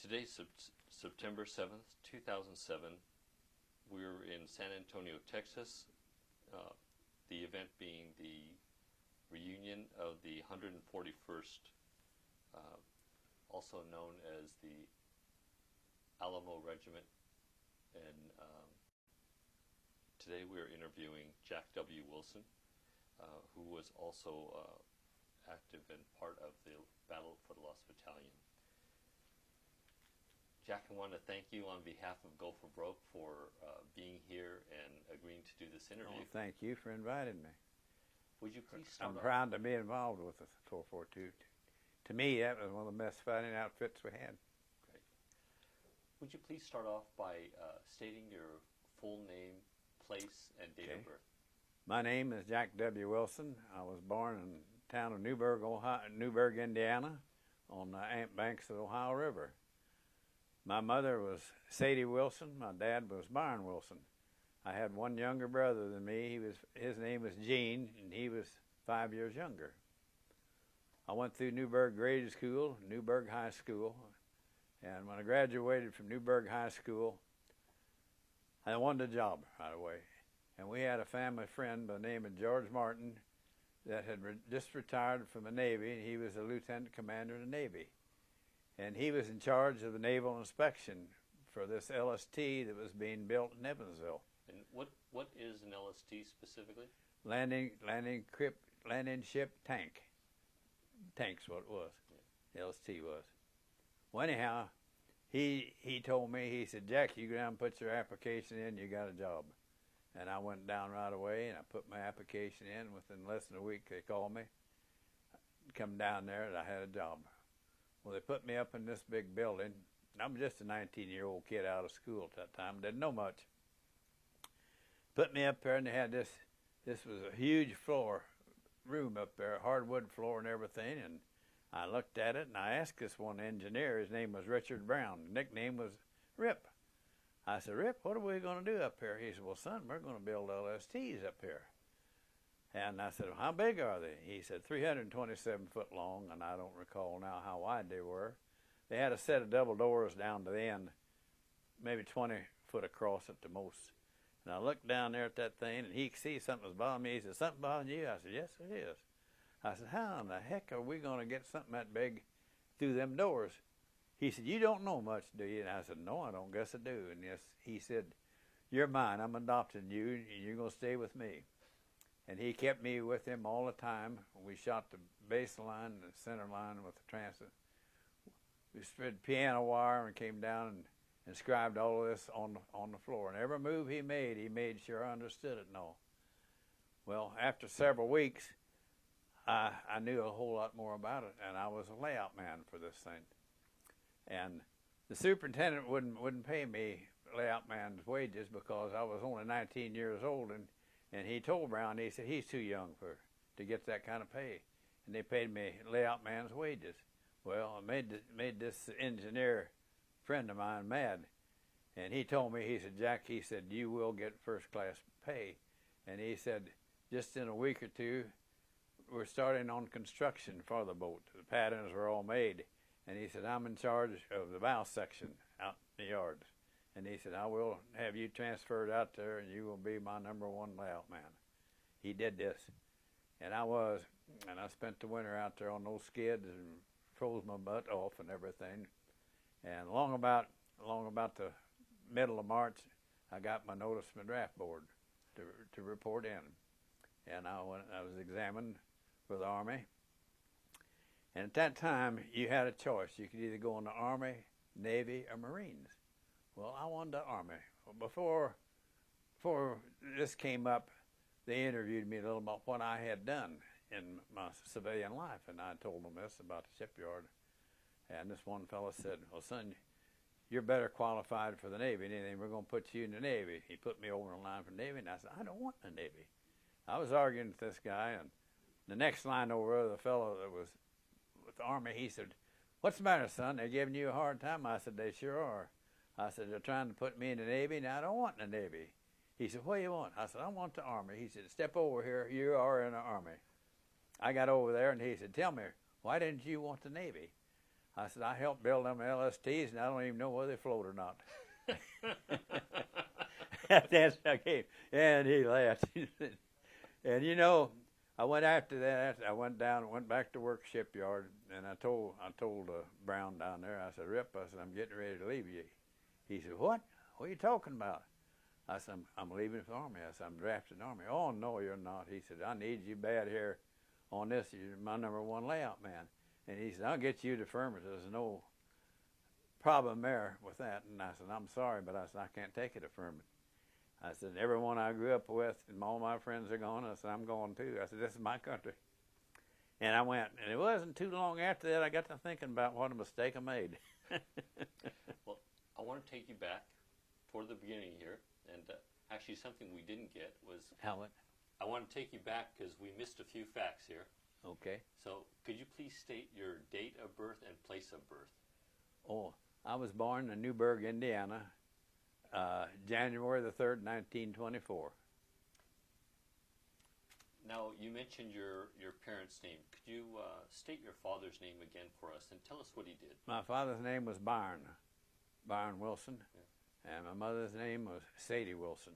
Today's September 7th, 2007. We're in San Antonio, Texas. The event being the reunion of the 141st, also known as the Alamo Regiment. And today we're interviewing Jack W. Wilson, who was also active and part of the battle for the Lost Battalion. Jack, I want to thank you on behalf of Go for Broke for being here and agreeing to do this interview. Oh, thank you for inviting me. Would you please start I'm proud to be involved with the 442. To me, that was one of the best fighting outfits we had. Great. Would you please start off by stating your full name, place, and date of birth? My name is Jack W. Wilson. I was born in the town of Newburgh, Indiana, on the banks of the Ohio River. My mother was Sadie Wilson. My dad was Byron Wilson. I had one younger brother than me. His name was Gene, and he was 5 years younger. I went through Newburgh Grade School, Newburgh High School, and when I graduated from Newburgh High School, I wanted a job right away. And we had a family friend by the name of George Martin that had just retired from the Navy, and he was a lieutenant commander in the Navy. And he was in charge of the naval inspection for this LST that was being built in Evansville. And what is an LST specifically? Landing ship tank. Tank's what it was. Yeah. LST was. Well, anyhow, he told me, he said, Jack, you go down and put your application in, you got a job. And I went down right away and I put my application in. Within less than a week, they called me. Come down there and I had a job. Well, they put me up in this big building. I'm just a 19-year-old kid out of school at that time. Didn't know much. Put me up there, and they had this was a huge room up there, hardwood floor and everything. And I looked at it, and I asked this one engineer. His name was Richard Brown. The nickname was Rip. I said, Rip, what are we going to do up here? He said, well, son, we're going to build LSTs up here. And I said, well, how big are they? He said, 327 foot long, and I don't recall now how wide they were. They had a set of double doors down to the end, maybe 20 foot across at the most. And I looked down there at that thing, and he could see something was bothering me. He said, something bothering you? I said, yes, it is. I said, how in the heck are we going to get something that big through them doors? He said, you don't know much, do you? And I said, no, I don't guess I do. And yes, he said, you're mine. I'm adopting you, and you're going to stay with me. And he kept me with him all the time. We shot the base line and the center line with the transit. We spread piano wire and came down and inscribed all of this on the floor. And every move he made sure I understood it and all. Well, after several weeks, I knew a whole lot more about it, and I was a layout man for this thing. And the superintendent wouldn't pay me layout man's wages because I was only 19 years old, and he told Brown, he said, he's too young to get that kind of pay. And they paid me layout man's wages. Well, I made this engineer friend of mine mad. And he told me, he said, Jack, he said, you will get first class pay. And he said, just in a week or two, we're starting on construction for the boat. The patterns were all made. And he said, I'm in charge of the bow section out in the yards. And he said, I will have you transferred out there, and you will be my #1 layout man. He did this. And I spent the winter out there on those skids and froze my butt off and everything. And along about the middle of March, I got my notice from the draft board to report in. And I was examined for the Army. And at that time, you had a choice. You could either go in the Army, Navy, or Marines. Well, I wanted the Army. Before this came up, they interviewed me a little about what I had done in my civilian life, and I told them this about the shipyard. And this one fellow said, well, son, you're better qualified for the Navy than anything. We're going to put you in the Navy. He put me over in line for the Navy, and I said, I don't want the Navy. I was arguing with this guy, and the next line over, the fellow that was with the Army, he said, what's the matter, son? They're giving you a hard time? I said, they sure are. I said, they're trying to put me in the Navy, and I don't want the Navy. He said, what do you want? I said, I want the Army. He said, step over here. You are in the Army. I got over there, and he said, tell me, why didn't you want the Navy? I said, I helped build them LSTs, and I don't even know whether they float or not. That's okay. And he laughed. And you know, I went after that. I went back to work shipyard, and I told Brown down there. I said, Rip, I said, I'm getting ready to leave you. He said, what? What are you talking about? I said, I'm leaving the Army. I said, I'm drafted in the Army. Oh, no, you're not. He said, I need you bad here on this. You're my #1 layout man. And he said, I'll get you to Furman. There's no problem there with that. And I said, I'm sorry, but I said, I can't take it to Furman. I said, everyone I grew up with and all my friends are gone. I said, I'm going too. I said, this is my country. And I went. And it wasn't too long after that I got to thinking about what a mistake I made. Well, I want to take you back toward the beginning here. And actually something we didn't get was... Howard? I want to take you back because we missed a few facts here. Okay. So could you please state your date of birth and place of birth? Oh, I was born in Newburgh, Indiana, January the 3rd, 1924. Now, you mentioned your parents' name. Could you state your father's name again for us and tell us what he did? My father's name was Byron Wilson, yeah. And my mother's name was Sadie Wilson.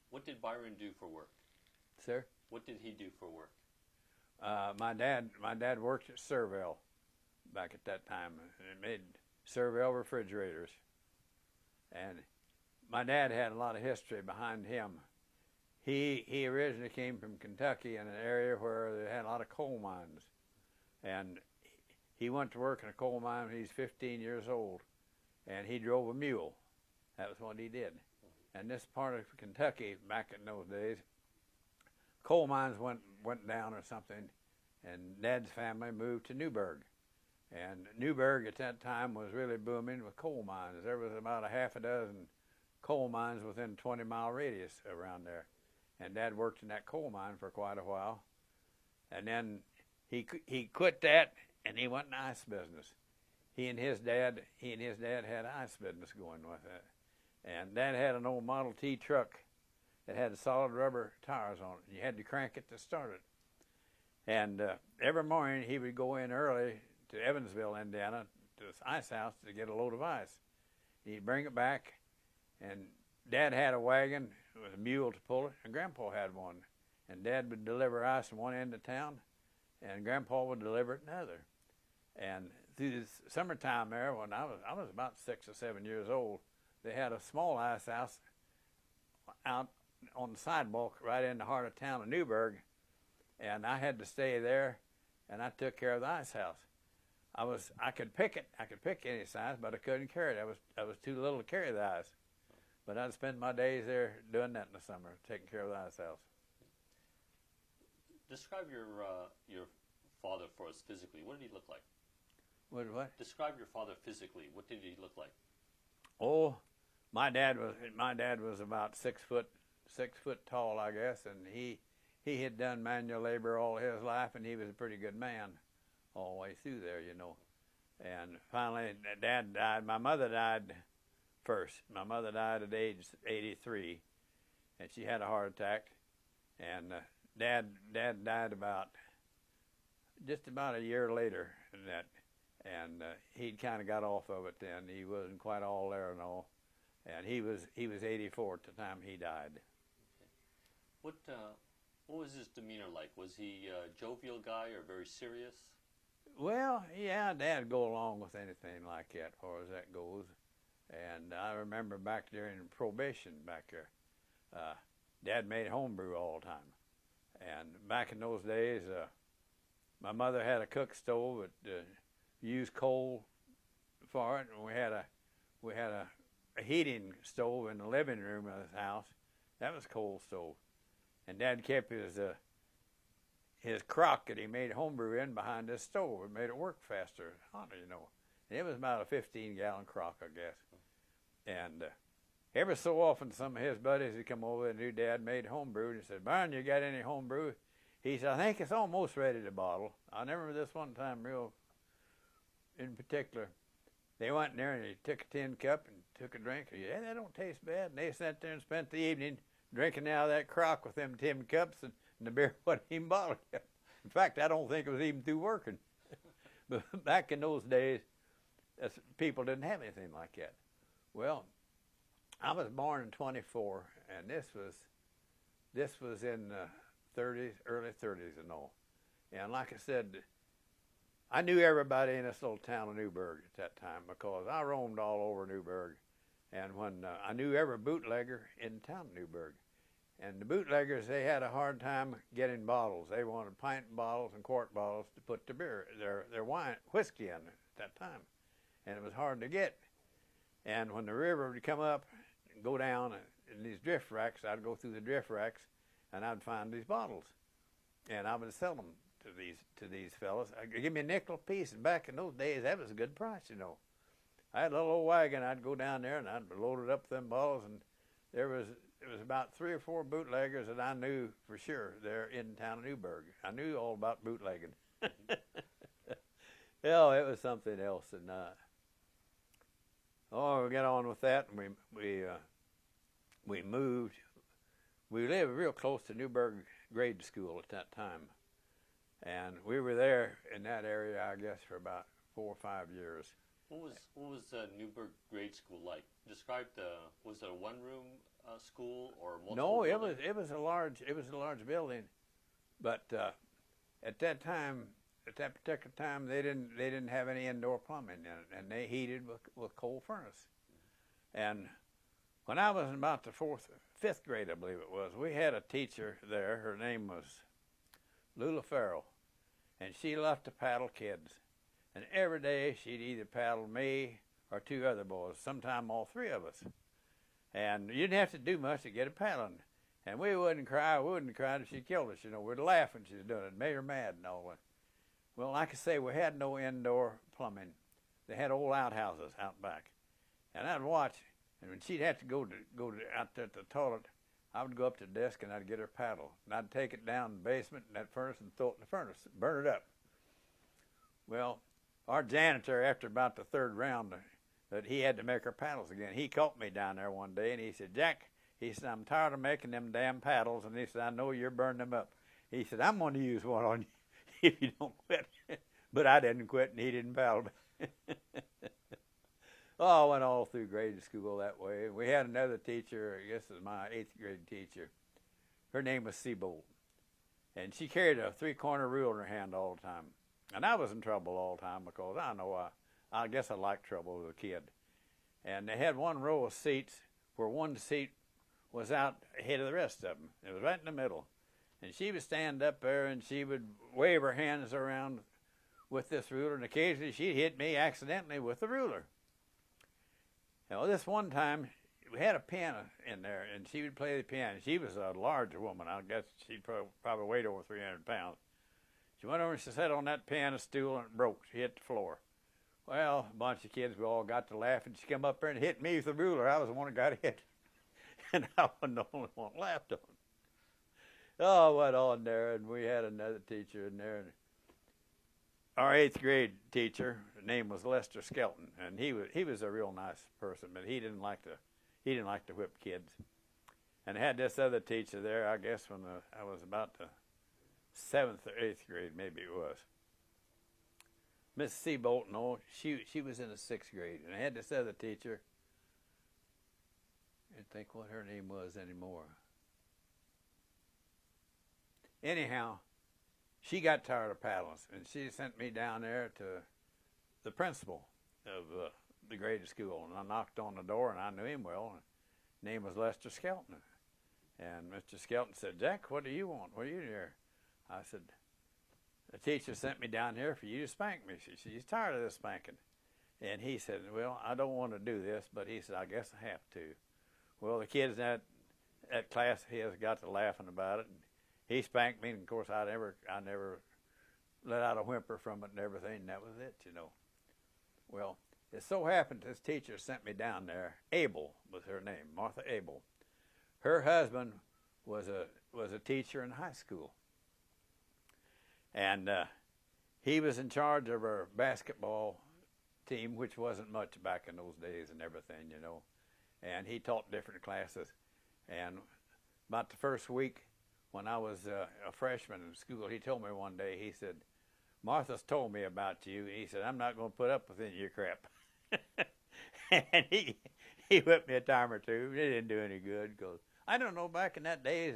What did Byron do for work? Sir? What did he do for work? My dad worked at Servell back at that time. He made Servell refrigerators. And my dad had a lot of history behind him. He originally came from Kentucky in an area where they had a lot of coal mines. And he went to work in a coal mine when he was 15 years old. And he drove a mule. That was what he did. And this part of Kentucky, back in those days, coal mines went down or something, and Dad's family moved to Newburgh. And Newburgh at that time was really booming with coal mines. There was about a half a dozen coal mines within a 20-mile radius around there. And Dad worked in that coal mine for quite a while. And then he quit that, and he went in the ice business. He and his dad had ice business going with it. And Dad had an old Model T truck that had solid rubber tires on it. You had to crank it to start it. And every morning he would go in early to Evansville, Indiana, to this ice house to get a load of ice. He'd bring it back, and Dad had a wagon with a mule to pull it, and Grandpa had one. And Dad would deliver ice from one end of town, and Grandpa would deliver it another. And through the summertime there, when I was about 6 or 7 years old, they had a small ice house out on the sidewalk right in the heart of town of Newburgh, and I had to stay there, and I took care of the ice house. I could pick it. I could pick any size, but I couldn't carry it. I was too little to carry the ice. But I'd spend my days there doing that in the summer, taking care of the ice house. Describe your father for us physically. What did he look like? What? Describe your father physically. What did he look like? Oh, my dad was about 6 foot tall, I guess, and he had done manual labor all his life, and he was a pretty good man all the way through there, you know. And finally, Dad died. My mother died first. My mother died at age 83, and she had a heart attack. And Dad died just about a year later than that. And he'd kind of got off of it then. He wasn't quite all there and all. And he was 84 at the time he died. Okay. What was his demeanor like? Was he a jovial guy or very serious? Well, yeah, Dad'd go along with anything like that as far as that goes. And I remember back during probation back there, Dad made homebrew all the time. And back in those days, my mother had a cook stove that used coal for it, and we had a heating stove in the living room of the house. That was coal stove. And Dad kept his crock that he made homebrew in behind this stove. It made it work faster, hotter, you know. And it was about a 15-gallon crock, I guess. And every so often, some of his buddies would come over and knew Dad made homebrew, and he said, "Byron, you got any homebrew?" He said, "I think it's almost ready to bottle." I remember this one time real in particular. They went in there and he took a tin cup and took a drink. He said, "Yeah, that don't taste bad." And they sat there and spent the evening drinking out of that crock with them tin cups, and the beer wasn't even bottled yet. In fact, I don't think it was even through working. back in those days, people didn't have anything like that. Well, I was born in '24, and this was in the '30s, early '30s, and all. And like I said, I knew everybody in this little town of Newburgh at that time because I roamed all over Newburgh. And when I knew every bootlegger in town of Newburgh. And the bootleggers, they had a hard time getting bottles. They wanted pint bottles and quart bottles to put their wine, whiskey in at that time. And it was hard to get. And when the river would come up and go down in these drift racks, I'd go through the drift racks and I'd find these bottles. And I would sell them to these fellas. Give me a nickel a piece. And back in those days, that was a good price, you know. I had a little old wagon. I'd go down there and I'd load it up with them bottles, and there was about 3 or 4 bootleggers that I knew for sure there in town of Newburgh. I knew all about bootlegging. Hell, it was something else. And we got on with that, and we moved. We lived real close to Newburgh grade school at that time, and we were there in that area, I guess, for about 4 or 5 years. What was Newburgh grade school like? Describe was it a one-room school or multiple? No, buildings? it was a large building, but at that particular time, they didn't have any indoor plumbing in it, and they heated with coal furnace. And when I was in about the 5th grade, I believe it was, we had a teacher there. Her name was Lula Farrell, and she loved to paddle kids. And every day she'd either paddle me or 2 other boys, sometime all 3 of us. And you didn't have to do much to get a paddling. And we wouldn't cry if she killed us. You know, we'd laugh when she was doing it, made her mad and all that. Well, like I say, we had no indoor plumbing. They had old outhouses out back. And I'd watch, and when she'd have to go out there to the toilet, I would go up to the desk and I'd get her paddle. And I'd take it down in the basement in that furnace and throw it in the furnace, burn it up. Well, our janitor, after about the 3rd round, that he had to make our paddles again. He caught me down there one day, and he said, "Jack," he said, "I'm tired of making them damn paddles." And he said, "I know you're burning them up." He said, "I'm going to use one on you if you don't quit." But I didn't quit, and he didn't paddle. I went all through grade school that way. We had another teacher, I guess it was my 8th grade teacher. Her name was Seabolt, and she carried a 3-corner ruler in her hand all the time. And I was in trouble all the time because I guess I liked trouble as a kid. And they had one row of seats where one seat was out ahead of the rest of them. It was right in the middle. And she would stand up there and she would wave her hands around with this ruler, and occasionally she'd hit me accidentally with the ruler. Now, this one time, we had a piano in there, and she would play the piano. She was a large woman. I guess she probably weighed over 300 pounds. She went over and she sat on that piano stool, and it broke. She hit the floor. Well, a bunch of kids, we all got to laughing. She come up there and hit me with the ruler. I was the one that got hit. And I wasn't the only one laughed on. I went on there, and we had another teacher in there. And our 8th grade teacher, his name was Lester Skelton, and he was a real nice person, but he didn't like to whip kids. And I had this other teacher there, I guess when I was about the 7th or 8th grade, maybe it was. Miss Seabolt, no, she was in the 6th grade, and I had this other teacher. I didn't think what her name was anymore. Anyhow, she got tired of paddling, and she sent me down there to the principal of the grade school, and I knocked on the door, and I knew him well. His name was Lester Skelton, and Mr. Skelton said, "Jack, what do you want? What are you here?" I said, "The teacher sent me down here for you to spank me. She's tired of this spanking." And he said, "Well, I don't want to do this," but he said, "I guess I have to." Well, the kids in that class of his got to laughing about it, and he spanked me, and of course I never let out a whimper from it and everything, and that was it, you know. Well, it so happened this teacher sent me down there. Abel was her name, Martha Abel. Her husband was a teacher in high school, and he was in charge of our basketball team, which wasn't much back in those days and everything, you know. And he taught different classes. And about the first week, when I was a freshman in school, he told me one day, he said, Martha's told me about you. He said, I'm not going to put up with any of your crap. And he whipped me a time or two. It didn't do any good because I don't know, back in that days,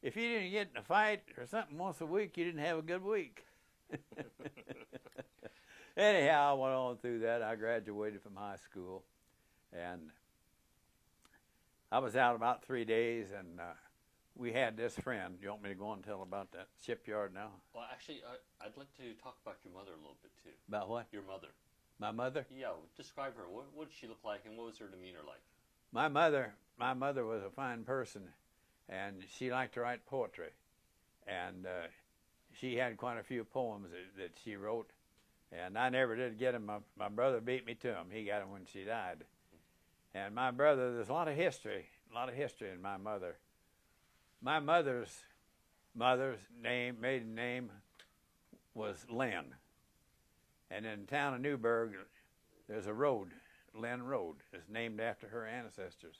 if you didn't get in a fight or something once a week, you didn't have a good week. Anyhow, I went on through that. I graduated from high school, and I was out about 3 days, and we had this friend. You want me to go on and tell about that shipyard now? Well, actually, I'd like to talk about your mother a little bit, too. About what? Your mother. My mother? Yeah, describe her. What did she look like, and what was her demeanor like? My mother was a fine person, and she liked to write poetry. And she had quite a few poems that she wrote, and I never did get them. My brother beat me to them. He got them when she died. And my brother, there's a lot of history in my mother. My mother's maiden name was Lynn. And in the town of Newburgh, there's a road, Lynn Road. It's named after her ancestors.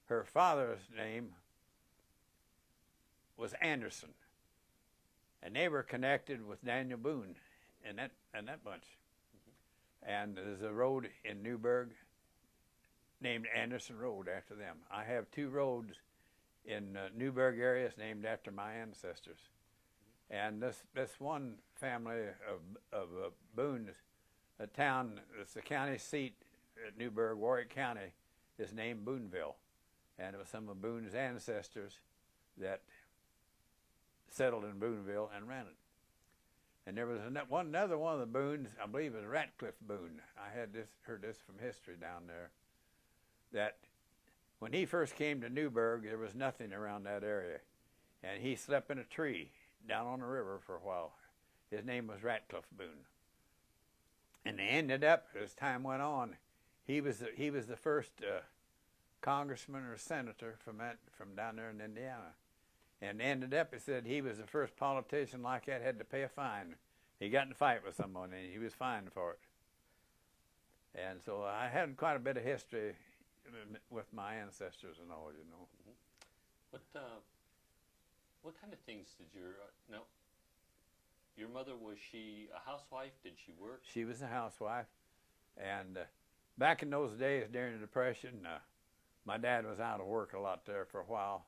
Her father's name was Anderson, and they were connected with Daniel Boone and that bunch. And there's a road in Newburgh named Anderson Road after them. I have 2 roads in Newburgh areas named after my ancestors. And this one family of Boone's, a town, it's the county seat at Newburgh, Warwick County, is named Booneville. And it was some of Boone's ancestors that settled in Booneville and ran it. And there was another one of the Boones, I believe it was Ratcliffe Boone. I had heard this from history down there, that when he first came to Newburgh, there was nothing around that area. And he slept in a tree down on the river for a while. His name was Ratcliffe Boone. And they ended up, as time went on, he was the first congressman or senator from down there in Indiana. And ended up, it said he was the first politician like that had to pay a fine. He got in a fight with someone and he was fined for it. And so I had quite a bit of history with my ancestors and all, you know. What kind of things did your mother, was she a housewife? Did she work? She was a housewife. And back in those days during the Depression, my dad was out of work a lot there for a while.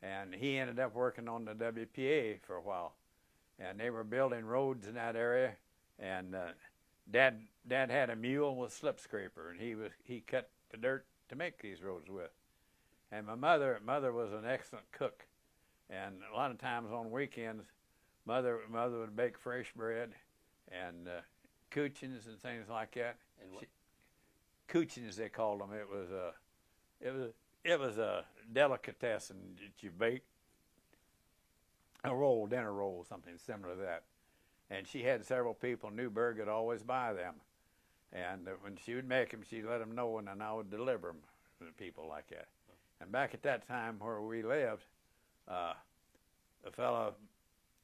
And he ended up working on the WPA for a while. And they were building roads in that area. And Dad had a mule with a slip scraper, and he cut the dirt to make these roads with. And my mother was an excellent cook. And a lot of times on weekends, mother would bake fresh bread and kuchens and things like that. And what? Kuchens, they called them. It was a delicatessen that you bake, dinner roll, something similar to that. And she had several people in Newburgh that always buy them. And when she would make them, she'd let them know, and then I would deliver them to people like that. And back at that time where we lived, a fellow,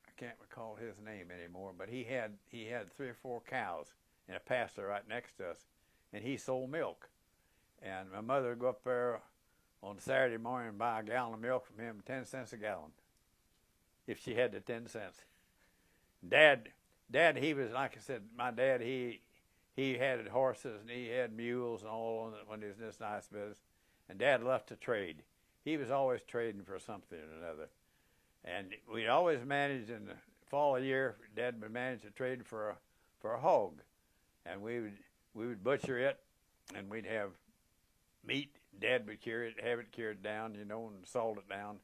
I can't recall his name anymore, but he had 3 or 4 cows in a pasture right next to us, and he sold milk. And my mother would go up there on Saturday morning and buy a gallon of milk from him, 10 cents a gallon, if she had the 10 cents. Dad, he was, like I said, my dad, he had horses and he had mules and all when he was in this nice business. And Dad loved to trade. He was always trading for something or another. And we always managed in the fall of the year, Dad would manage to trade for a hog. And we would butcher it, and we'd have meat. Dad would have it cured down, you know, and salt it down.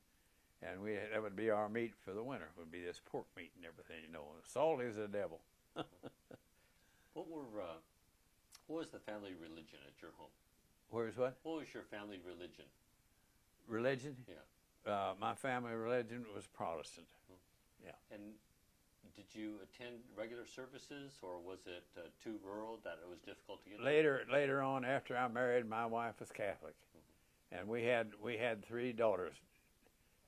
And that would be our meat for the winter, would be this pork meat and everything, you know. Salt is the devil. What was the family religion at your home? Where's what? What was your family religion? Religion? Yeah. My family religion was Protestant. Yeah. And did you attend regular services, or was it too rural that it was difficult to get Later on, after I married, my wife was Catholic. And we had 3 daughters.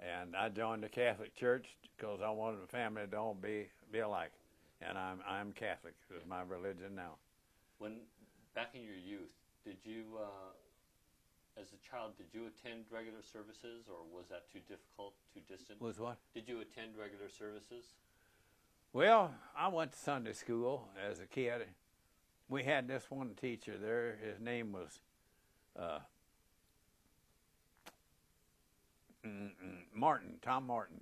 And I joined the Catholic Church because I wanted the family to all be alike. And I'm Catholic. It's my religion now. When back in your youth, did you, as a child, did you attend regular services, or was that too difficult, too distant? Was what? Did you attend regular services? Well, I went to Sunday school as a kid. We had this one teacher there. His name was Tom Martin,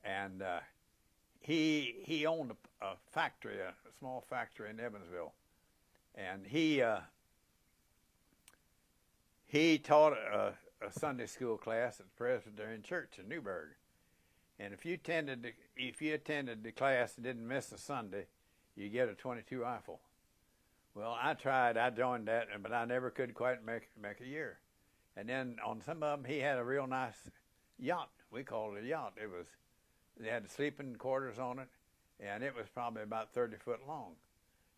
and he owned a factory, a small factory in Evansville, and he taught a Sunday school class at the Presbyterian Church in Newburgh. And if you attended the class and didn't miss a Sunday, you get a .22 rifle. Well, I joined that, but I never could quite make a year. And then on some of them, he had a real nice yacht. We called it a yacht. They had sleeping quarters on it, and it was probably about 30 foot long.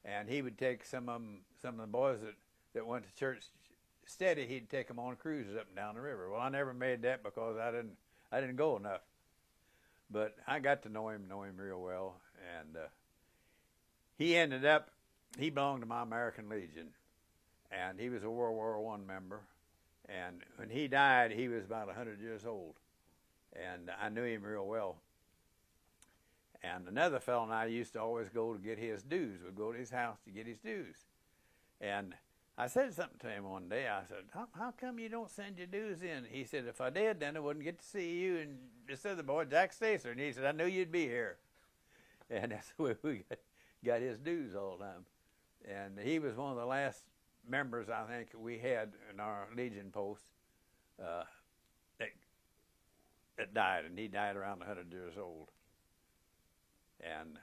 And he would take some of the boys that went to church steady. He'd take them on cruises up and down the river. Well, I never made that because I didn't go enough. But I got to know him real well, and he belonged to my American Legion, and he was a World War I member. And when he died, he was about 100 years old, and I knew him real well. And another fellow and I used to always go to get his dues. We'd go to his house to get his dues. And I said something to him one day. I said, how come you don't send your dues in? He said, if I did, then I wouldn't get to see you and this other boy, Jack Stacer. And he said, I knew you'd be here. And that's the way we got his dues all the time. And he was one of the last members, I think, we had in our Legion post that died. And he died around 100 years old. And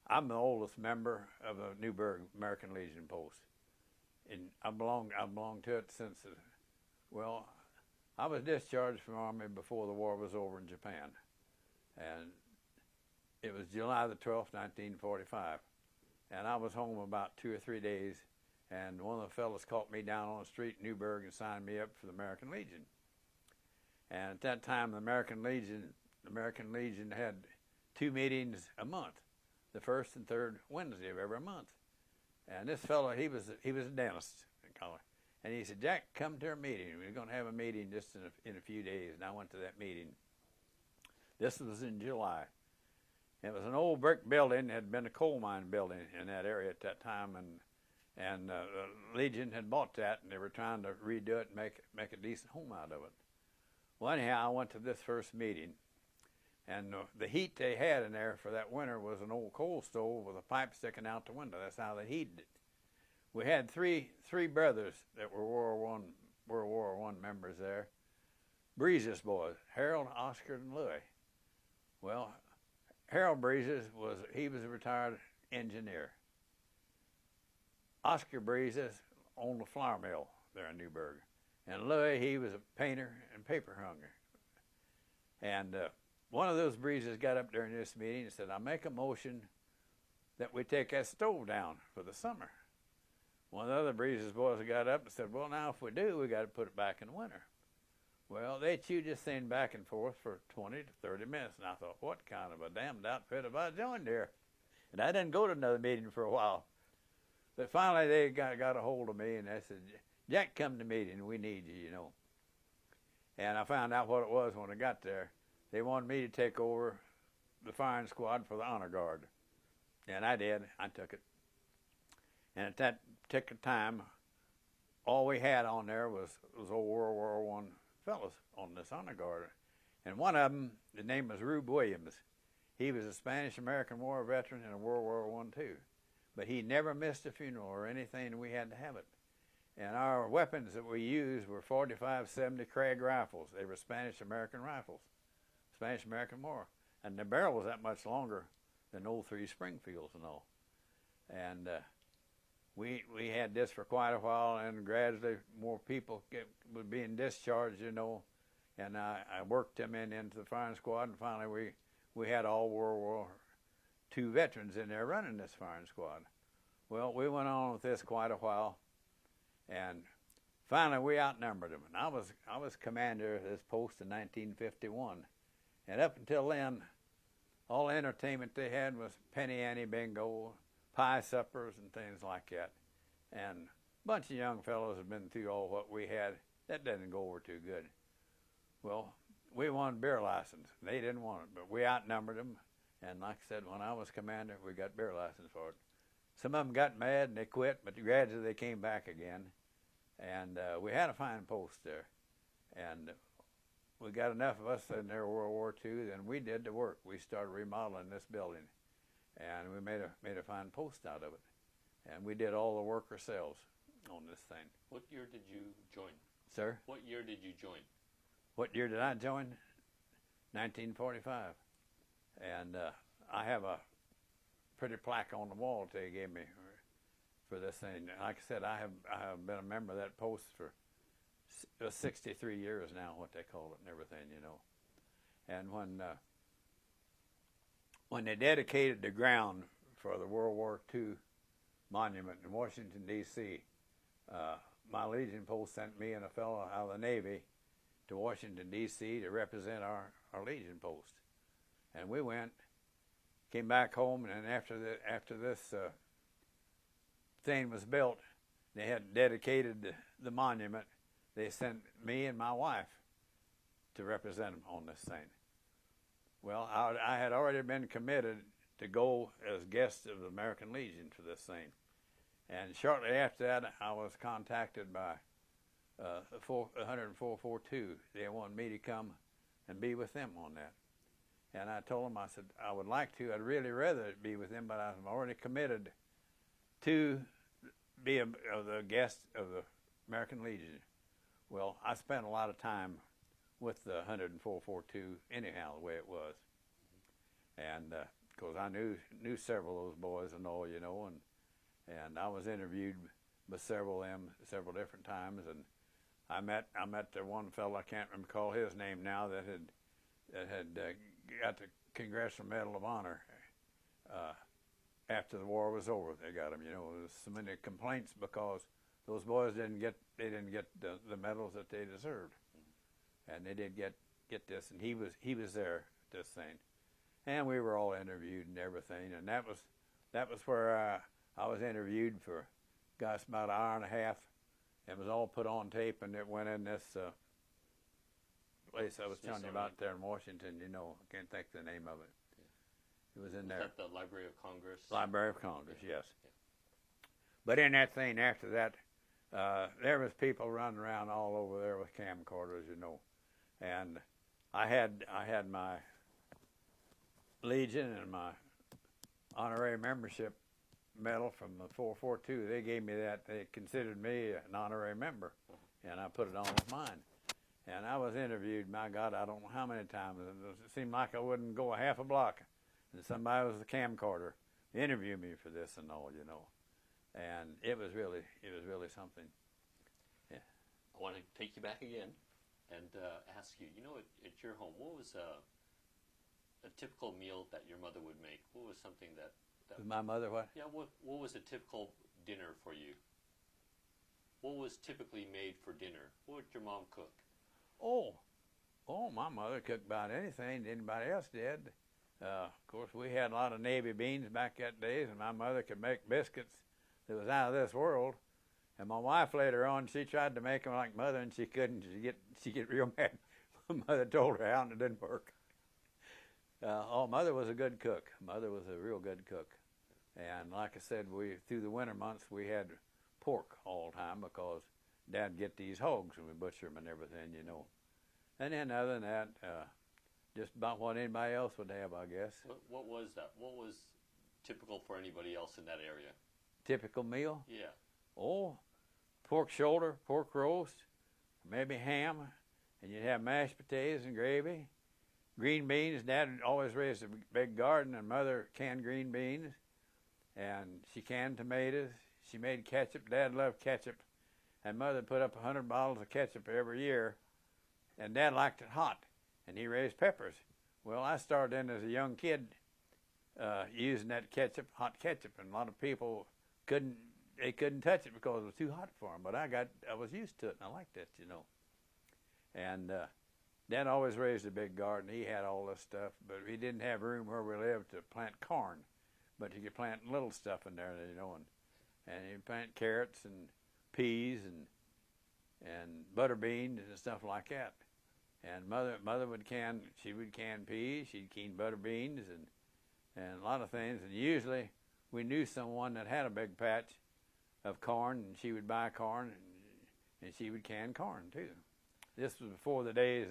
I'm the oldest member of the Newburgh American Legion post. And I belong to it since, I was discharged from the Army before the war was over in Japan. And it was July the 12th, 1945. And I was home about 2 or 3 days, and one of the fellows caught me down on the street in Newburgh and signed me up for the American Legion. And at that time, the American Legion had 2 meetings a month, the first and third Wednesday of every month. And this fellow, he was a dentist in college. And he said, Jack, come to our meeting. We're going to have a meeting just in a few days. And I went to that meeting. This was in July. It was an old brick building. It had been a coal mine building in that area at that time. And the Legion had bought that, and they were trying to redo it and make a decent home out of it. Well, anyhow, I went to this first meeting. And the heat they had in there for that winter was an old coal stove with a pipe sticking out the window. That's how they heated it. We had three brothers that were World War I members there. Breezes boys, Harold, Oscar, and Louis. Well, Harold Breezes was a retired engineer. Oscar Breezes owned a flour mill there in Newburgh. And Louis, he was a painter and paper hanger. And one of those Breezes got up during this meeting and said, I make a motion that we take that stove down for the summer. One of the other Breezes boys got up and said, well, now if we do, we got to put it back in the winter. Well, they chewed this thing back and forth for 20 to 30 minutes, and I thought, what kind of a damned outfit have I joined here? And I didn't go to another meeting for a while. But finally, they got a hold of me, and they said, Jack, come to the meeting. We need you, you know. And I found out what it was when I got there. They wanted me to take over the firing squad for the honor guard. And I did. I took it. And at that particular time, all we had on there was old World War I fellows on this honor guard. And one of them, the name was Rube Williams. He was a Spanish-American War veteran and a World War I too. But he never missed a funeral or anything, and we had to have it. And our weapons that we used were 45-70 Craig rifles. They were Spanish-American rifles. Spanish-American War. And the barrel was that much longer than old 3 Springfields and all. And we had this for quite a while, and gradually more people were being discharged, you know. And I worked them into the firing squad, and finally we had all World War II veterans in there running this firing squad. Well, we went on with this quite a while, and finally we outnumbered them. And I was commander of this post in 1951. And up until then, all the entertainment they had was penny ante bingo, pie suppers, and things like that. And a bunch of young fellows had been through all what we had. That didn't go over too good. Well, we won beer license. They didn't want it, but we outnumbered them. And like I said, when I was commander, we got bear license for it. Some of them got mad and they quit, but gradually they came back again. And we had a fine post there. And we got enough of us in there World War II, then we did the work. We started remodeling this building, and we made a fine post out of it. And we did all the work ourselves on this thing. What year did you join? Sir? What year did you join? What year did I join? 1945. And I have a pretty plaque on the wall that they gave me for this thing. Like I said, I have been a member of that post for 63 years now, what they call it and everything, you know. And when they dedicated the ground for the World War II monument in Washington, D.C., my Legion post sent me and a fellow out of the Navy to Washington, D.C. to represent our Legion post. And we went, came back home, and after this thing was built, they had dedicated the monument. They sent me and my wife to represent them on this thing. Well, I had already been committed to go as guest of the American Legion for this thing. And shortly after that, I was contacted by 104.42. They wanted me to come and be with them on that. And I told them, I said, I would like to. I'd really rather be with them, but I'm already committed to be the guest of the American Legion. Well, I spent a lot of time with the 104.42 anyhow, the way it was. And because I knew several of those boys and all, you know, and I was interviewed by several of them several different times, and I met the one fellow, I can't recall his name now, that had got the Congressional Medal of Honor after the war was over. They got him, you know. There was so many complaints because those boys didn't get the medals that they deserved, and they did get this, and he was there at this thing, and we were all interviewed and everything, and that was where I was interviewed for, gosh, about an hour and a half. It was all put on tape, and it went in this place I was telling you about there in Washington. You know, I can't think of the name of it. Yeah. It was in there. Is that the Library of Congress? Library of Congress, yes. Yeah. But in that thing after that, there was people running around all over there with camcorders, you know, and I had my Legion and my honorary membership medal from the 442. They gave me that. They considered me an honorary member, and I put it on with mine. And I was interviewed, my God, I don't know how many times. It seemed like I wouldn't go a half a block, and somebody was the camcorder interview me for this and all, you know. And it was really something. Yeah. I want to take you back again and ask you, you know, at your home, what was a typical meal that your mother would make? What was something that my mother what? Yeah, what was a typical dinner for you? What was typically made for dinner? What would your mom cook? Oh, my mother cooked about anything anybody else did. Of course, we had a lot of Navy beans back that days, and my mother could make biscuits that was out of this world. And my wife later on, she tried to make them like Mother, and she couldn't. She get real mad. Mother told her out, and it didn't work. Mother was a good cook. Mother was a real good cook. And like I said, through the winter months, we had pork all the time because Dad get these hogs and we butcher them and everything, you know. And then other than that, just about what anybody else would have, I guess. What was that? What was typical for anybody else in that area? Typical meal? Yeah. Oh, pork shoulder, pork roast, maybe ham, and you'd have mashed potatoes and gravy. Green beans. Dad always raised a big garden, and Mother canned green beans, and she canned tomatoes. She made ketchup. Dad loved ketchup, and Mother put up 100 bottles of ketchup every year, and Dad liked it hot, and he raised peppers. Well, I started in as a young kid using that ketchup, hot ketchup, and a lot of people couldn't touch it because it was too hot for them. But I was used to it, and I liked it, you know. And Dad always raised a big garden. He had all this stuff, but he didn't have room where we lived to plant corn. But you could plant little stuff in there, you know, and you plant carrots and peas and butter beans and stuff like that. And Mother would can peas, she'd can butter beans, and and a lot of things. And usually we knew someone that had a big patch of corn, and she would buy corn, and she would can corn too. This was before the days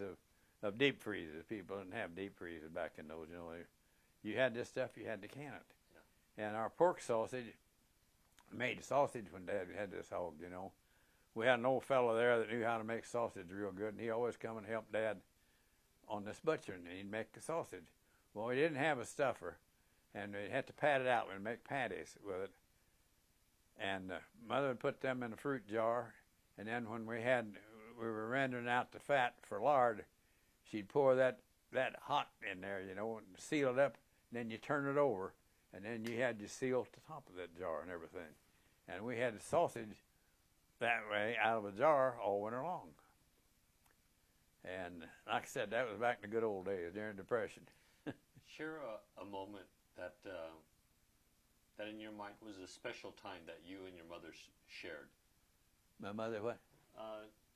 of deep freezers. People didn't have deep freezers back in those. You had this stuff, you had to can it. Yeah. And our pork sausage, made sausage when Dad had this hog. We had an old fellow there that knew how to make sausage real good, and he always come and help Dad on this butchering, and he'd make the sausage. Well, we didn't have a stuffer, and we had to pat it out. We'd make patties with it. And Mother would put them in a fruit jar, and then when we were rendering out the fat for lard, she'd pour that hot in there, and seal it up, and then you turn it over, and then you had to seal the top of that jar and everything. And we had the sausage that way out of a jar all winter long. And like I said, that was back in the good old days during the Depression. Share a moment that in your mind was a special time that you and your mother shared. My mother what?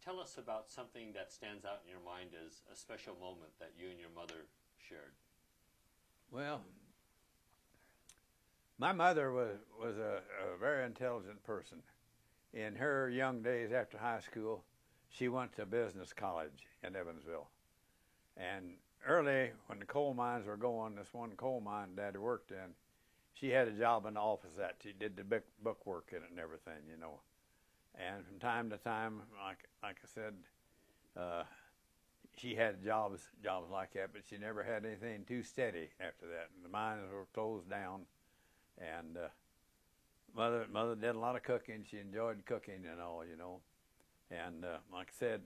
Tell us about something that stands out in your mind as a special moment that you and your mother shared. Well, my mother was a very intelligent person. In her young days after high school, she went to business college in Evansville. And early, when the coal mines were going, this one coal mine Dad worked in, she had a job in the office that she did the book work in it and everything, And from time to time, like I said, she had jobs like that, but she never had anything too steady after that. And the mines were closed down, and Mother did a lot of cooking. She enjoyed cooking and all, And like I said,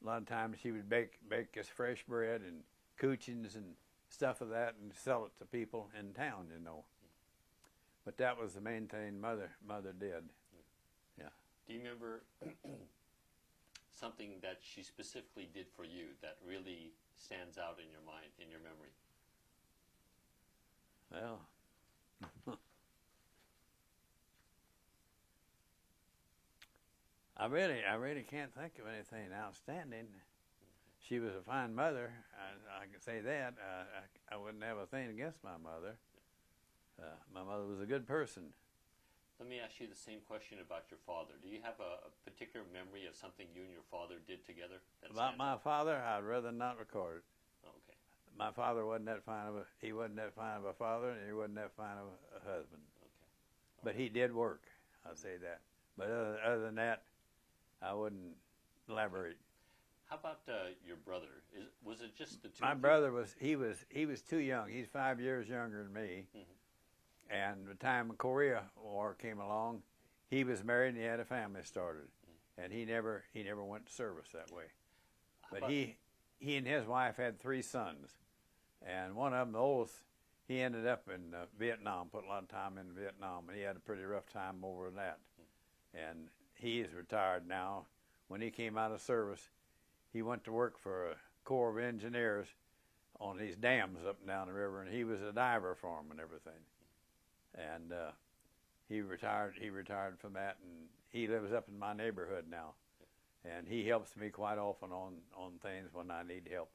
a lot of times she would bake us fresh bread and coochins and stuff of that and sell it to people in town, But that was the main thing Mother did. Yeah. Do you remember something that she specifically did for you that really stands out in your mind, in your memory? Well, I really can't think of anything outstanding. She was a fine mother. I can say that. I wouldn't have a thing against my mother. My mother was a good person. Let me ask you the same question about your father. Do you have a particular memory of something you and your father did together? About my father, I'd rather not record it. Okay. My father wasn't that fine of a father, and he wasn't that fine of a husband. Okay. But he did work. I'll say that. But other than that, I wouldn't elaborate. How about your brother? Was it just the two? My brother was too young. He's 5 years younger than me. Mm-hmm. And the time the Korea War came along, he was married and he had a family started, and he never went to service that way. But he and his wife had 3 sons, and one of them, the oldest, he ended up in Vietnam, put a lot of time in Vietnam, and he had a pretty rough time over that. And he is retired now. When he came out of service, he went to work for a Corps of Engineers on these dams up and down the river, and he was a diver for them and everything. And he retired from that, and he lives up in my neighborhood now. And he helps me quite often on things when I need help.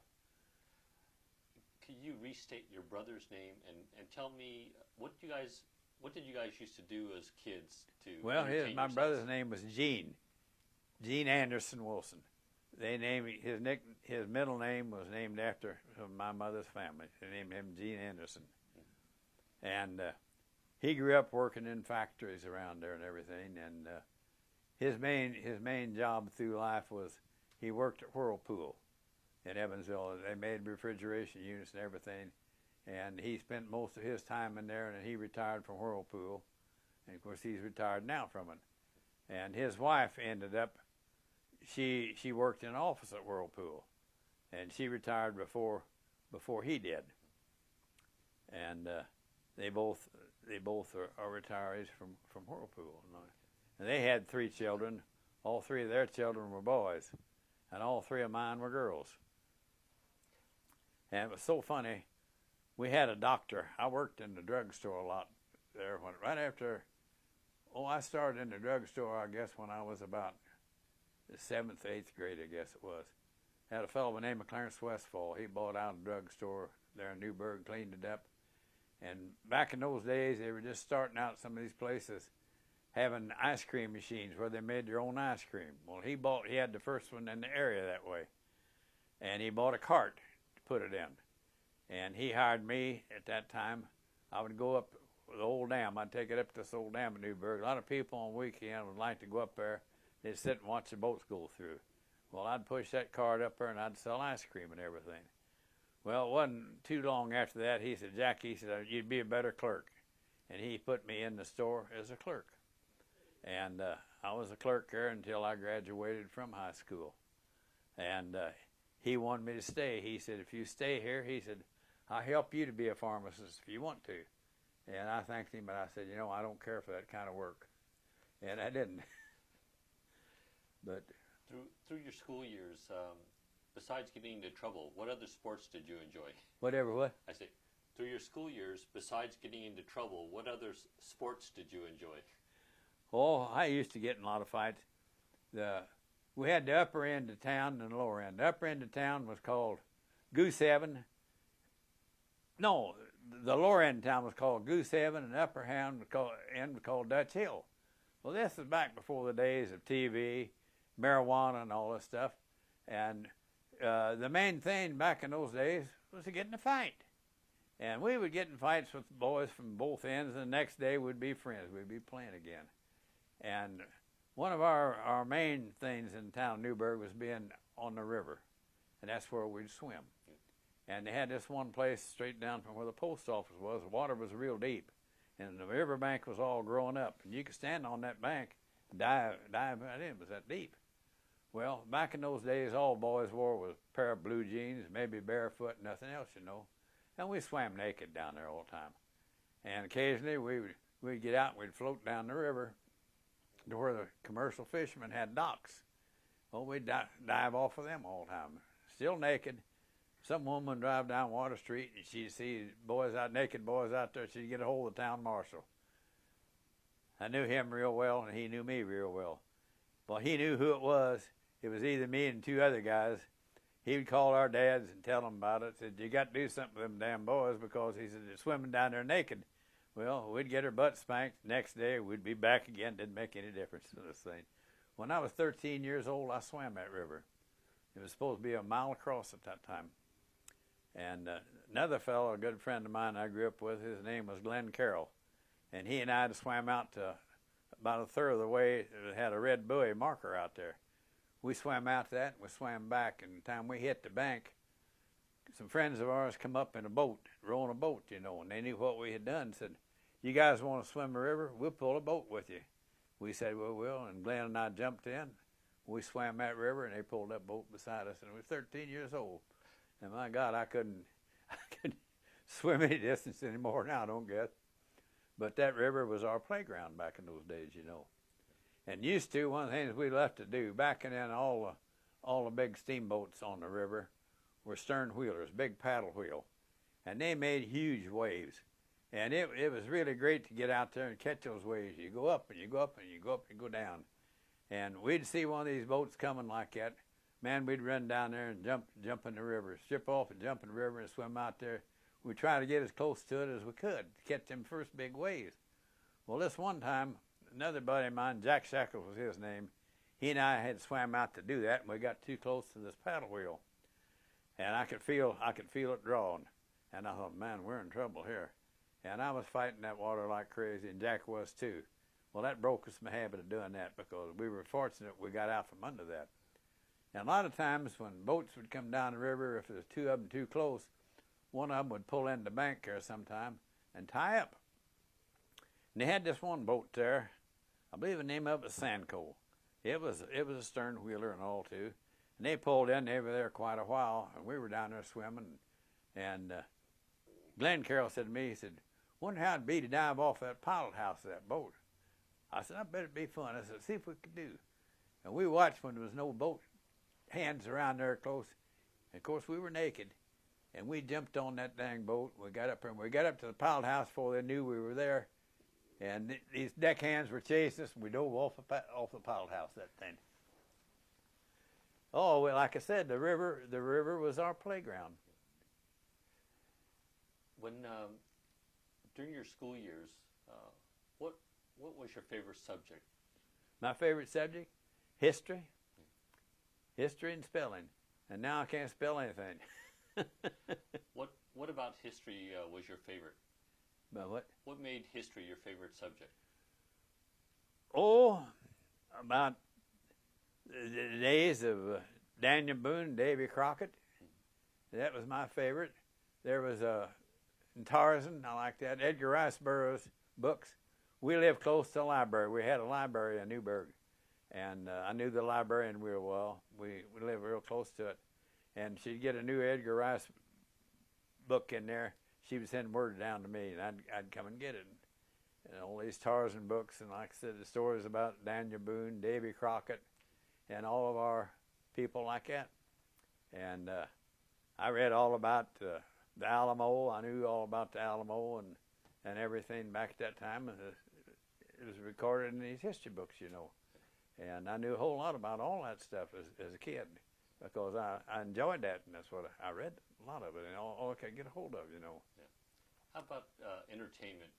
Could you restate your brother's name and tell me what did you guys used to do as kids to? Well, my brother's name was Gene Anderson Wilson. They named his middle name was named after my mother's family. They named him Gene Anderson, and he grew up working in factories around there and everything. And his main job through life was he worked at Whirlpool in Evansville. They made refrigeration units and everything, and he spent most of his time in there. And he retired from Whirlpool, and of course he's retired now from it. And his wife ended up. She worked in an office at Whirlpool, and she retired before he did. And they both are retirees from Whirlpool. And they had 3 children. All 3 of their children were boys, and all 3 of mine were girls. And it was so funny. We had a doctor. I worked in the drugstore a lot there. I started in the drugstore, I guess, when I was about the 7th, 8th grade, I guess it was. I had a fellow by the name of Clarence Westfall. He bought out a drugstore there in Newburgh, cleaned it up, And back in those days, they were just starting out some of these places having ice cream machines where they made their own ice cream. Well, he had the first one in the area that way. And he bought a cart to put it in. And he hired me at that time. I would go up the old dam. I'd take it up to this old dam in Newburgh. A lot of people on weekend would like to go up there. They'd sit and watch the boats go through. Well, I'd push that cart up there and I'd sell ice cream and everything. Well, it wasn't too long after that, he said, Jack, he said, you'd be a better clerk. And he put me in the store as a clerk. And I was a clerk there until I graduated from high school. And he wanted me to stay. He said, if you stay here, he said, I'll help you to be a pharmacist if you want to. And I thanked him, but I said, I don't care for that kind of work. And I didn't. But through your school years, besides getting into trouble, what other sports did you enjoy? Whatever, what? I say, through your school years, besides getting into trouble, what other sports did you enjoy? Oh, I used to get in a lot of fights. We had the upper end of town and the lower end. The upper end of town was called Goose Heaven. No, the lower end of town was called Goose Heaven, and the upper end was called Dutch Hill. Well, this is back before the days of TV, marijuana, and all this stuff. And the main thing back in those days was to get in a fight. And we would get in fights with boys from both ends, and the next day we'd be friends. We'd be playing again. And one of our main things in town of Newburgh was being on the river, and that's where we'd swim. And they had this one place straight down from where the post office was. The water was real deep, and the riverbank was all growing up, and you could stand on that bank and dive right in. It was that deep. Well, back in those days, all boys wore was a pair of blue jeans, maybe barefoot, nothing else, And we swam naked down there all the time. And occasionally we'd get out and we'd float down the river to where the commercial fishermen had docks. Well, we'd dive off of them all the time, still naked. Some woman would drive down Water Street and she'd see naked boys out there. She'd get a hold of the town marshal. I knew him real well, and he knew me real well. Well, he knew who it was. It was either me and two other guys. He would call our dads and tell them about it. Said, you got to do something with them damn boys, because he said, they're swimming down there naked. Well, we'd get our butt spanked. Next day, we'd be back again. Didn't make any difference to this thing. When I was 13 years old, I swam that river. It was supposed to be a mile across at that time. And another fellow, a good friend of mine I grew up with, his name was Glenn Carroll. And he and I had swam out to about a third of the way. It had a red buoy marker out there. We swam out to that, and we swam back. And the time we hit the bank, some friends of ours come up in a boat, rowing a boat, and they knew what we had done. Said, you guys want to swim the river? We'll pull a boat with you. We said, well, we'll. And Glenn and I jumped in. We swam that river, and they pulled that boat beside us. And we were 13 years old. And my God, I couldn't swim any distance anymore now, I don't guess. But that river was our playground back in those days, And used to, one of the things we loved to do, back then all the big steamboats on the river were stern wheelers, big paddle wheel. And they made huge waves. And it was really great to get out there and catch those waves. You go up and you go up and you go up and go down. And we'd see one of these boats coming like that. Man, we'd run down there and jump in the river, strip off and jump in the river and swim out there. We'd try to get as close to it as we could to catch them first big waves. Well, this one time, another buddy of mine, Jack Shackles was his name, he and I had swam out to do that, and we got too close to this paddle wheel. And I could feel it drawing. And I thought, man, we're in trouble here. And I was fighting that water like crazy, and Jack was too. Well, that broke us from the habit of doing that, because we were fortunate we got out from under that. And a lot of times when boats would come down the river, if there was two of them too close, one of them would pull in the bank there sometime and tie up. And they had this one boat there. I believe the name of it was Sandco. It was a stern wheeler and all too. And they pulled in. They were there quite a while, and we were down there swimming. And Glenn Carroll said to me, he said, wonder how it'd be to dive off that pilot house of that boat. I said, I bet it'd be fun. I said, see if we could do. And we watched when there was no boat hands around there close. And of course, we were naked. And we jumped on that dang boat. We got up there, and we got up to the pilot house before they knew we were there. And these deckhands were chasing us, and we dove off the pilot house, that thing. Oh, well, like I said, the river was our playground. When during your school years, what was your favorite subject? My favorite subject? History. History and spelling. And now I can't spell anything. What about history was your favorite? But what? What made history your favorite subject? Oh, about the days of Daniel Boone, Davy Crockett. That was my favorite. There was Tarzan. I like that. Edgar Rice Burroughs books. We lived close to the library. We had a library in Newburgh, and I knew the librarian real well. We lived real close to it, and she'd get a new Edgar Rice book in there. She would send word down to me, and I'd come and get it. And all these Tarzan books, and like I said, the stories about Daniel Boone, Davy Crockett, and all of our people like that. And I read all about the Alamo. I knew all about the Alamo and everything back at that time. It was recorded in these history books, you know. And I knew a whole lot about all that stuff as a kid because I enjoyed that, and that's what I read a lot of it, and all I could get a hold of, you know. Yeah. How about entertainment?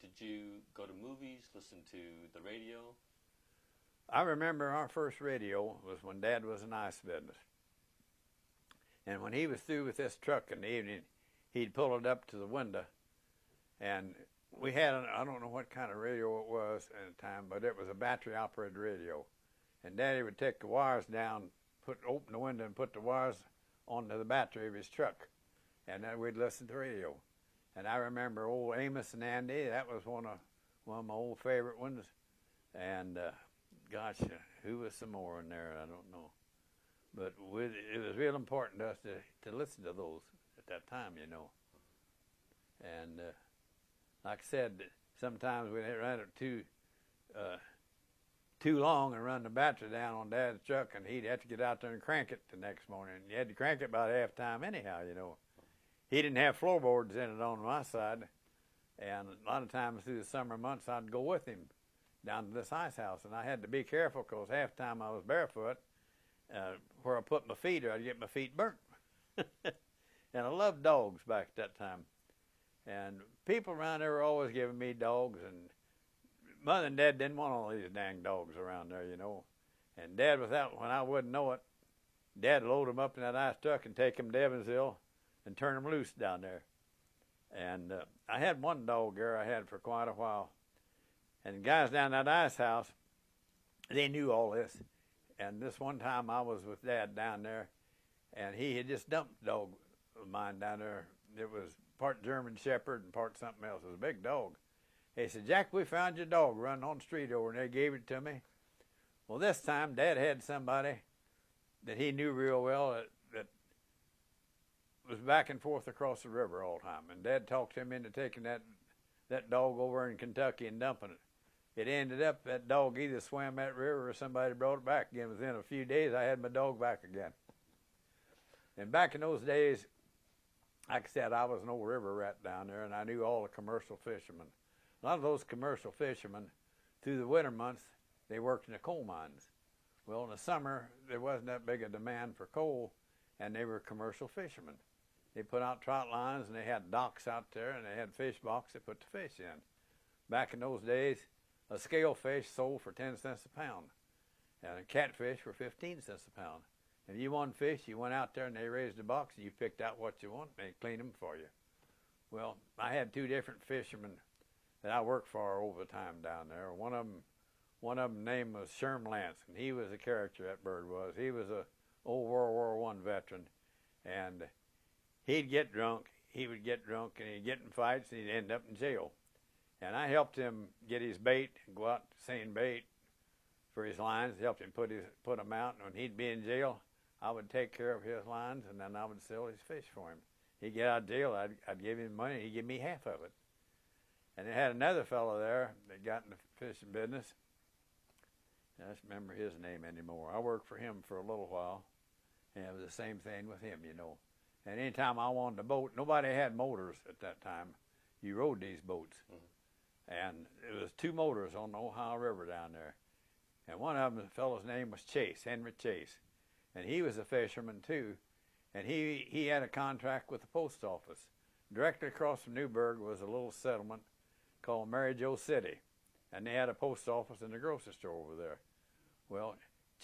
Did you go to movies, listen to the radio? I remember our first radio was when Dad was in ice business. And when he was through with this truck in the evening, he'd pull it up to the window. And we had, I don't know what kind of radio it was at the time, but it was a battery-operated radio. And Daddy would take the wires down, open the window and put the wires onto the battery of his truck. And then we'd listen to the radio. And I remember old Amos and Andy. That was one of my old favorite ones. And gosh, who was some more in there? I don't know. But it was real important to us to listen to those at that time, you know. And like I said, sometimes we'd run it too long and run the battery down on Dad's truck, and he'd have to get out there and crank it the next morning. You had to crank it about half time anyhow, you know. He didn't have floorboards in it on my side, and a lot of times through the summer months I'd go with him down to this ice house, and I had to be careful because half the time I was barefoot. Where I put my feet, or I'd get my feet burnt. And I loved dogs back at that time. And people around there were always giving me dogs, and Mother and Dad didn't want all these dang dogs around there, you know. And Dad was out when I wouldn't know it. Dad would load them up in that ice truck and take them to Evansville and turn them loose down there. And I had one dog there I had for quite a while. And the guys down that ice house, they knew all this. And this one time I was with Dad down there, and he had just dumped a dog of mine down there. It was part German Shepherd and part something else. It was a big dog. He said, "Jack, we found your dog running on the street over, and they gave it to me." Well, this time Dad had somebody that he knew real well that was back and forth across the river all the time. And Dad talked him into taking that dog over in Kentucky and dumping it. It ended up that dog either swam that river or somebody brought it back again. Within a few days, I had my dog back again. And back in those days, like I said, I was an old river rat down there, and I knew all the commercial fishermen. A lot of those commercial fishermen, through the winter months, they worked in the coal mines. Well, in the summer, there wasn't that big a demand for coal, and they were commercial fishermen. They put out trout lines, and they had docks out there, and they had fish boxes they put the fish in. Back in those days, a scale fish sold for 10 cents a pound, and a catfish for 15 cents a pound. If you wanted fish, you went out there and they raised a box, and you picked out what you want, and they cleaned them for you. Well, I had two different fishermen that I worked for over the time down there. One of them name was Sherm Lance, and he was a character, that bird was. He was a old World War I veteran, and he'd get drunk, and he'd get in fights, and he'd end up in jail. And I helped him get his bait, go out seeing bait for his lines, helped him put them out. And when he'd be in jail, I would take care of his lines, and then I would sell his fish for him. He'd get out of jail, I'd give him money, he'd give me half of it. And they had another fellow there that got in the fishing business. I don't remember his name anymore. I worked for him for a little while, and it was the same thing with him, you know. And anytime I wanted a boat, nobody had motors at that time. You rode these boats. Mm-hmm. And it was two motors on the Ohio River down there. And one of them, the fellow's name was Chase, Henry Chase. And he was a fisherman too. And he had a contract with the post office. directly across from Newburgh was a little settlement called Mary Jo City, and they had a post office and a grocery store over there. Well,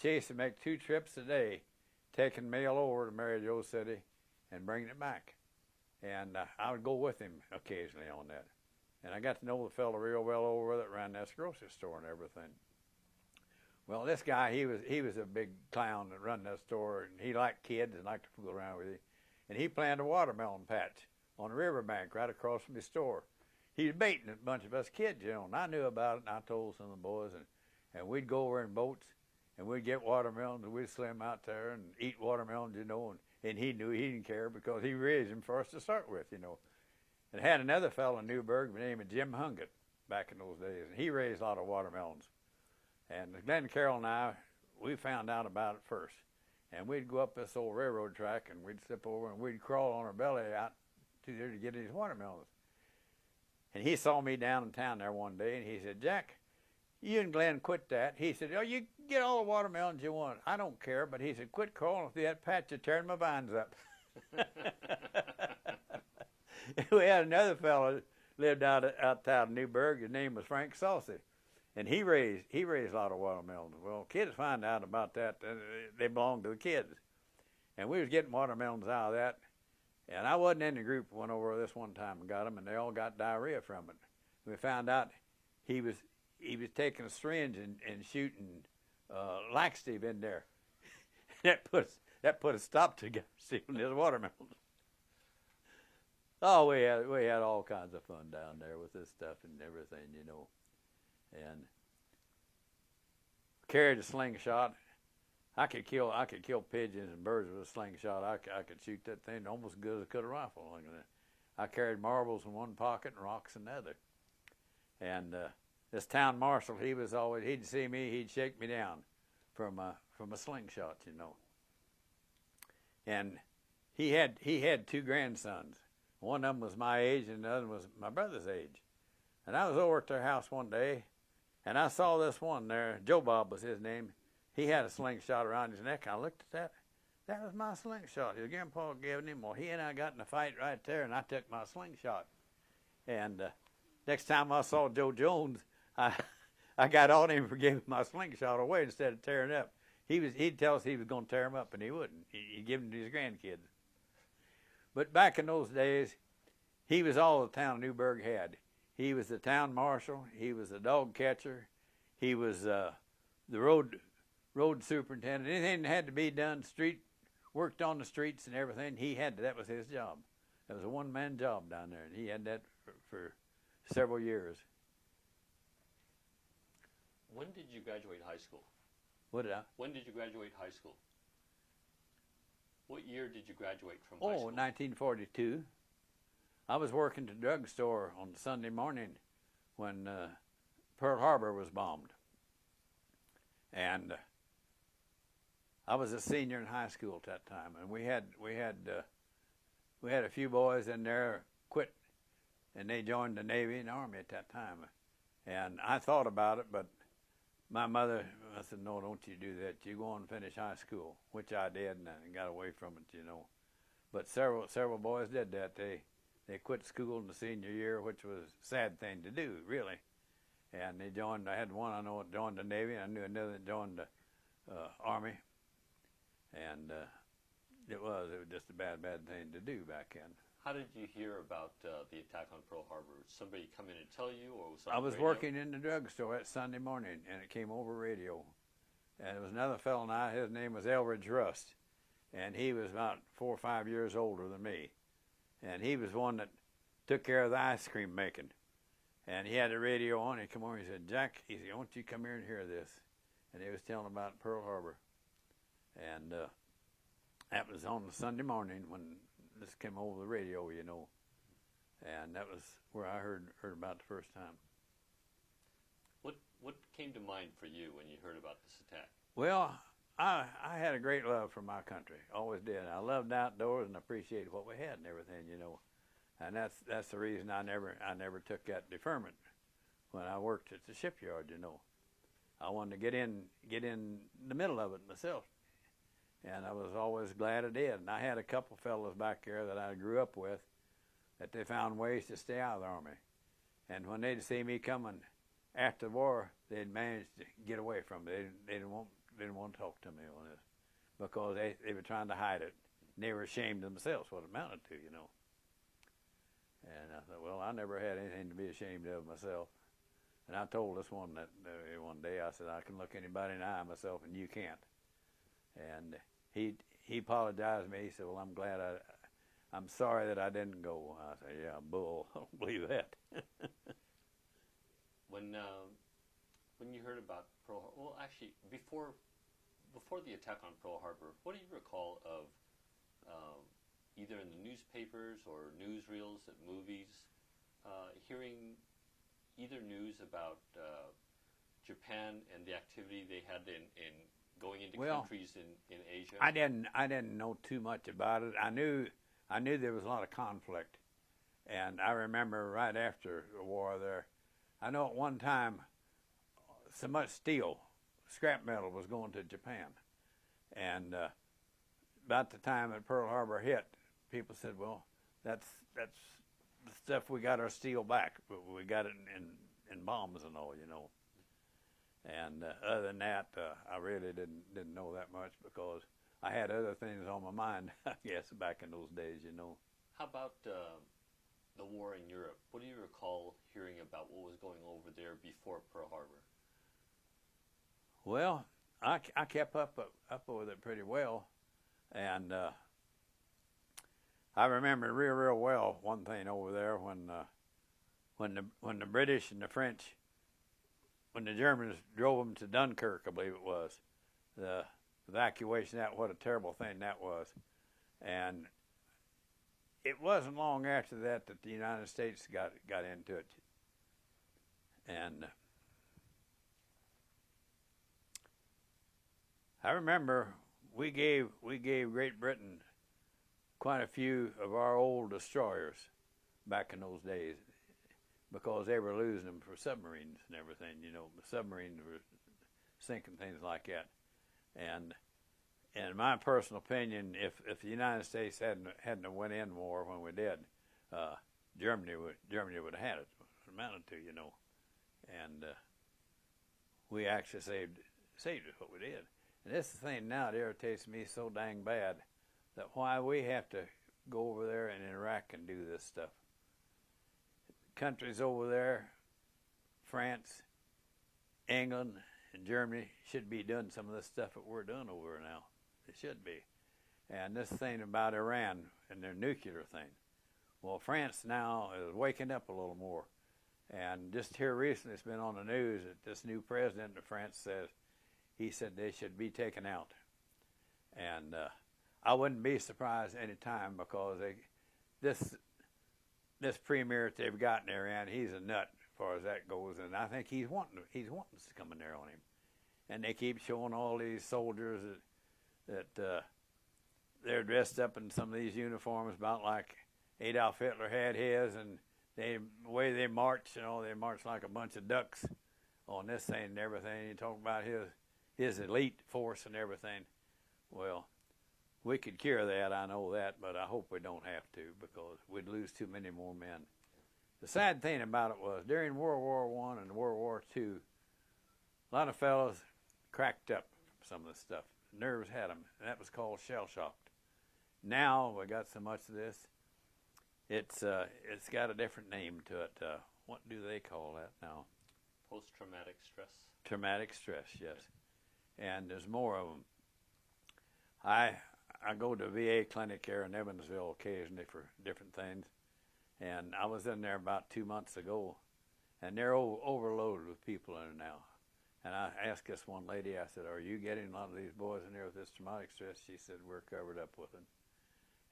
Chase would make 2 trips a day, taking mail over to Mary Jo City and bringing it back. And I would go with him occasionally on that. And I got to know the fellow real well over that ran that grocery store and everything. Well, this guy, he was a big clown that run that store, and he liked kids and liked to fool around with you. And he planted a watermelon patch on the riverbank right across from his store. He was baiting a bunch of us kids, you know, and I knew about it, and I told some of the boys, and we'd go over in boats, and we'd get watermelons, and we'd swim out there and eat watermelons, you know, and he knew he didn't care because he raised them for us to start with, you know. And had another fellow in Newburgh by the name of Jim Hunget back in those days, and he raised a lot of watermelons. And Glenn Carroll and I, we found out about it first. And we'd go up this old railroad track, and we'd slip over, and we'd crawl on our belly out to there to get these watermelons. And he saw me down in town there one day, and he said, "Jack, you and Glenn quit that." He said, "Oh, you get all the watermelons you want. I don't care." But he said, "Quit crawling through that patch, you're tearing my vines up." We had another fellow lived outside of Newburgh. His name was Frank Saucy, and he raised a lot of watermelons. Well, kids find out about that. They belonged to the kids, and we was getting watermelons out of that. And I wasn't in the group went over this one time and got them, and they all got diarrhea from it. We found out he was taking a syringe and shooting laxative in there. that put a stop to stealing his watermelons. Oh, we had all kinds of fun down there with this stuff and everything, you know. And carried a slingshot. I could kill pigeons and birds with a slingshot. I could shoot that thing almost as good as I could a rifle. I carried marbles in one pocket and rocks in the other. And this town marshal, he'd see me, he'd shake me down from a slingshot, you know. And he had 2 grandsons. One of them was my age, and the other was my brother's age. And I was over at their house one day, and I saw this one there. Joe Bob was his name. He had a slingshot around his neck. I looked at that. That was my slingshot. His grandpa gave him. Well, he and I got in a fight right there, and I took my slingshot. And next time I saw Joe Jones, I got on him for giving my slingshot away instead of tearing it up. He'd tell us he was going to tear him up, and he wouldn't. He'd give him to his grandkids. But back in those days, he was all the town of Newburgh had. He was the town marshal. He was the dog catcher. He was the road superintendent. Anything that had to be done, worked on the streets and everything, that was his job. That was a one-man job down there, and he had that for several years. When did you graduate high school? What did I? When did you graduate high school? What year did you graduate from high school? 1942. I was working at the drugstore on Sunday morning when Pearl Harbor was bombed. And I was a senior in high school at that time, and we had a few boys in there quit, and they joined the Navy and the Army at that time. And I thought about it, but my mother, I said, "No, don't you do that. You go on and finish high school," which I did, and I got away from it, you know. But several boys did that. They quit school in the senior year, which was a sad thing to do, really. And they joined. I had one I know that joined the Navy, and I knew another that joined the Army. And it was just a bad thing to do back then. How did you hear about the attack on Pearl Harbor? Did somebody come in and tell you, or was it I was radio? working in the drugstore that Sunday morning, and it came over radio. And there was another fellow and I, his name was Elridge Rust, and he was about 4 or 5 years older than me. And he was one that took care of the ice cream making. And he had the radio on, and he came over and he said, "Jack," he said, "I want you to come here and hear this." And he was telling about Pearl Harbor. And that was on the Sunday morning when this came over the radio, you know. And that was where I heard about it the first time. What came to mind for you when you heard about this attack? Well, I had a great love for my country, always did. I loved outdoors and appreciated what we had and everything, you know. And that's the reason I never took that deferment when I worked at the shipyard, you know. I wanted to get in the middle of it myself. And I was always glad I did. And I had a couple fellows back there that I grew up with that they found ways to stay out of the Army. And when they'd see me coming after the war, they'd managed to get away from it. They didn't want to talk to me on this because they were trying to hide it. And they were ashamed of themselves what it amounted to, you know. And I thought, well, I never had anything to be ashamed of myself. And I told this one that one day, I said, I can look anybody in the eye myself, and you can't. And he apologized to me. He said, well, I'm sorry that I didn't go. I said, yeah, bull. I don't believe that. When you heard about Pearl Harbor, well, actually, before the attack on Pearl Harbor, what do you recall of either in the newspapers or newsreels at movies, hearing either news about Japan and the activity they had in going into countries in Asia? I didn't know too much about it. I knew there was a lot of conflict, and I remember right after the war there, I know at one time so much steel, scrap metal was going to Japan, and about the time that Pearl Harbor hit, people said, well, that's the stuff we got our steel back, but we got it in bombs and all, you know. And other than that, I really didn't know that much because I had other things on my mind, I guess, back in those days, you know. How about the war in Europe? What do you recall hearing about what was going over there before Pearl Harbor? Well, I kept up with it pretty well, and I remember real well one thing over there when the British and the French, when the Germans drove them to Dunkirk, I believe it was, the evacuation. What a terrible thing that was, and it wasn't long after that the United States got into it, and I remember we gave Great Britain quite a few of our old destroyers back in those days because they were losing them for submarines and everything. You know, the submarines were sinking, things like that. And in my personal opinion, if the United States hadn't went in more when we did, Germany would have had it. It amounted to, you know. And we actually saved it what we did. And this is the thing now that irritates me so dang bad, that why we have to go over there in Iraq and do this stuff. Countries over there, France, England, and Germany should be doing some of this stuff that we're doing over now. They should be. And this thing about Iran and their nuclear thing. Well, France now is waking up a little more. And just here recently, it's been on the news that this new president of France said they should be taken out. And I wouldn't be surprised any time because this premier that they've got in Iran, he's a nut as far as that goes, and I think he's wanting us to come in there on him. And they keep showing all these soldiers that they're dressed up in some of these uniforms about like Adolf Hitler had his, and the way they march, you know, they march like a bunch of ducks on this thing and everything. You talk about his elite force and everything. Well, we could cure that, I know that, but I hope we don't have to because we'd lose too many more men. The sad thing about it was during World War I and World War II, a lot of fellows cracked up from some of this stuff. Nerves had them, and that was called shell-shocked. Now we got so much of this, it's got a different name to it. What do they call that now? Post-traumatic stress. Traumatic stress, yes. And there's more of them. I go to a VA clinic here in Evansville occasionally for different things, and I was in there about 2 months ago, and they're overloaded with people in there now. And I asked this one lady, I said, are you getting a lot of these boys in there with this traumatic stress? She said, we're covered up with it.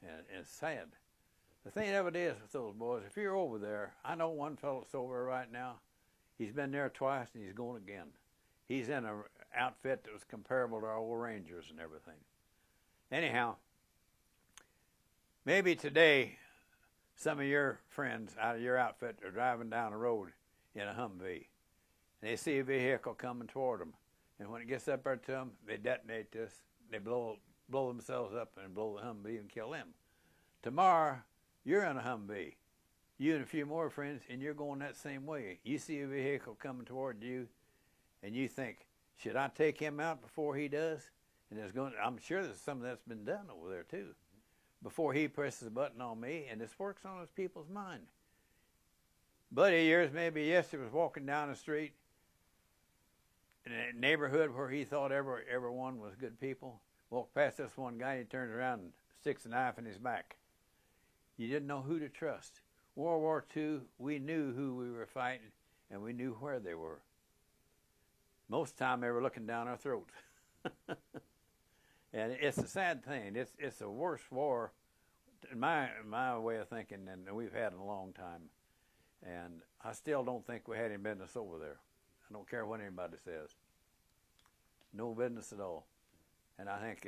And it's sad. The thing of it is with those boys, if you're over there, I know one fellow that's over right now, he's been there twice and he's going again. He's in an outfit that was comparable to our old Rangers and everything. Anyhow, maybe today some of your friends out of your outfit are driving down the road in a Humvee. And they see a vehicle coming toward them. And when it gets up there to them, they detonate this. They blow themselves up and blow the Humvee and kill them. Tomorrow, you're in a Humvee. you and a few more friends, and you're going that same way. You see a vehicle coming toward you, and you think, should I take him out before he does? And I'm sure there's some of that's been done over there too. Before he presses a button on me, and this works on those people's mind. Buddy of yours, maybe yesterday, was walking down the street in a neighborhood where he thought everyone was good people. Walked past this one guy, he turned around and sticks a knife in his back. You didn't know who to trust. World War II, we knew who we were fighting, and we knew where they were. Most of the time, they were looking down our throat. And it's a sad thing. It's the worst war, in my way of thinking, than we've had in a long time. And I still don't think we had any business over there. I don't care what anybody says. No business at all. And I think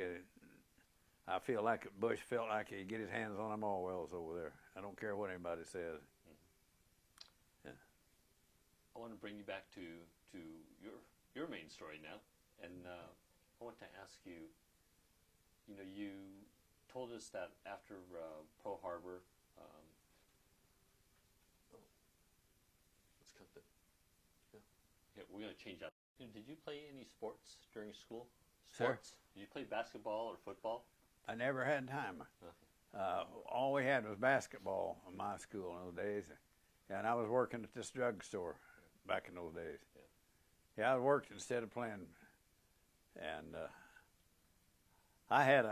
I feel like Bush felt like he'd get his hands on them oil wells over there. I don't care what anybody says. Yeah. I want to bring you back to your main story now, and I want to ask you. You know, you told us that after Pearl Harbor. Let's cut that. Yeah, we're going to change that. Did you play any sports during school? Sports? Sure. Did you play basketball or football? I never had time. Okay. All we had was basketball in my school in those days. And I was working at this drugstore back in those days. Yeah, I worked instead of playing. And I had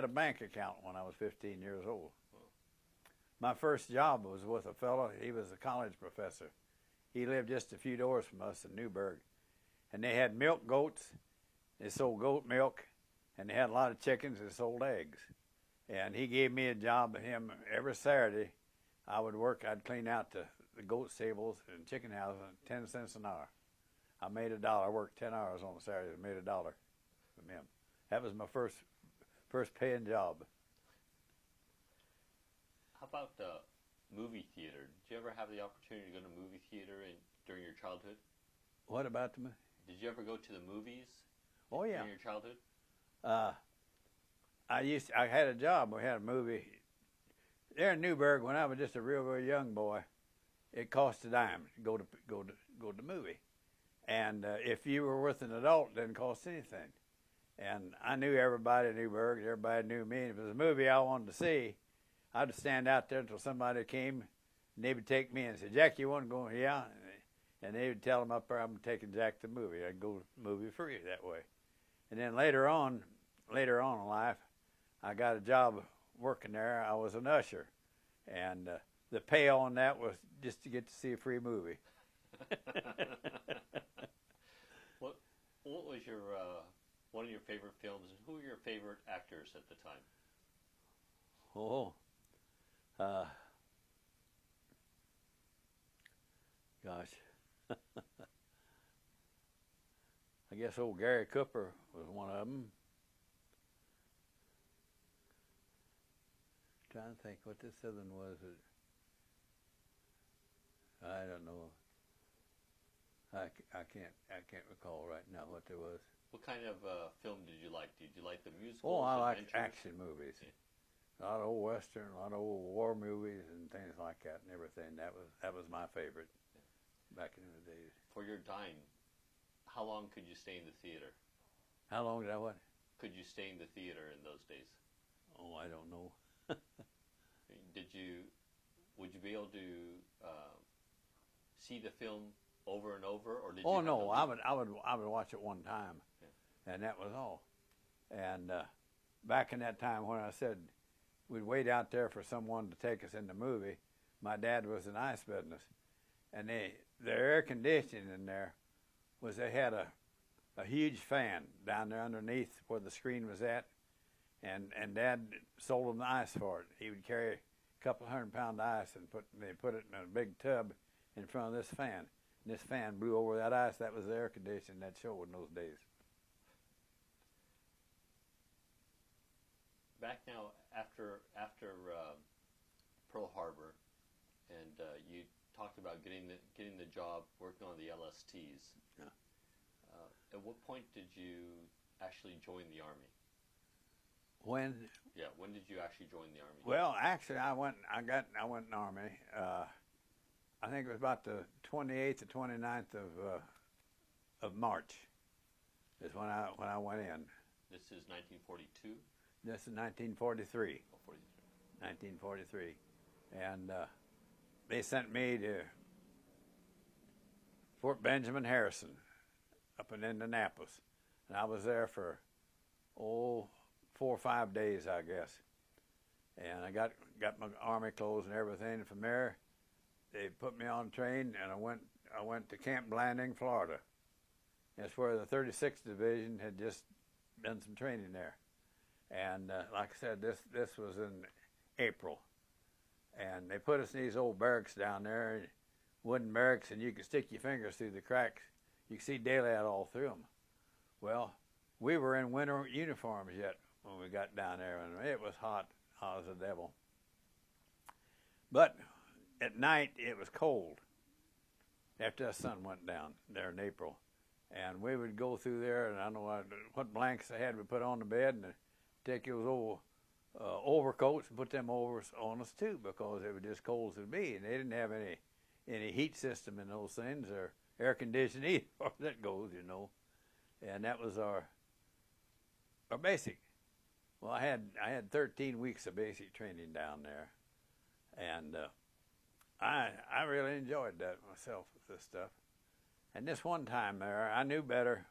a bank account when I was 15 years old. My first job was with a fellow. He was a college professor. He lived just a few doors from us in Newburgh. And they had milk goats. They sold goat milk. And they had a lot of chickens that sold eggs. And he gave me a job with him every Saturday. I would work. I'd clean out the goat stables and chicken houses, 10 cents an hour. I made $1. I worked 10 hours on a Saturday and made $1 from him. That was my first paying job. How about movie theater? Did you ever have the opportunity to go to movie theater during your childhood? What about the movie? Did you ever go to the movies? Oh yeah. During your childhood? I had a job. We had a movie there in Newburgh when I was just a real young boy. It cost a dime to go to the movie, and if you were with an adult, it didn't cost anything. And I knew everybody in Newburgh. Everybody knew me. And if it was a movie I wanted to see, I'd stand out there until somebody came, and they would take me and say, "Jack, you want to go?" "Yeah." And they would tell them up there, "I'm taking Jack to the movie." I'd go movie free that way. And then later on in life, I got a job working there. I was an usher, and the pay on that was just to get to see a free movie. What was your one of your favorite films, and who were your favorite actors at the time? Gosh. I guess old Gary Cooper was one of them. Trying to think what this other one was. I don't know. I can't recall right now what there was. What kind of film did you like? Did you like the musicals? Oh, I like adventures? action movies. Yeah. A lot of old western, a lot of old war movies and things like that and everything. That was my favorite back in the days. For your time, how long could you stay in the theater? How long did I what? Could you stay in the theater in those days? Oh, I don't know. Would you be able to see the film over and over, or did you? Oh no, I would watch it one time, yeah. And that was all. And back in that time when I said we'd wait out there for someone to take us in the movie, my dad was in ice business, and their air conditioning in there was they had a huge fan down there underneath where the screen was at, and Dad sold them the ice for it. He would carry a couple 100-pound ice and they put it in a big tub in front of this fan. And this fan blew over that ice. That was the air conditioning that showed in those days. Back now, after Pearl Harbor, and you talked about getting the job working on the LSTs. Yeah. At what point did you actually join the Army? Yeah. When did you actually join the Army? Well, actually, I went in the Army. I think it was about the 28th or 29th of March is when I went in. This is 1942? This is 1943. Oh, 43. 1943. And they sent me to Fort Benjamin Harrison up in Indianapolis. And I was there for, 4 or 5 days, I guess. And I got my Army clothes and everything. And from there, they put me on a train, and I went to Camp Blanding, Florida. That's where the 36th Division had just done some training there. And like I said, this was in April. And they put us in these old barracks down there, wooden barracks, and you could stick your fingers through the cracks. You could see daylight all through them. Well, we were in winter uniforms yet when we got down there, and it was hot as the devil. But at night, it was cold after the sun went down there in April. And we would go through there, and I don't know what blankets they had we put on the bed, and take those old overcoats and put them over on us too, because it was just cold as it would be, and they didn't have any heat system in those things or air conditioning either, as far as that goes, you know. And that was our basic. Well, I had 13 weeks of basic training down there, and I really enjoyed that myself with this stuff. And this one time there, I knew better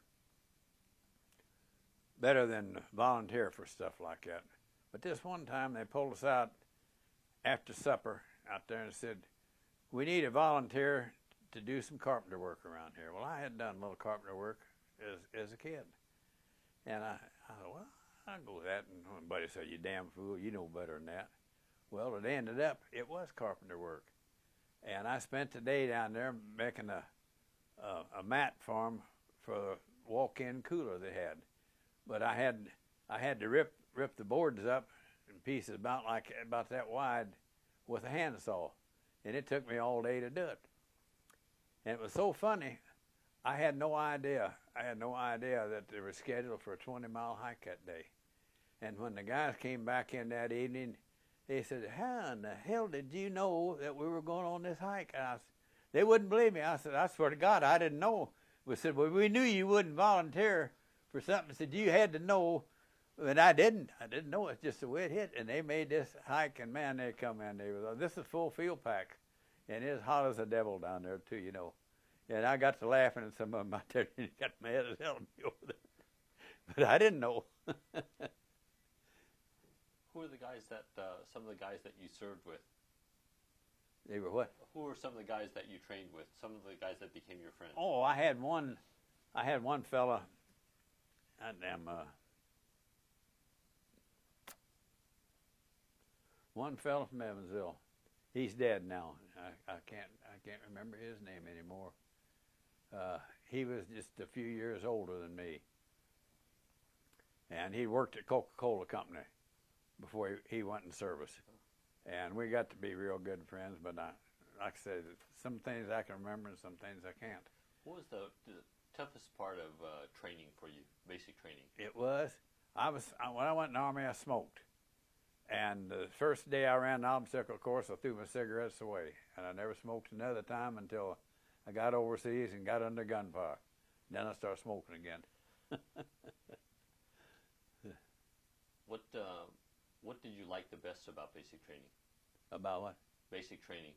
than volunteer for stuff like that. But this one time, they pulled us out after supper out there and said, "We need a volunteer to do some carpenter work around here." Well, I had done a little carpenter work as a kid. And I thought, well, I'll go with that. And my buddy said, "You damn fool, you know better than that." Well, it ended up, it was carpenter work. And I spent the day down there making a mat for them for the walk-in cooler they had. But I had to rip the boards up in pieces about that wide with a handsaw, and it took me all day to do it. And it was so funny. I had no idea that they were scheduled for a 20-mile hike that day. And when the guys came back in that evening, they said, "How in the hell did you know that we were going on this hike?" And they wouldn't believe me. I said, "I swear to God, I didn't know." We said, "Well, we knew you wouldn't volunteer for something." I said, "You had to know." And I didn't know. It's just the way it hit. And they made this hike, and man, they come in. This is full field pack, and it's hot as the devil down there too, you know. And I got to laughing, and some of them out there got mad as hell at me over there. But I didn't know. Who are the guys that some of the guys that you served with? They were what? Who were some of the guys that you trained with? Some of the guys that became your friends? Oh, I had one fella. One fella from Evansville. He's dead now. I can't remember his name anymore. He was just a few years older than me, and he worked at Coca-Cola Company before he went in service. And we got to be real good friends. But like I said, some things I can remember and some things I can't. What was the toughest part of training for you? Basic training. It was. When I went in the Army, I smoked. And the first day I ran the obstacle course, I threw my cigarettes away. And I never smoked another time until I got overseas and got under gunfire. Then I started smoking again. What did you like the best about basic training? About what? Basic training.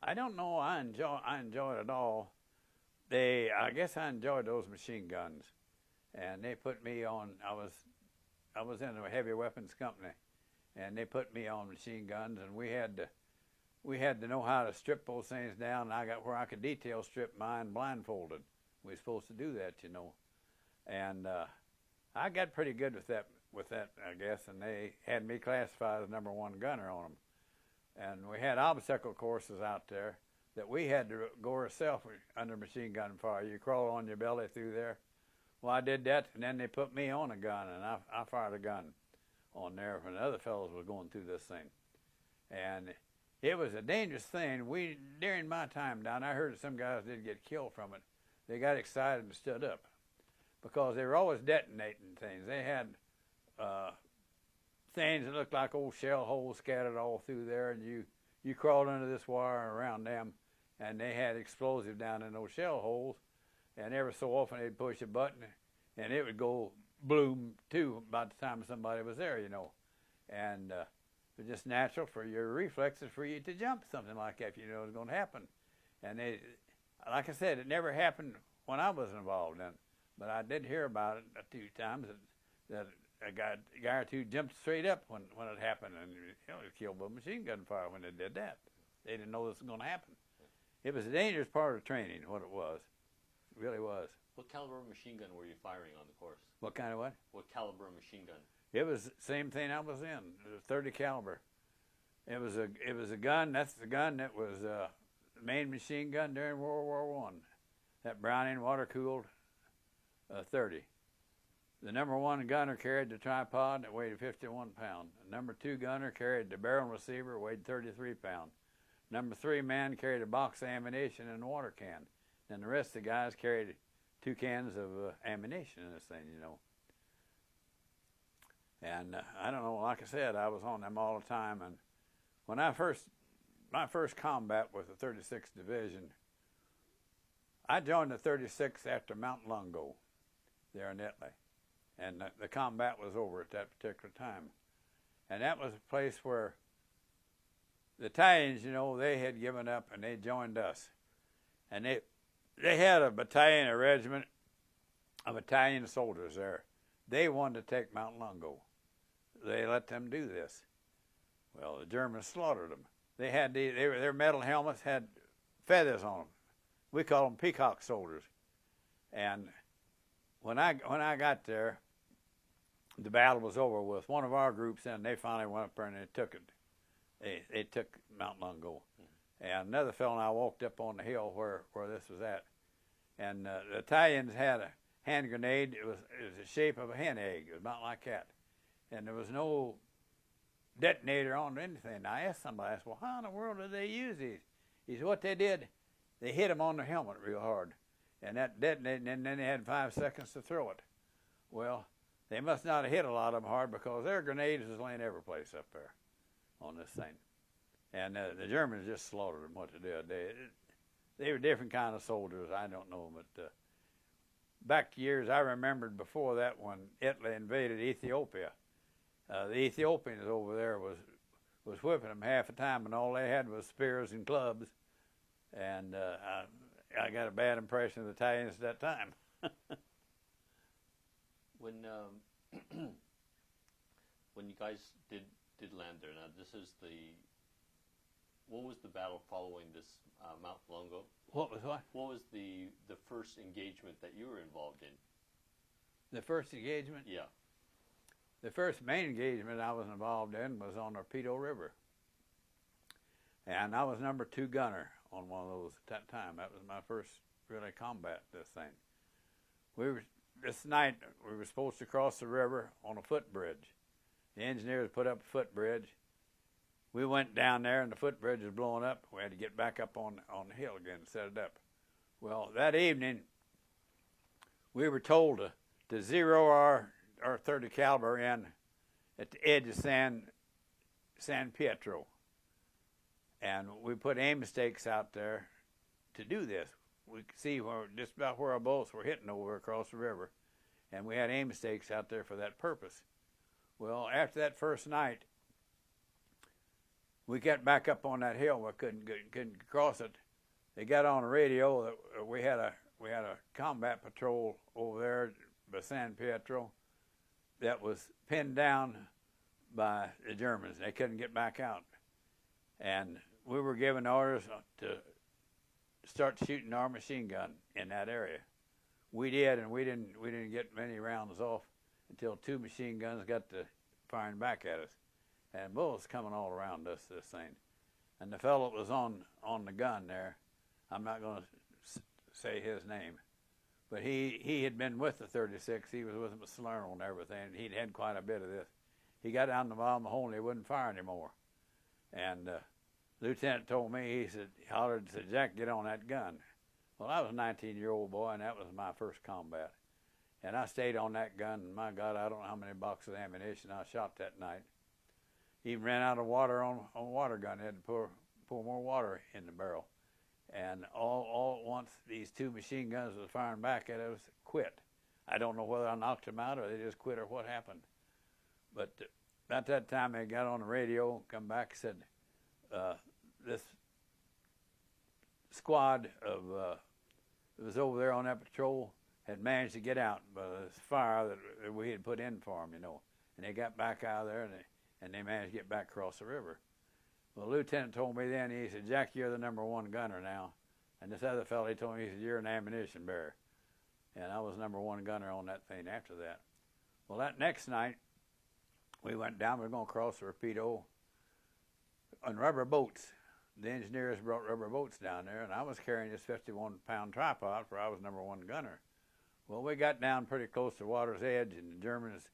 I don't know. I enjoyed it all. I guess I enjoyed those machine guns. And they put me on. I was in a heavy weapons company, and they put me on machine guns, and we had to know how to strip those things down. And I got where I could detail strip mine blindfolded. We were supposed to do that, you know, and I got pretty good with that, I guess. And they had me classified as #1 gunner on them. And we had obstacle courses out there that we had to go ourselves under machine gun fire. You crawl on your belly through there. Well, I did that, and then they put me on a gun, and I fired a gun on there when the other fellows were going through this thing. And it was a dangerous thing. During my time down, I heard that some guys did get killed from it. They got excited and stood up. because they were always detonating things. They had things that looked like old shell holes scattered all through there, and you crawled under this wire around them, and they had explosive down in those shell holes, and every so often they'd push a button, and it would go bloom too by the time somebody was there, you know. And it was just natural for your reflexes for you to jump something like that if you know it was going to happen. And they, like I said, it never happened when I was involved in it, but I did hear about it a few times that a guy or two jumped straight up when it happened, and it was killed by machine gun fire when they did that. They didn't know this was going to happen. It was a dangerous part of training, what it was. It really was. What caliber machine gun were you firing on the course? What kind of what? What caliber machine gun? It was the same thing I was in. It was 30 caliber. It was a gun. That's the gun that was the main machine gun during World War I. That Browning water-cooled 30. The number one gunner carried the tripod that weighed 51 pounds. The number two gunner carried the barrel receiver, weighed 33 pounds. Number three man carried a box of ammunition and a water can. And the rest of the guys carried 2 cans of ammunition in this thing, you know. And I don't know, like I said, I was on them all the time. And when my first combat was the 36th Division, I joined the 36th after Mount Lungo there in Italy. And the combat was over at that particular time. And that was a place where the Italians, you know, they had given up and they joined us. And they had a battalion, a regiment of Italian soldiers there. They wanted to take Mount Lungo. They let them do this. Well, the Germans slaughtered them. They had their metal helmets had feathers on them. We call them peacock soldiers. And when I got there, the battle was over with. One of our groups, and they finally went up there and they took it. They took Mount Lungo. And another fellow and I walked up on the hill where this was at. And the Italians had a hand grenade. It was the shape of a hen egg. It was about like that. And there was no detonator on anything. I asked somebody, I said, well, how in the world did they use these? He said, what they did, they hit them on their helmet real hard. And that detonated, and then they had 5 seconds to throw it. Well, they must not have hit a lot of them hard because their grenades was laying every place up there on this thing. And the Germans just slaughtered them what they did. They were different kind of soldiers. I don't know, but back to years I remembered before that when Italy invaded Ethiopia. The Ethiopians over there was whipping them half the time, and all they had was spears and clubs. And I got a bad impression of the Italians at that time. When when you guys did land there, now this is what was the battle following this Mount Longo? What was what? What was the first engagement that you were involved in? The first engagement? Yeah. The first main engagement I was involved in was on the Pedo River. And I was number 2 gunner on one of those at that time. That was my first really combat this thing. This night we were supposed to cross the river on a footbridge. The engineers put up a footbridge. We went down there and the footbridge was blowing up. We had to get back up on the hill again and set it up. Well, that evening we were told to zero our 30 caliber in at the edge of San Pietro. And we put aim stakes out there to do this. We could see just about where our bullets were hitting over across the river. And we had aim stakes out there for that purpose. Well, after that first night, we got back up on that hill. We couldn't cross it. They got on the radio that we had a combat patrol over there by San Pietro that was pinned down by the Germans. They couldn't get back out. And we were given orders to start shooting our machine gun in that area. We did, and we didn't get many rounds off until 2 machine guns got to firing back at us. And bullets coming all around us, this thing. And the fellow that was on the gun there, I'm not going to say his name, but he had been with the 36. He was with them at Salerno and everything. He'd had quite a bit of this. He got down the bottom of the hole and he wouldn't fire anymore. And Lieutenant told me, he hollered, said, Jack, get on that gun. Well, I was a 19-year-old boy, and that was my first combat. And I stayed on that gun, and my God, I don't know how many boxes of ammunition I shot that night. Even ran out of water on water gun. Had to pour more water in the barrel. And all at once, these two machine guns was firing back at us, quit. I don't know whether I knocked them out or they just quit or what happened. But about that time, they got on the radio, come back and said, this squad of that was over there on that patrol had managed to get out by this fire that we had put in for them, you know. And they got back out of there, and they managed to get back across the river. Well, the lieutenant told me then, he said, Jack, you're the #1 gunner now. And this other fellow, he told me, he said, you're an ammunition bearer. And I was #1 gunner on that thing after that. Well, that next night, we went down, we were going to cross the Rapido on rubber boats. The engineers brought rubber boats down there, and I was carrying this 51-pound tripod, for I was #1 gunner. Well, we got down pretty close to water's edge, and the Germans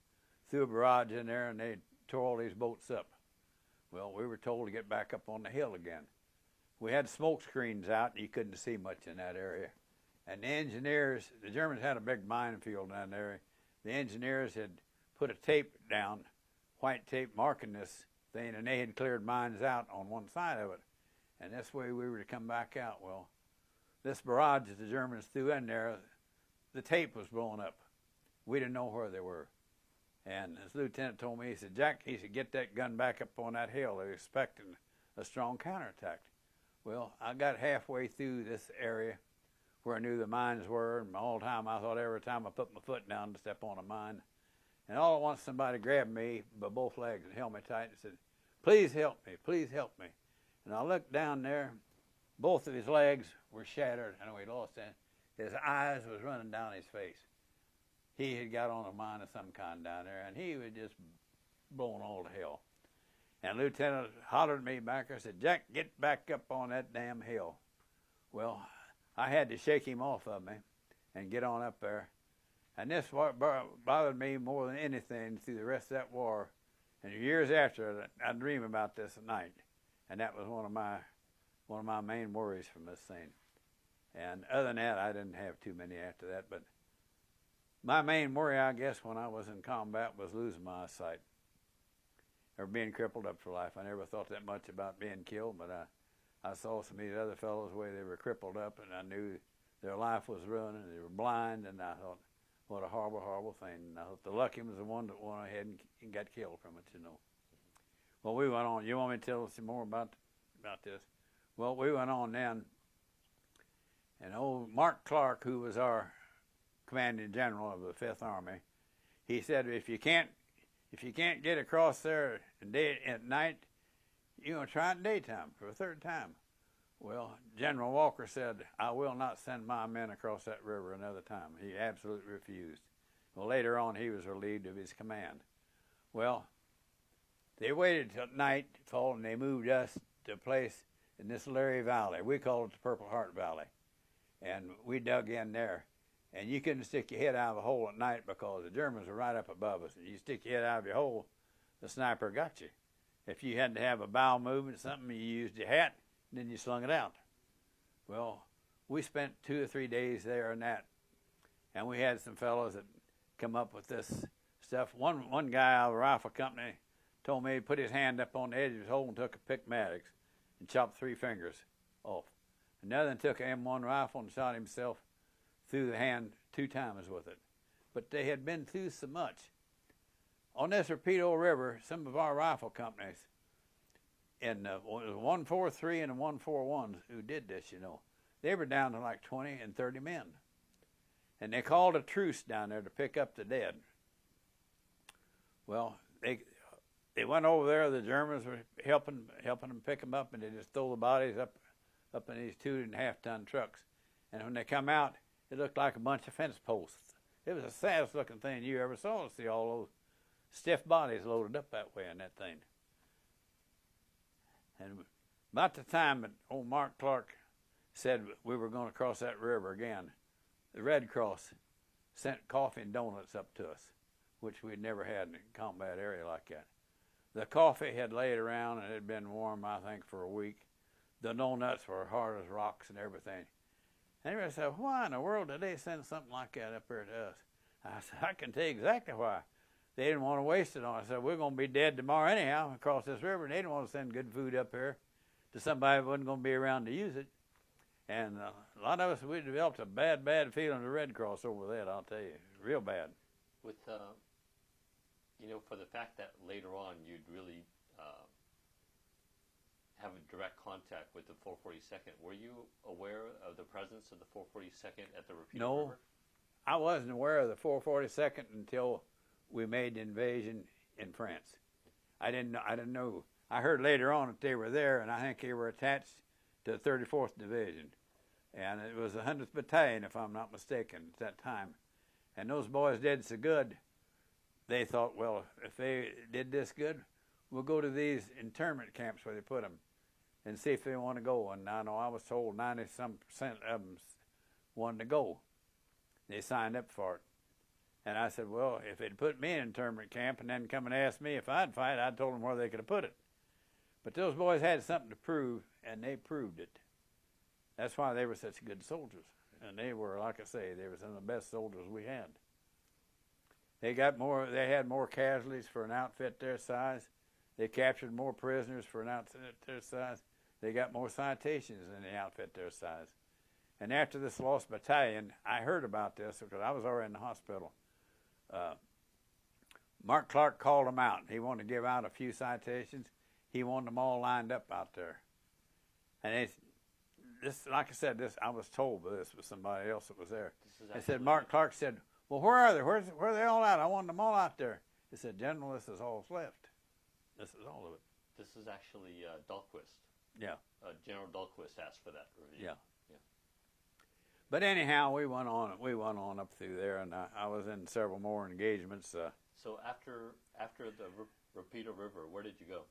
threw a barrage in there, and they tore all these boats up. Well, we were told to get back up on the hill again. We had smoke screens out, and you couldn't see much in that area. And the engineers, the Germans had a big minefield down there. The engineers had put a tape down, white tape marking this thing, and they had cleared mines out on one side of it. And this way we were to come back out. Well, this barrage that the Germans threw in there, the tape was blown up. We didn't know where they were. And this lieutenant told me, he said, Jack, he said, get that gun back up on that hill. They were expecting a strong counterattack. Well, I got halfway through this area where I knew the mines were, and all the time I thought every time I put my foot down to step on a mine. And all at once somebody grabbed me by both legs and held me tight and said, please help me, please help me. And I looked down there, both of his legs were shattered. I know he lost that. His eyes was running down his face. He had got on a mine of some kind down there, and he was just blowing all to hell. And Lieutenant hollered at me back there, said, Jack, get back up on that damn hill. Well, I had to shake him off of me and get on up there. And this bothered me more than anything through the rest of that war. And years after, I dream about this at night. And that was one of my main worries from this thing. And other than that, I didn't have too many after that. But my main worry, I guess, when I was in combat was losing my eyesight or being crippled up for life. I never thought that much about being killed, but I saw some of these other fellows the way they were crippled up, and I knew their life was ruined, and they were blind, and I thought, what a horrible, horrible thing. And I thought the lucky was the one that went ahead and got killed from it, you know. Well, we went on. You want me to tell us some more about this? Well, we went on then, and old Mark Clark, who was our commanding general of the 5th Army, he said, if you can't get across there at night, you're going to try it daytime for a third time. Well, General Walker said, I will not send my men across that river another time. He absolutely refused. Well, later on, he was relieved of his command. Well, they waited till nightfall, and they moved us to a place in this Larry Valley. We called it the Purple Heart Valley. And we dug in there. And you couldn't stick your head out of a hole at night because the Germans were right up above us. And you stick your head out of your hole, the sniper got you. If you had to have a bowel movement or something, you used your hat, and then you slung it out. Well, we spent 2 or 3 days there and that. And we had some fellows that come up with this stuff. One guy out of the rifle company told me he put his hand up on the edge of his hole and took a pick-matic and chopped 3 fingers off. Another one took an M1 rifle and shot himself through the hand 2 times with it. But they had been through so much. On this Rapido River, some of our rifle companies, in the 143 and the 141s who did this, you know, they were down to like 20 and 30 men. And they called a truce down there to pick up the dead. Well, they went over there. The Germans were helping them pick them up, and they just throw the bodies up in these 2.5-ton trucks. And when they come out, it looked like a bunch of fence posts. It was the saddest looking thing you ever saw, to see all those stiff bodies loaded up that way in that thing. And about the time that old Mark Clark said we were going to cross that river again, the Red Cross sent coffee and donuts up to us, which we'd never had in a combat area like that. The coffee had laid around and it had been warm, I think, for a week. The donuts were hard as rocks and everything. And everybody said, why in the world did they send something like that up there to us? I said, I can tell you exactly why. They didn't want to waste it on us. I said, we're going to be dead tomorrow anyhow across this river, and they didn't want to send good food up here to somebody who wasn't going to be around to use it. And a lot of us, we developed a bad feeling of the Red Cross over that, I'll tell you. Real bad. With, for the fact that later on you'd really have a direct contact with the 442nd, were you aware of the presence of the 442nd at the Rapido No, River? I wasn't aware of the 442nd until we made the invasion in France. I didn't know. I heard later on that they were there, and I think they were attached to the 34th Division. And it was the 100th Battalion, if I'm not mistaken, at that time. And those boys did so good, they thought, well, if they did this good, we'll go to these internment camps where they put them and see if they want to go. And I know I was told 90-some% of them wanted to go. They signed up for it. And I said, well, if they'd put me in an internment camp and then come and ask me if I'd fight, I'd told them where they could have put it. But those boys had something to prove, and they proved it. That's why they were such good soldiers. And they were, like I say, they were some of the best soldiers we had. They had more casualties for an outfit their size. They captured more prisoners for an outfit their size. They got more citations than the outfit their size. And after this Lost Battalion, I heard about this because I was already in the hospital. Mark Clark called them out. He wanted to give out a few citations. He wanted them all lined up out there. And like I said, I was told this was somebody else that was there. They said, Mark Clark said, well, where are they? Where are they all at? I want them all out there. He said, General, this is all that's left. This is all of it. This is actually Dahlquist. Yeah. General Dahlquist asked for that review. Yeah. But anyhow, we went on up through there, and I was in several more engagements. So after the Rapido River, where did you go?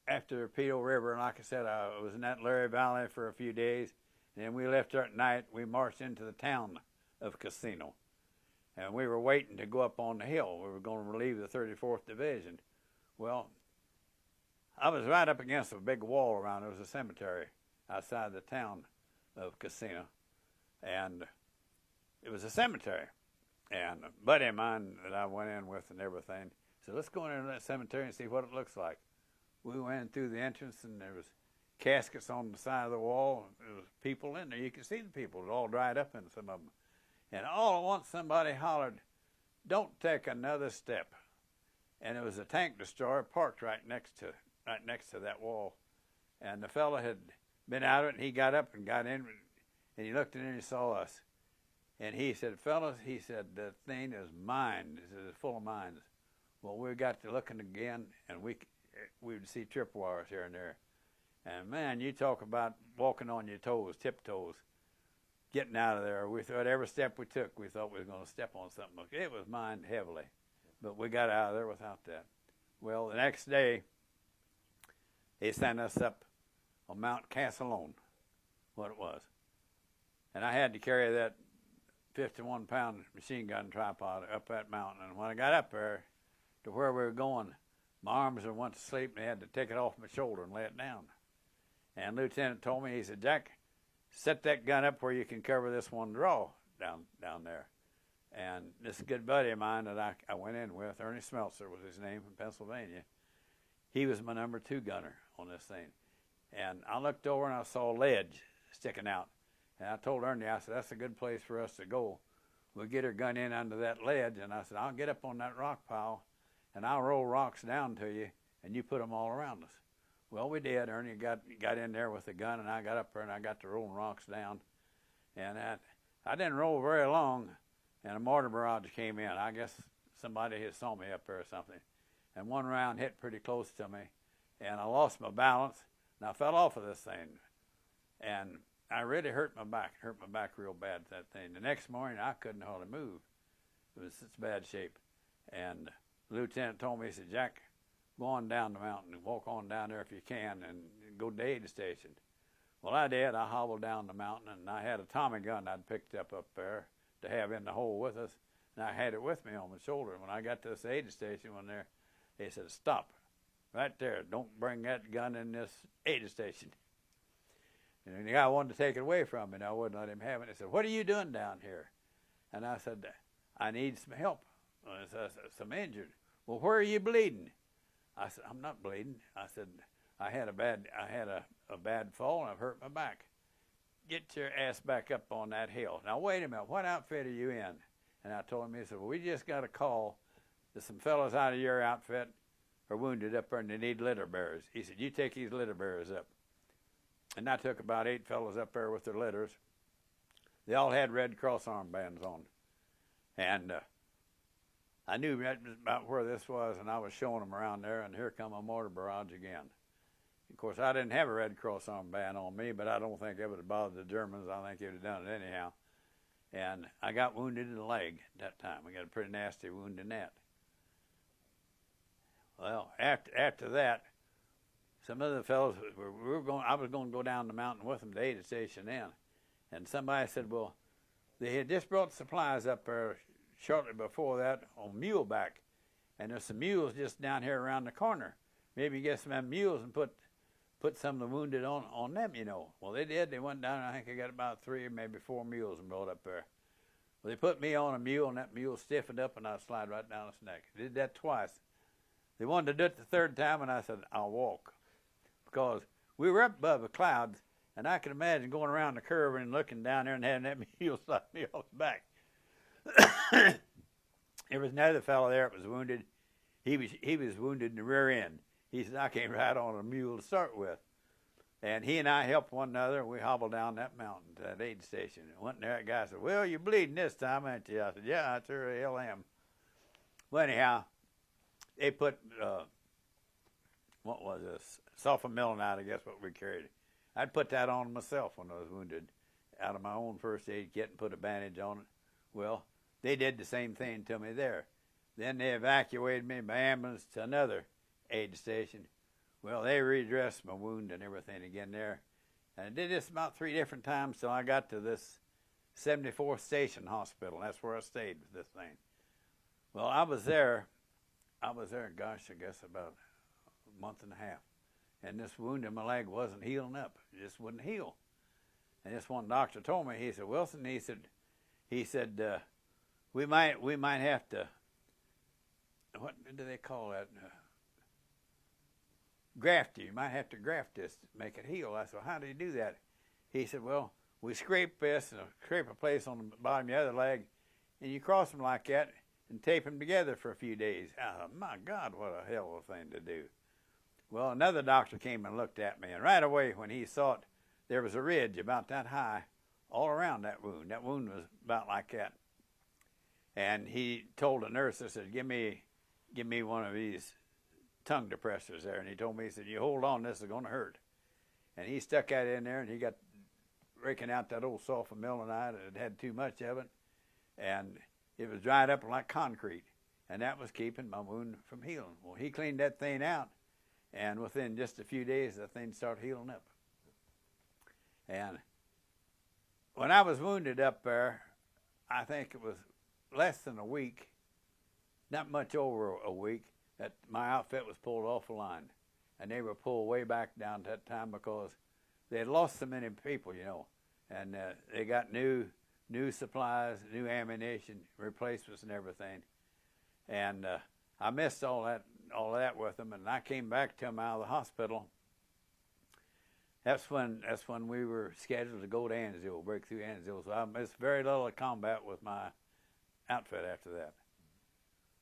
After the Rapido River, and like I said, I was in that Larry Valley for a few days, and then we left there at night. We marched into the town of Casino, and we were waiting to go up on the hill. We were going to relieve the 34th Division. Well, I was right up against a big wall around. There was a cemetery outside the town of Casino. And it was a cemetery. And a buddy of mine that I went in with and everything said, let's go into that cemetery and see what it looks like. We went through the entrance, and there was caskets on the side of the wall. There was people in there. You could see the people. It all dried up in some of them. And all at once somebody hollered, don't take another step. And it was a tank destroyer parked right next to that wall. And the fellow had been out of it, and he got up and got in, and he looked in and he saw us. And he said, fellas, he said, the thing is mined. He said, it's full of mines. Well, we got to looking again, and we would see tripwires here and there. And, man, you talk about walking on your toes, tiptoes, getting out of there. We thought every step we took, we thought we were going to step on something. It was mined heavily, but we got out of there without that. Well, the next day, they sent us up on Mount Casalone, what it was. And I had to carry that 51-pound machine gun tripod up that mountain. And when I got up there to where we were going, my arms went to sleep, and they had to take it off my shoulder and lay it down. And Lieutenant told me, he said, Jack, set that gun up where you can cover this one draw down there. And this good buddy of mine that I went in with, Ernie Smeltzer was his name, from Pennsylvania, he was my number 2 gunner on this thing. And I looked over and I saw a ledge sticking out. And I told Ernie, I said, that's a good place for us to go. We'll get our gun in under that ledge. And I said, I'll get up on that rock pile, and I'll roll rocks down to you, and you put them all around us. Well, we did. Ernie got in there with the gun, and I got up there, and I got to rolling rocks down. And I didn't roll very long, and a mortar barrage came in. I guess somebody had saw me up there or something. And one round hit pretty close to me, and I lost my balance, and I fell off of this thing. And I really hurt my back real bad, that thing. The next morning, I couldn't hardly move. It was such bad shape. And the lieutenant told me, he said, Jack, go on down the mountain and walk on down there if you can and go to the aid station. Well, I did. I hobbled down the mountain, and I had a Tommy gun I'd picked up there to have in the hole with us, and I had it with me on my shoulder. And when I got to this aid station, they said, stop right there. Don't bring that gun in this aid station. And the guy wanted to take it away from me, and I wouldn't let him have it. He said, what are you doing down here? And I said, I need some help. I said, I'm injured. Well, where are you bleeding? I said, I'm not bleeding. I said, I had a bad fall and I've hurt my back. Get your ass back up on that hill. Now, wait a minute. What outfit are you in? And I told him, he said, well, we just got a call that some fellows out of your outfit are wounded up there and they need litter bearers. He said, you take these litter bearers up. And I took about 8 fellows up there with their litters. They all had Red Cross armbands on. And I knew right about where this was, and I was showing them around there, and here come a mortar barrage again. Of course, I didn't have a Red Cross armband on me, but I don't think it would have bothered the Germans. I think they would have done it anyhow. And I got wounded in the leg that time. I got a pretty nasty wound in that. Well, after that, some of the fellows I was going to go down the mountain with them to aid station then, and somebody said, well, they had just brought supplies up there shortly before that on muleback, and there's some mules just down here around the corner. Maybe get some of them mules and put some of the wounded on them, you know. Well, they did. They went down, I think they got about 3 or maybe 4 mules and brought up there. Well, they put me on a mule, and that mule stiffened up, and I slid right down its neck. They did that twice. They wanted to do it the 3rd time, and I said, I'll walk. Because we were up above the clouds, and I could imagine going around the curve and looking down there and having that mule slide me off the back. There was another fellow there that was wounded. He was wounded in the rear end. He said, I can't ride on a mule to start with. And he and I helped one another, and we hobbled down that mountain to that aid station. And went there, that guy said, well, you're bleeding this time, ain't you? I said, yeah, I sure the hell am. Well, anyhow, they put, what was this? Sulfamelanite, I guess what we carried. I'd put that on myself when I was wounded out of my own first aid kit and put a bandage on it. Well, they did the same thing to me there. Then they evacuated me by ambulance to another aid station. Well, they redressed my wound and everything again there. And I did this about 3 different times till I got to this 74th Station Hospital. That's where I stayed with this thing. Well, I was there, gosh, I guess about a month and a half. And this wound in my leg wasn't healing up. It just wouldn't heal. And this one doctor told me, he said, Wilson, he said, we might have to, what do they call that? Graft you. You might have to graft this to make it heal. I said, well, how do you do that? He said, well, we scrape this and scrape a place on the bottom of the other leg, and you cross them like that and tape them together for a few days. I thought, my God, what a hell of a thing to do. Well, another doctor came and looked at me, and right away when he saw it, there was a ridge about that high all around that wound. That wound was about like that. And he told the nurse, I said, give me one of these tongue depressors there. And he told me, he said, you hold on, this is going to hurt. And he stuck that in there, and he got raking out that old sulfamelanite. It had too much of it, and it was dried up like concrete, and that was keeping my wound from healing. Well, he cleaned that thing out, and within just a few days, the thing started healing up. And when I was wounded up there, I think it was less than a week, not much over a week, that my outfit was pulled off the line. And they were pulled way back down at that time because they had lost so many people, you know. And they got new supplies, new ammunition, replacements and everything. And I missed all that with them. And I came back to them out of the hospital. That's when we were scheduled to go to Anzio, break through Anzio. So I missed very little combat with my outfit after that.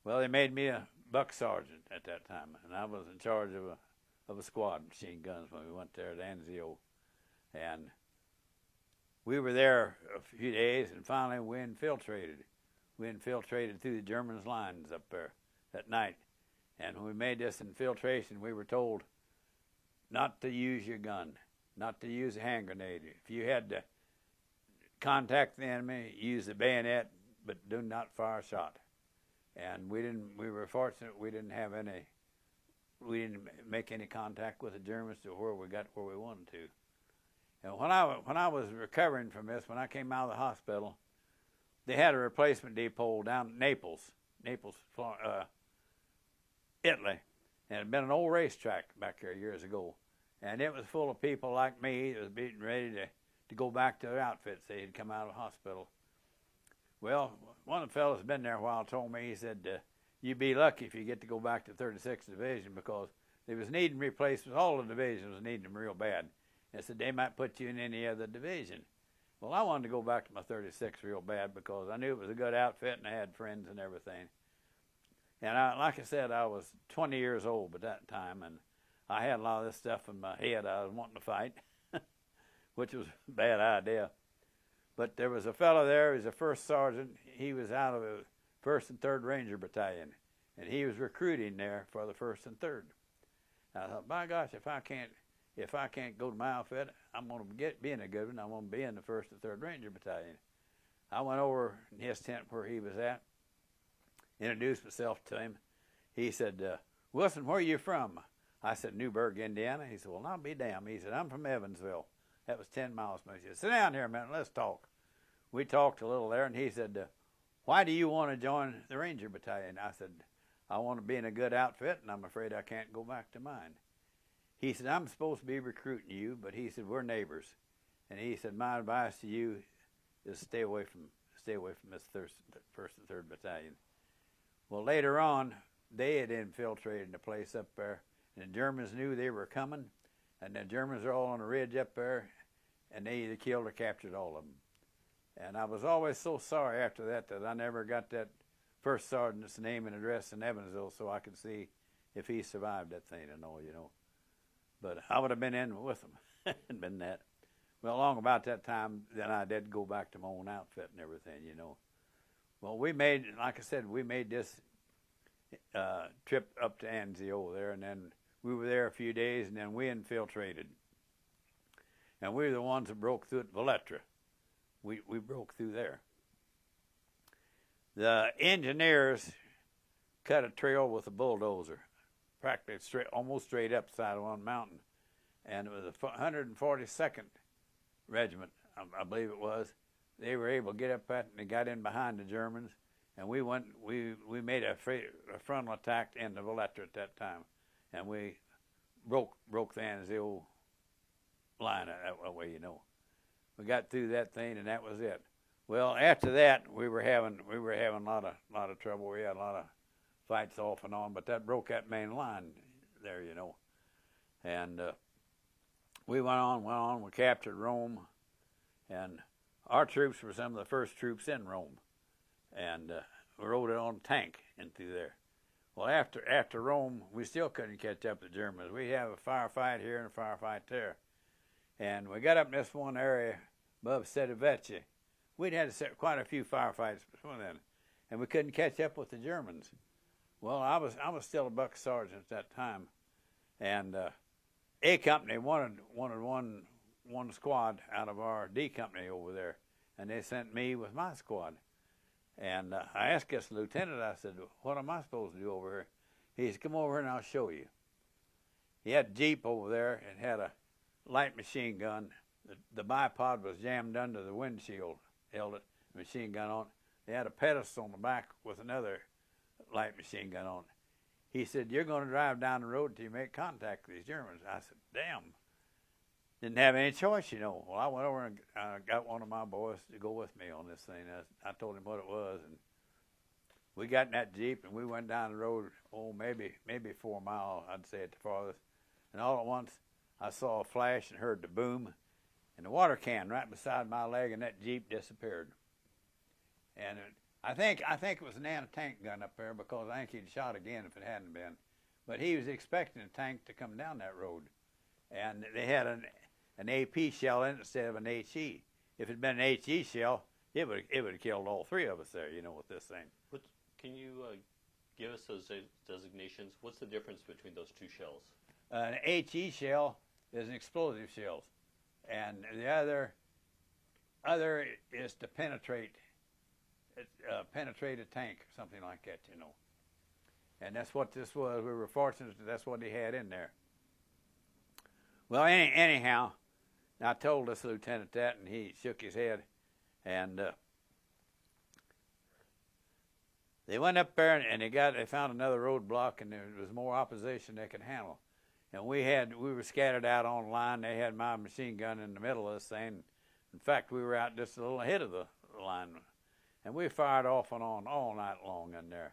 Well, they made me a buck sergeant at that time, and I was in charge of a squad of machine guns when we went there to Anzio. And we were there a few days, and finally we infiltrated. We infiltrated through the Germans' lines up there that night. And when we made this infiltration, we were told not to use your gun, not to use a hand grenade. If you had to contact the enemy, use the bayonet, but do not fire a shot. And we were fortunate we didn't make any contact with the Germans to where we got where we wanted to. And when I was recovering from this, when I came out of the hospital, they had a replacement depot down in Naples, Italy. And it had been an old racetrack back there years ago. And it was full of people like me that was getting ready to go back to their outfits. They had come out of the hospital. Well, one of the fellows been there a while told me, he said, you'd be lucky if you get to go back to 36th Division because they was needing replacements. All the divisions was needing them real bad. And said they might put you in any other division. Well, I wanted to go back to my 36th real bad because I knew it was a good outfit and I had friends and everything. And like I said, I was 20 years old at that time, and I had a lot of this stuff in my head. I was wanting to fight, which was a bad idea. But there was a fellow there, he was a first sergeant. He was out of the 1st and 3rd Ranger Battalion, and he was recruiting there for the 1st and 3rd. I thought, by gosh, if I can't go to my outfit, I'm going to be in a good one. I'm going to be in the 1st and 3rd Ranger Battalion. I went over in his tent where he was at, introduced myself to him. He said, Wilson, where are you from? I said, Newburgh, Indiana. He said, well, I'll be damned. He said, I'm from Evansville. That was 10 miles from me. He said, sit down here a minute, let's talk. We talked a little there, and he said, why do you want to join the Ranger Battalion? I said, I want to be in a good outfit, and I'm afraid I can't go back to mine. He said, I'm supposed to be recruiting you, but he said, we're neighbors. And he said, my advice to you is stay away from this 1st and 3rd Battalion. Well, later on, they had infiltrated the place up there, and the Germans knew they were coming, and the Germans are all on a ridge up there, and they either killed or captured all of them. And I was always so sorry after that that I never got that first sergeant's name and address in Evansville so I could see if he survived that thing and all, But I would have been in with them and been that. Well, along about that time, then I did go back to my own outfit and everything, Well, like I said, we made this trip up to Anzio over there, and then we were there a few days, and then we infiltrated. And we were the ones that broke through at Valletta. We broke through there. The engineers cut a trail with a bulldozer, practically almost straight up the side of one mountain. And it was the 142nd Regiment, I believe it was. They were able to get up that, and they got in behind the Germans. And we made a frontal attack in the Valletta at that time. And we broke the Anzio line that way, We got through that thing, and that was it. Well, after that, we were having a lot of trouble. We had a lot of fights off and on, but that broke that main line there, And we went on. We captured Rome, and our troops were some of the first troops in Rome, and we rode it on a tank in through there. Well, after Rome, we still couldn't catch up to the Germans. We have a firefight here and a firefight there. And we got up in this one area above Sedovece. We'd had quite a few firefights before then, and we couldn't catch up with the Germans. Well, I was still a buck sergeant at that time, and A Company wanted one squad out of our D Company over there, and they sent me with my squad. And I asked this lieutenant, I said, what am I supposed to do over here? He said, come over here and I'll show you. He had a Jeep over there and had a light machine gun. The bipod was jammed under the windshield, held it, machine gun on. They had a pedestal on the back with another light machine gun on it. He said, you're going to drive down the road until you make contact with these Germans. I said, damn. Didn't have any choice, Well, I went over and got one of my boys to go with me on this thing. I told him what it was, and we got in that Jeep, and we went down the road, maybe 4 miles, I'd say at the farthest. And all at once, I saw a flash and heard the boom, and the water can right beside my leg, and that Jeep disappeared. And I think it was an anti-tank gun up there, because I think he'd shot again if it hadn't been. But he was expecting a tank to come down that road, and they had an AP shell in it instead of an HE. If it had been an HE shell, it would have killed all three of us there, with this thing. Can you give us those designations? What's the difference between those two shells? An HE shell is an explosive shell, and the other is to penetrate a tank, something like that, And that's what this was. We were fortunate that that's what he had in there. Well, anyhow, I told this lieutenant that, and he shook his head, and they went up there, and they found another roadblock, and there was more opposition they could handle. And we were scattered out on the line. They had my machine gun in the middle of this thing. In fact, we were out just a little ahead of the line. And we fired off and on all night long in there.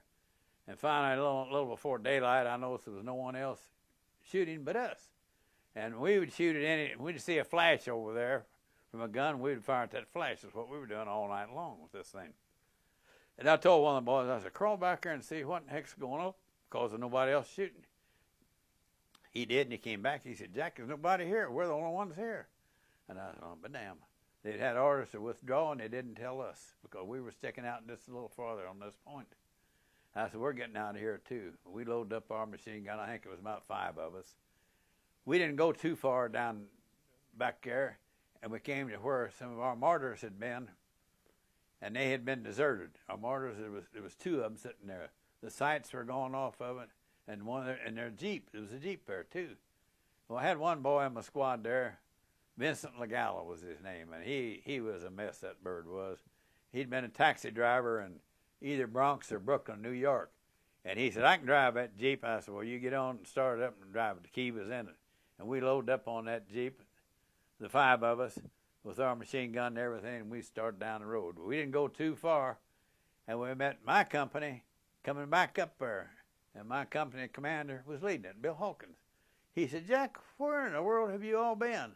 And finally, a little before daylight, I noticed there was no one else shooting but us. And we would shoot at we'd see a flash over there from a gun, we'd fire at that flash. That's what we were doing all night long with this thing. And I told one of the boys, I said, crawl back there and see what in the heck's going on, because there's nobody else shooting. He did, and he came back. He said, Jack, there's nobody here. We're the only ones here. And I said, oh, but damn. They'd had orders to withdraw, and they didn't tell us, because we were sticking out just a little farther on this point. I said, we're getting out of here, too. We loaded up our machine gun. I think it was about 5 of us. We didn't go too far down back there, and we came to where some of our mortars had been, and they had been deserted. Our mortars, there was 2 of them sitting there. The sights were going off of it, and their Jeep. There was a Jeep there, too. Well, I had one boy in my squad there. Vincent Legala was his name, and he was a mess, that bird was. He'd been a taxi driver in either Bronx or Brooklyn, New York. And he said, I can drive that Jeep. I said, well, you get on and start it up and drive it. The key was in it. And we loaded up on that Jeep, the 5 of us, with our machine gun and everything, and we started down the road. We didn't go too far, and we met my company coming back up there. And my company commander was leading it, Bill Hawkins. He said, Jack, where in the world have you all been?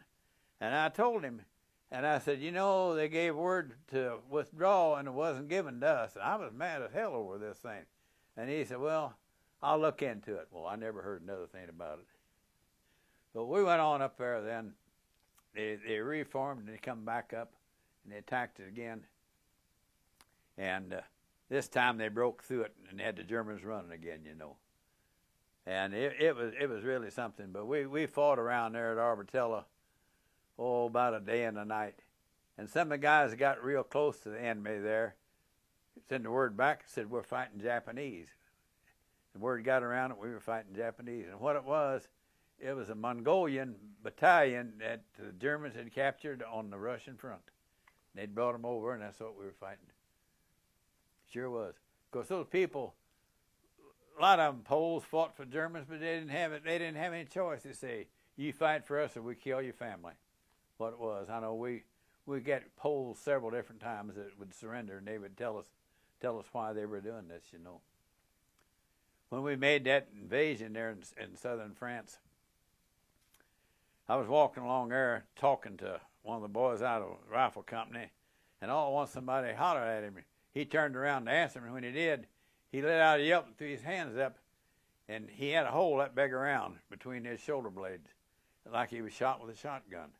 And I told him, and I said, you know, they gave word to withdraw, and it wasn't given to us. And I was mad as hell over this thing. And he said, well, I'll look into it. Well, I never heard another thing about it. But we went on up there then. They reformed, and they come back up, and they attacked it again. And this time they broke through it and had the Germans running again, you know. And it was really something. But we fought around there at Arbortella, about a day and a night. And some of the guys that got real close to the enemy there sent the word back and said, we're fighting Japanese. The word got around it, we were fighting Japanese. And what it was a Mongolian battalion that the Germans had captured on the Russian front. They'd brought them over, and that's what we were fighting. Sure was. Because those people, a lot of them Poles fought for Germans, but they didn't have it. They didn't have any choice. They say, you fight for us or we kill your family. What it was. I know we got Poles several different times that would surrender, and they would tell us why they were doing this, you know. When we made that invasion there in southern France, I was walking along there talking to one of the boys out of the rifle company, and all at once somebody hollered at him. He turned around to answer me. When he did, he let out a yelp and threw his hands up, and he had a hole that big around between his shoulder blades, like he was shot with a shotgun.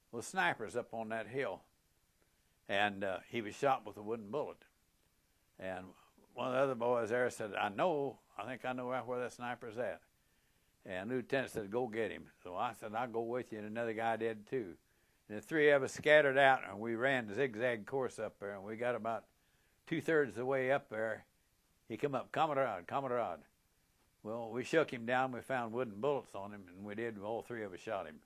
Well, snipers up on that hill, and he was shot with a wooden bullet. And one of the other boys there said, I think I know right where that sniper's at. And the lieutenant said, go get him. So I said, I'll go with you, and another guy did too. And the 3 of us scattered out, and we ran the zigzag course up there, and we got about 2/3 of the way up there. He come up, Kamerad, Kamerad. Well, we shook him down. We found wooden bullets on him, and we did. All 3 of us shot him.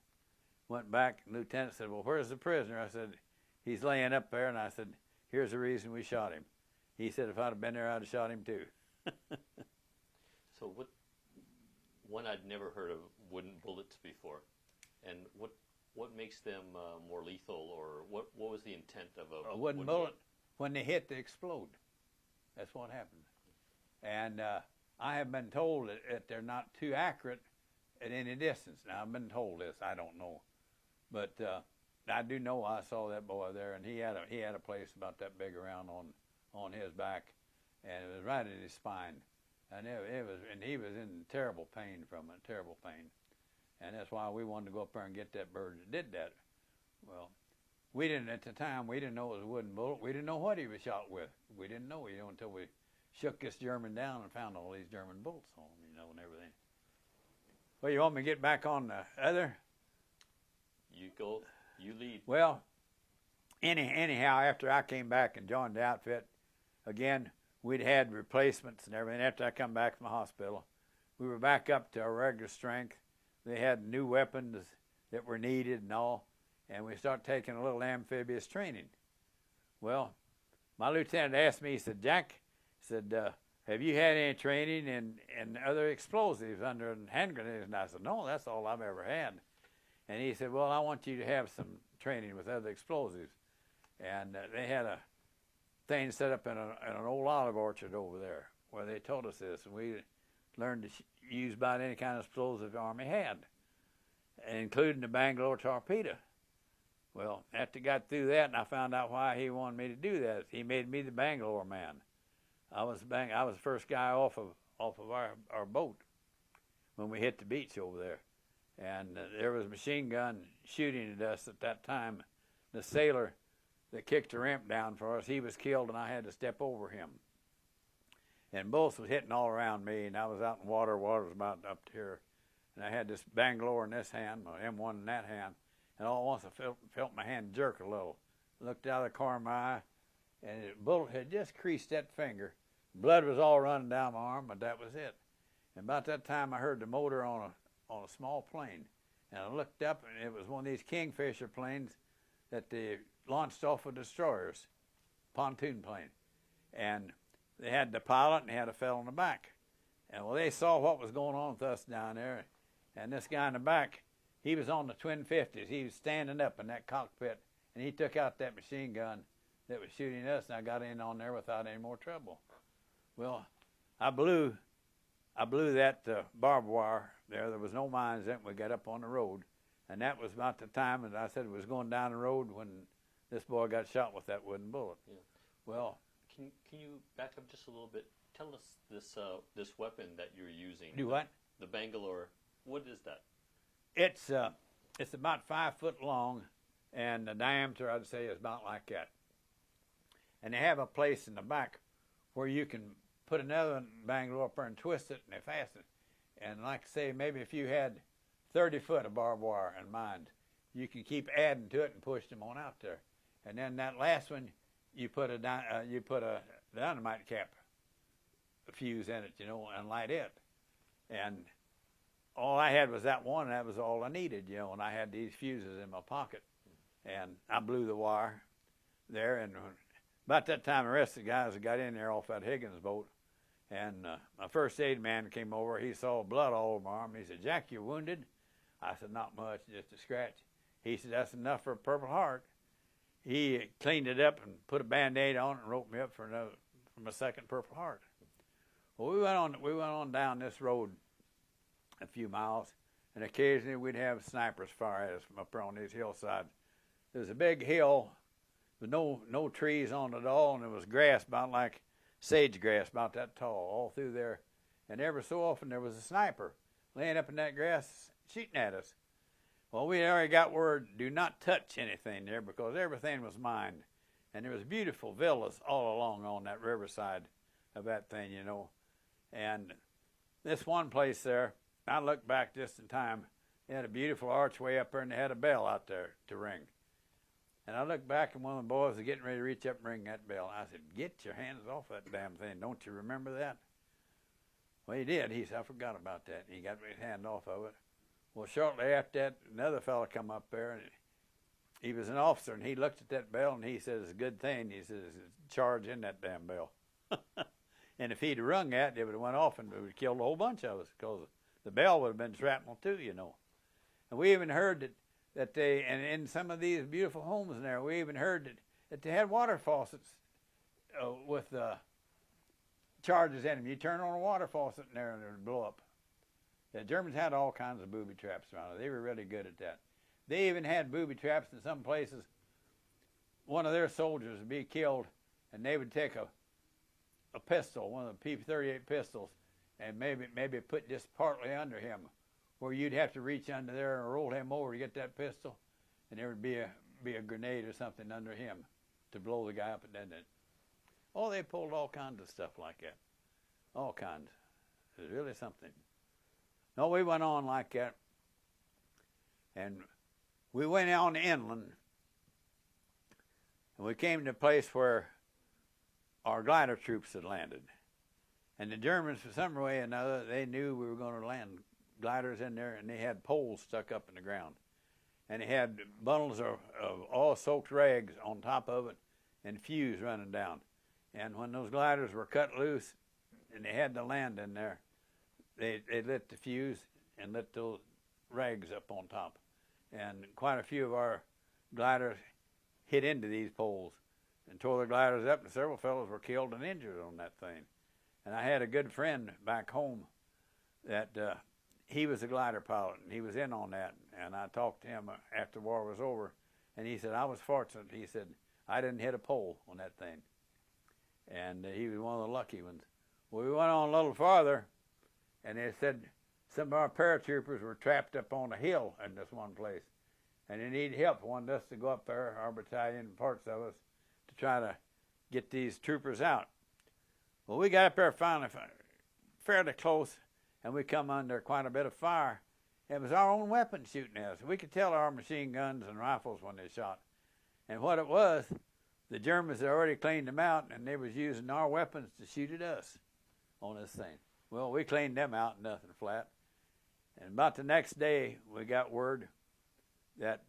Went back, and the lieutenant said, well, where's the prisoner? I said, he's laying up there. And I said, here's the reason we shot him. He said, if I'd have been there, I'd have shot him too. So one I'd never heard of wooden bullets before. And what makes them more lethal, or what was the intent of a wooden bullet? When they hit, they explode. That's what happens. And I have been told that they're not too accurate at any distance. Now, I've been told this. I don't know. But I do know I saw that boy there, and he had a place about that big around on his back, and it was right in his spine. And he was in terrible pain from it, terrible pain. And that's why we wanted to go up there and get that bird that did that. Well, we didn't, at the time, we didn't know it was a wooden bullet. We didn't know what he was shot with. We didn't know, until we shook this German down and found all these German bullets on him, and everything. Well, you want me to get back on the other? You go, you lead. Well, anyhow, after I came back and joined the outfit, again, we'd had replacements and everything. After I come back from the hospital, we were back up to our regular strength. They had new weapons that were needed and all, and we started taking a little amphibious training. Well, my lieutenant asked me, he said, Jack, have you had any training in other explosives under hand grenades? And I said, no, that's all I've ever had. And he said, well, I want you to have some training with other explosives. And they had thing set up in an old olive orchard over there where they told us this, and we learned to use about any kind of explosive the Army had, including the Bangalore torpedo. Well, after I got through that, and I found out why he wanted me to do that, he made me the Bangalore man. I was the first guy off of our boat when we hit the beach over there, and there was a machine gun shooting at us at that time. The sailor that kicked the ramp down for us, he was killed, and I had to step over him. And bullets was hitting all around me, and I was out in water. Water was about up to here, and I had this Bangalore in this hand, my M1 in that hand, and all at once I felt my hand jerk a little. Looked out of the corner of my eye, and the bullet had just creased that finger. Blood was all running down my arm, but that was it. And about that time, I heard the motor on a small plane, and I looked up, and it was one of these Kingfisher planes that they launched off of destroyers, pontoon plane, and they had the pilot and they had a fellow in the back. And well, they saw what was going on with us down there, and this guy in the back, he was on the twin 50s. He was standing up in that cockpit, and he took out that machine gun that was shooting us, and I got in on there without any more trouble. Well, I blew that barbed wire there. There was no mines in it. We got up on the road, and that was about the time that I said it was going down the road when this boy got shot with that wooden bullet. Yeah. Well, can you back up just a little bit? Tell us this weapon that you're using. Do what? The Bangalore. What is that? It's about 5 foot long, and the diameter I'd say is about like that. And they have a place in the back where you can put another Bangalore up there and twist it, and they fasten it. And like I say, maybe if you had 30 foot of barbed wire in mind, you can keep adding to it and push them on out there. And then that last one, you put a dynamite cap fuse in it, and light it. And all I had was that one, and that was all I needed, and I had these fuses in my pocket. And I blew the wire there, and about that time, the rest of the guys got in there off that Higgins boat, and my first aid man came over. He saw blood all over my arm. He said, "Jack, you wounded?" I said, "Not much, just a scratch." He said, "That's enough for a Purple Heart." He cleaned it up and put a Band-Aid on it and roped me up for my second Purple Heart. Well, we went on down this road a few miles, and occasionally we'd have snipers fire at us from up there on these hillsides. There was a big hill with no trees on it at all, and there was grass about like sage grass, about that tall, all through there. And every so often there was a sniper laying up in that grass shooting at us. Well, we already got word, do not touch anything there, because everything was mined. And there was beautiful villas all along on that riverside of that thing, And this one place there, I looked back just in time, they had a beautiful archway up there, and they had a bell out there to ring. And I looked back, and one of the boys was getting ready to reach up and ring that bell. I said, "Get your hands off that damn thing. Don't you remember that?" Well, he did. He said, "I forgot about that." And he got his hand off of it. Well, shortly after that, another fellow come up there, and he was an officer, and he looked at that bell, and he says, "It's a good thing." He says, "Charge in that damn bell." And if he'd rung that, it would have went off, and it would have killed a whole bunch of us, because the bell would have been shrapnel too, And we even heard that they, and in some of these beautiful homes in there, we even heard that they had water faucets with charges in them. You turn on a water faucet in there, and it would blow up. The Germans had all kinds of booby traps around. They were really good at that. They even had booby traps in some places. One of their soldiers would be killed, and they would take a pistol, one of the P-38 pistols, and maybe put just partly under him, where you'd have to reach under there and roll him over to get that pistol, and there would be a grenade or something under him to blow the guy up and then. Oh, they pulled all kinds of stuff like that. All kinds. It was really something. No, we went on like that, and we went on inland, and we came to a place where our glider troops had landed. And the Germans, for some way or another, they knew we were going to land gliders in there, and they had poles stuck up in the ground. And they had bundles of all soaked rags on top of it and fuse running down. And when those gliders were cut loose and they had to land in there, they lit the fuse and lit those rags up on top. And quite a few of our gliders hit into these poles. and tore the gliders up, and several fellows were killed and injured on that thing. And I had a good friend back home that he was a glider pilot, and he was in on that. And I talked to him after the war was over, and he said, I was fortunate. He said, I didn't hit a pole on that thing. And he was one of the lucky ones. Well, we went on a little farther, and they said some of our paratroopers were trapped up on a hill in this one place. And they needed help, wanted us to go up there, our battalion, parts of us, to try to get these troopers out. Well, we got up there finally fairly close, and we come under quite a bit of fire. It was our own weapons shooting at us. We could tell our machine guns and rifles when they shot. And what it was, the Germans had already cleaned them out, and they was using our weapons to shoot at us on this thing. Well, we cleaned them out, nothing flat. And about the next day, we got word that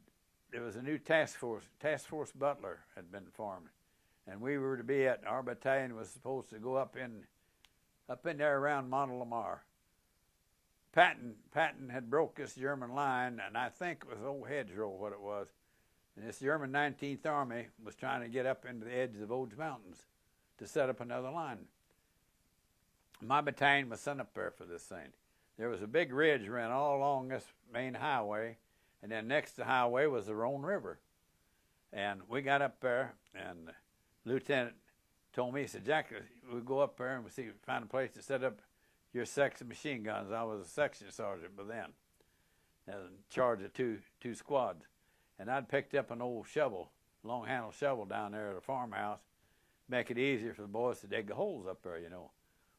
there was a new task force Butler had been formed. And we were to be at, our battalion was supposed to go up in there around Montelamar. Patton had broke this German line, and I think it was Old Hedgerow what it was. And this German 19th Army was trying to get up into the edge of Odes Mountains to set up another line. My battalion was sent up there for this thing. There was a big ridge ran all along this main highway, and then next to the highway was the Rhone River. And we got up there, and the lieutenant told me, he said, Jack, we'll go up there and we'll find a place to set up your section machine guns. I was a section sergeant by then, in charge of two squads. And I'd picked up an old shovel, long-handled shovel down there at a farmhouse, make it easier for the boys to dig the holes up there, you know.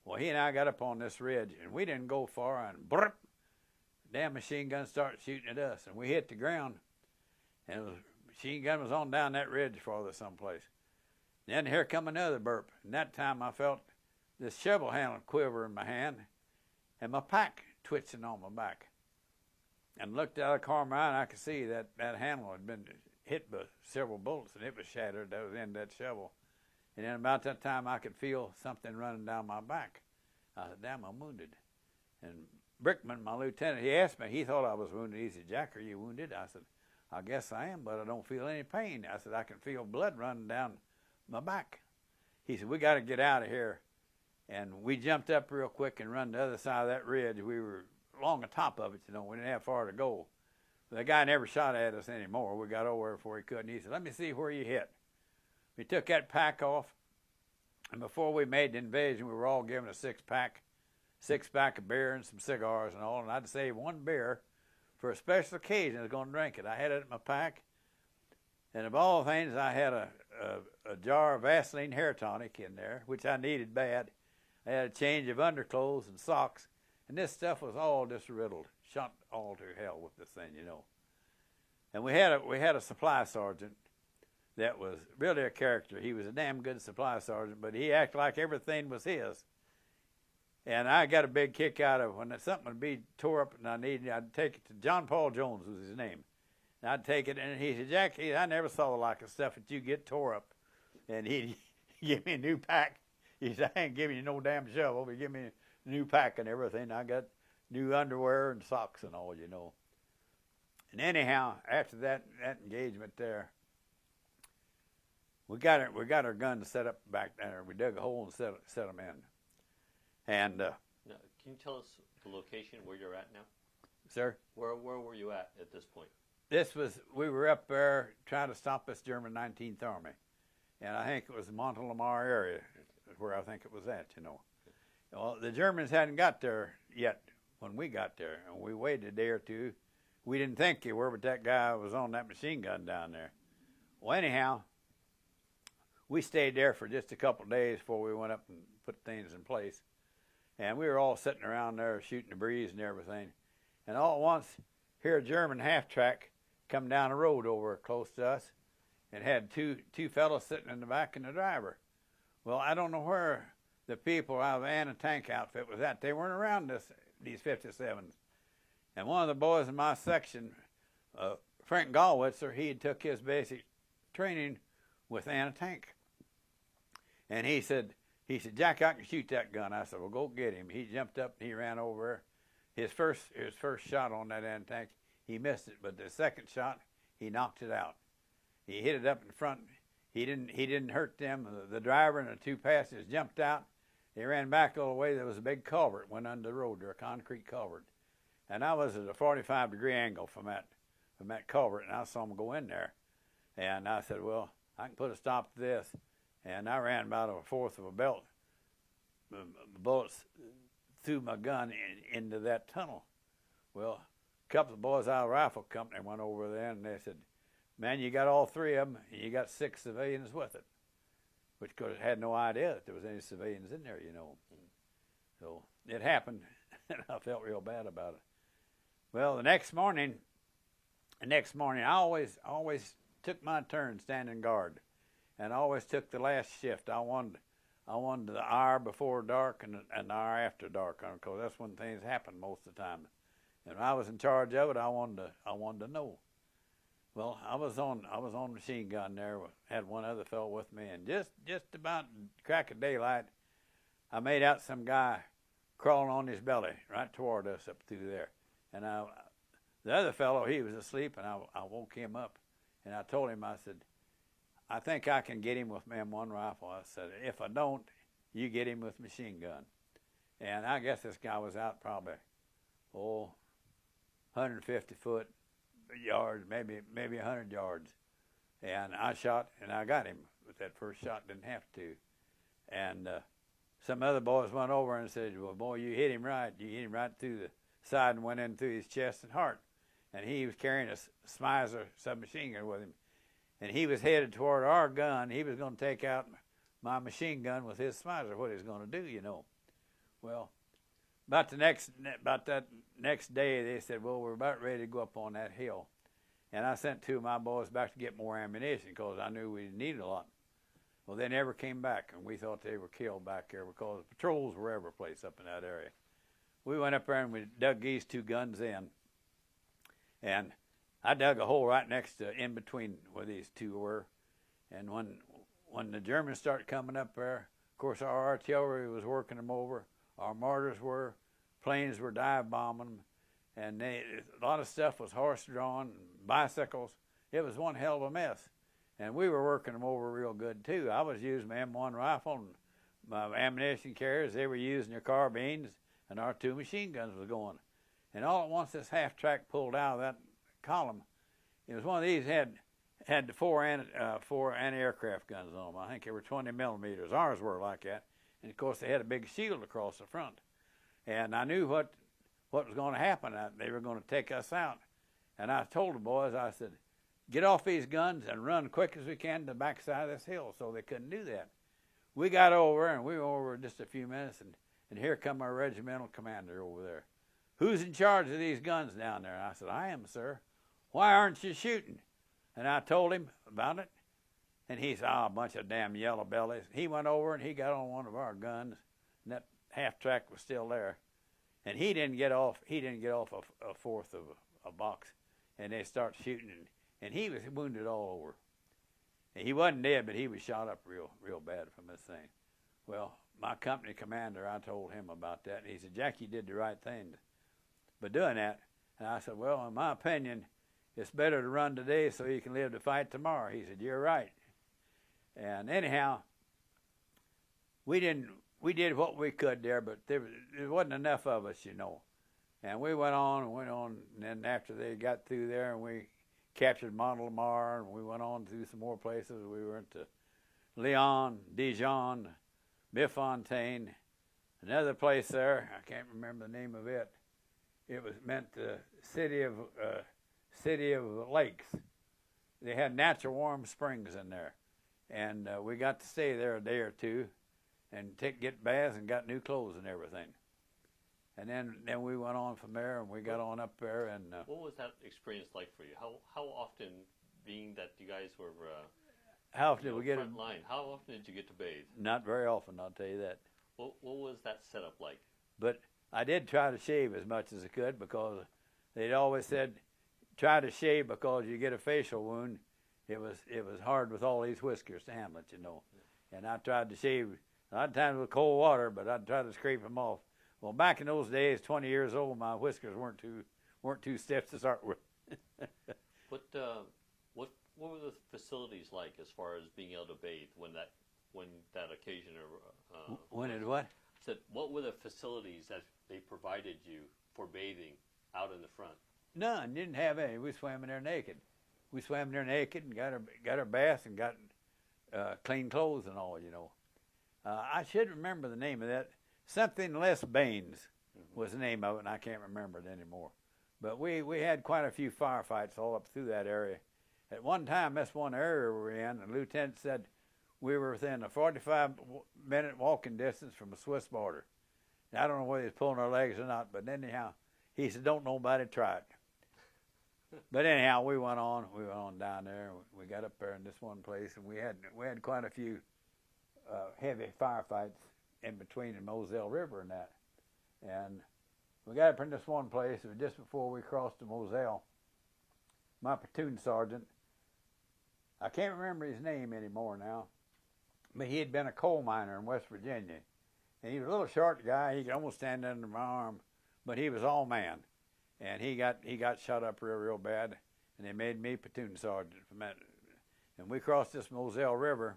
Well, he and I got up on this ridge, and we didn't go far, and brrrt, the damn machine gun started shooting at us, and we hit the ground, and the machine gun was on down that ridge farther someplace. Then here come another burp, and that time I felt this shovel handle quiver in my hand, and my pack twitching on my back. And looked out of the corner of my eye, and I could see that handle had been hit by several bullets, and it was shattered. That was in that shovel. And then about that time, I could feel something running down my back. I said, damn, I'm wounded. And Brickman, my lieutenant, he asked me, he thought I was wounded. He said, Jack, are you wounded? I said, I guess I am, but I don't feel any pain. I said, I can feel blood running down my back. He said, we got to get out of here. And we jumped up real quick and run the other side of that ridge. We were along the top of it, you know. We didn't have far to go. But the guy never shot at us anymore. We got over before he could. And he said, let me see where you hit. We took that pack off. And before we made the invasion, we were all given a six-pack of beer and some cigars and all. And I'd save one beer for a special occasion. I was going to drink it. I had it in my pack. And of all things, I had a jar of Vaseline hair tonic in there, which I needed bad. I had a change of underclothes and socks. And this stuff was all just riddled, shot all to hell with this thing, you know. And we had a supply sergeant that was really a character. He was a damn good supply sergeant, but he acted like everything was his. And I got a big kick out of when something would be tore up and I'd take it to John Paul Jones was his name. And I'd take it, and he said, Jack, I never saw the like of stuff that you get tore up. And he'd give me a new pack. He said, I ain't giving you no damn shovel, but give me a new pack and everything. I got new underwear and socks and all, you know. And anyhow, after that engagement there, we got our guns set up back there. We dug a hole and set them in. And now, can you tell us the location where you're at now? Sir? Where were you at this point? We were up there trying to stop this German 19th Army. And I think it was the Montelamar area where I think it was at, you know. Well, the Germans hadn't got there yet when we got there. And we waited a day or two. We didn't think they were, but that guy was on that machine gun down there. Well, anyhow, we stayed there for just a couple of days before we went up and put things in place. And we were all sitting around there shooting the breeze and everything. And all at once, here a German half-track come down the road over close to us and had two fellows sitting in the back and the driver. Well, I don't know where the people out of the anti-tank outfit was at. They weren't around these 57s. And one of the boys in my section, Frank Gallwitzer, he had took his basic training with anti-tank. And he said, Jack, I can shoot that gun. I said, well, go get him. He jumped up and he ran over. His first shot on that anti-tank, he missed it, but the second shot, he knocked it out. He hit it up in front. He didn't hurt them. The driver and the two passengers jumped out. They ran back all the way. There was a big culvert went under the road there, a concrete culvert. And I was at a 45-degree angle from that culvert, and I saw them go in there. And I said, well, I can put a stop to this. And I ran about a fourth of a belt bullets through my gun into that tunnel. Well, a couple of boys out of the rifle company went over there, and they said, man, you got all three of them, and you got 6 civilians with it, which had no idea that there was any civilians in there, you know. So it happened, and I felt real bad about it. Well, the next morning, I always took my turn standing guard, and I always took the last shift. I wanted the hour before dark and an hour after dark, because that's when things happen most of the time. And when I was in charge of it, I wanted to know. Well, I was on machine gun there. Had one other fellow with me, and just about crack of daylight, I made out some guy crawling on his belly right toward us up through there. And the other fellow, he was asleep, and I woke him up, and I told him, I said, I think I can get him with my M1 rifle. I said, if I don't, you get him with machine gun. And I guess this guy was out probably 150 foot yards, maybe 100 yards. And I shot, and I got him with that first shot. Didn't have to. And some other boys went over and said, well, boy, you hit him right. You hit him right through the side and went in through his chest and heart. And he was carrying a Smizer submachine gun with him. And he was headed toward our gun. He was going to take out my machine gun with his Smizer, what he was going to do, you know. Well, about that next day, they said, well, we're about ready to go up on that hill. And I sent 2 of my boys back to get more ammunition because I knew we needed a lot. Well, they never came back, and we thought they were killed back there because patrols were every place up in that area. We went up there and we dug these 2 guns in. And I dug a hole right next to, in between where these 2 were. And when the Germans started coming up there, of course our artillery was working them over. Our mortars were, planes were dive bombing them, and a lot of stuff was horse-drawn, bicycles. It was one hell of a mess. And we were working them over real good, too. I was using my M1 rifle and my ammunition carriers. They were using their carbines, and our 2 machine guns was going. And all at once, this half-track pulled out of that column. It was one of these had 4 anti-aircraft guns on them. I think they were 20 millimeters. Ours were like that. And, of course, they had a big shield across the front. And I knew what was going to happen. They were going to take us out. And I told the boys, I said, get off these guns and run quick as we can to the backside of this hill. So they couldn't do that. We got over, and we were over just a few minutes, and here come our regimental commander over there. Who's in charge of these guns down there? And I said, I am, sir. Why aren't you shooting? And I told him about it. And he said, a bunch of damn yellow bellies. He went over and he got on one of our guns, and that half track was still there. And he didn't get off a fourth of a box. And they start shooting, and he was wounded all over. And he wasn't dead, but he was shot up real bad from this thing. Well, my company commander, I told him about that, and he said, Jack, you did the right thing by doing that. And I said, well, in my opinion, it's better to run today so you can live to fight tomorrow. He said, you're right. And anyhow, we did what we could there, but there wasn't enough of us, you know. And we went on, and then after they got through there, and we captured Mont-Lamar, and we went on through some more places. We went to Lyon, Dijon, Biffontaine, another place there. I can't remember the name of it. It was meant the city of lakes. They had natural warm springs in there. And we got to stay there a day or 2 and get baths and got new clothes and everything. And then we went on from there, and we got on up there. And what was that experience like for you? How often, being that you guys were how often did we get front line? How often did you get to bathe? Not very often, I'll tell you that. What was that setup like? But I did try to shave as much as I could because they'd always said, try to shave because you get a facial wound. It was hard with all these whiskers to handle it, you know. And I tried to shave a lot of times with cold water, but I'd try to scrape them off. Well, back in those days, 20 years old, my whiskers weren't too stiff to start with. What what were the facilities like as far as being able to bathe when that occasion? When it what? Said, what were the facilities that they provided you for bathing out in the front? None. Didn't have any. We swam in there naked. We swam in there naked and got our bath and got clean clothes and all. You know. I should remember the name of that. Something Les Baines was the name of it, and I can't remember it anymore. But we had quite a few firefights all up through that area. At one time, that's one area we were in, and the lieutenant said we were within a 45-minute walking distance from a Swiss border. And I don't know whether he was pulling our legs or not, but anyhow, he said, don't nobody try it. But anyhow, we went on down there. We got up there in this one place, and we had quite a few heavy firefights in between the Moselle River and that. And we got up in this one place. It was just before we crossed the Moselle. My platoon sergeant, I can't remember his name anymore now, but he had been a coal miner in West Virginia. And he was a little short guy. He could almost stand under my arm, but he was all man. And he got shot up real bad, and they made me platoon sergeant from that. And we crossed this Moselle River.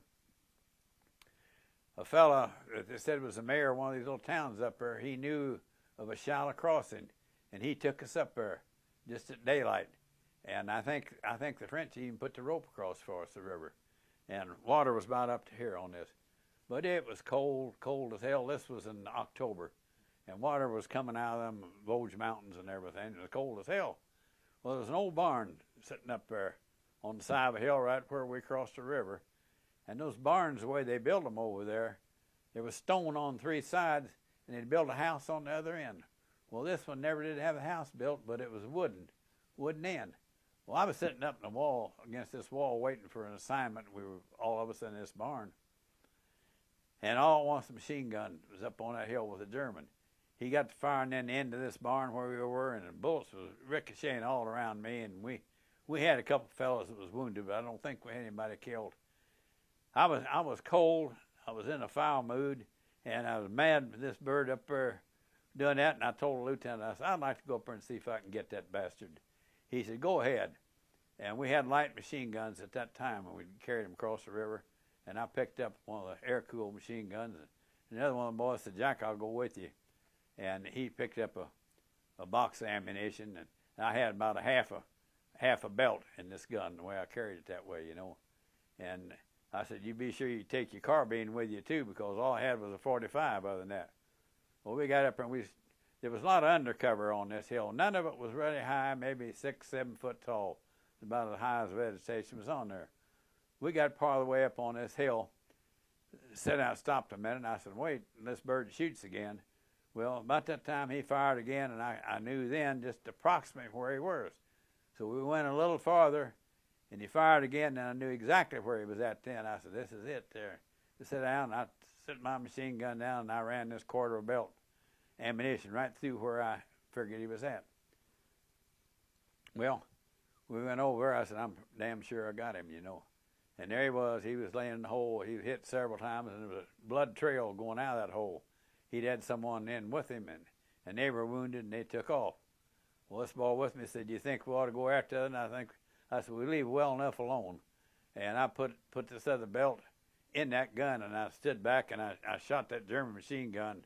A fella that they said was the mayor of one of these little towns up there, he knew of a shallow crossing, and he took us up there just at daylight. And I think the French even put the rope across for us, the river. And water was about up to here on this. But it was cold as hell. This was in October. And water was coming out of them Vosges Mountains and everything. It was cold as hell. Well, there was an old barn sitting up there on the side of a hill right where we crossed the river. And those barns, the way they built them over there was stone on three sides, and they'd built a house on the other end. Well, this one never did have a house built, but it was wooden end. Well, I was sitting up in the wall, against this wall, waiting for an assignment. We were all of us in this barn. And all at once, the machine gun was up on that hill with a German. He got to firing in the end of this barn where we were, and the bullets was ricocheting all around me. And we had a couple fellows that was wounded, but I don't think we had anybody killed. I was cold. I was in a foul mood, and I was mad with this bird up there doing that. And I told the lieutenant, I said, I'd like to go up there and see if I can get that bastard. He said, go ahead. And we had light machine guns at that time, and we carried them across the river. And I picked up one of the air-cooled machine guns. And another one of the boys said, Jack, I'll go with you. And he picked up a box of ammunition, and I had about half a belt in this gun, the way I carried it that way, you know. And I said, you be sure you take your carbine with you, too, because all I had was a 45 other than that. Well, we got up, and there was a lot of undercover on this hill. None of it was really high, maybe 6-7 foot tall. About as high as vegetation was on there. We got part of the way up on this hill, sat out, stopped a minute, and I said, wait, this bird shoots again. Well, about that time, he fired again, and I knew then just approximately where he was. So we went a little farther, and he fired again, and I knew exactly where he was at then. I said, this is it there. I sat down, and I set my machine gun down, and I ran this quarter belt ammunition right through where I figured he was at. Well, we went over. I said, I'm damn sure I got him, you know. And there he was. He was laying in the hole. He was hit several times, and there was a blood trail going out of that hole. He'd had someone in with him, and they were wounded, and they took off. Well, this boy with me said, do you think we ought to go after it? And I said, we leave well enough alone. And I put this other belt in that gun, and I stood back, and I shot that German machine gun,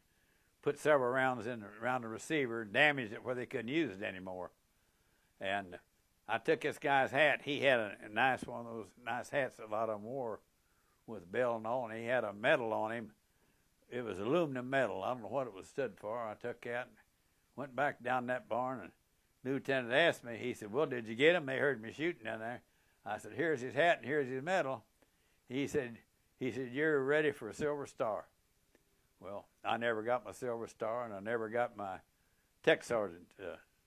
put several rounds around the receiver, damaged it where they couldn't use it anymore. And I took this guy's hat. He had a nice one of those nice hats that a lot of them wore with bell and all, and he had a medal on him. It was aluminum metal. I don't know what it was stood for. I took that and went back down that barn, and the lieutenant asked me, he said, well, did you get him? They heard me shooting down there. I said, here's his hat and here's his medal. He said, you're ready for a Silver Star. Well, I never got my Silver Star, and I never got my tech sergeant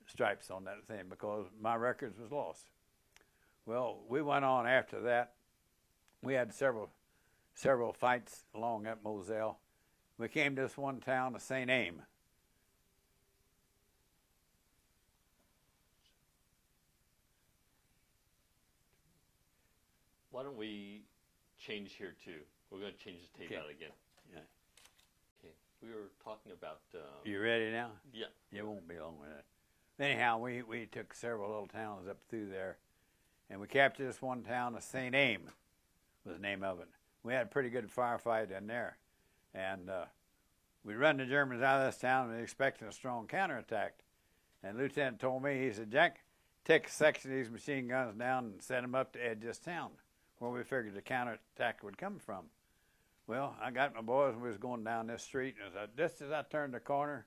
stripes on that thing because my records was lost. Well, we went on after that. We had several fights along that Moselle. We came to this one town of St. Aim. Why don't we change here too? We're going to change the tape out again. Yeah. Okay. We were talking about. You ready now? Yeah. It won't be long with that. Anyhow, we took several little towns up through there, and we captured this one town of St. Aim was the name of it. We had a pretty good firefight in there, and we run the Germans out of this town and expecting a strong counterattack. And the lieutenant told me, he said, Jack, take a section of these machine guns down and set them up to edge this town where we figured the counterattack would come from. Well, I got my boys and we was going down this street, and just as I turned the corner,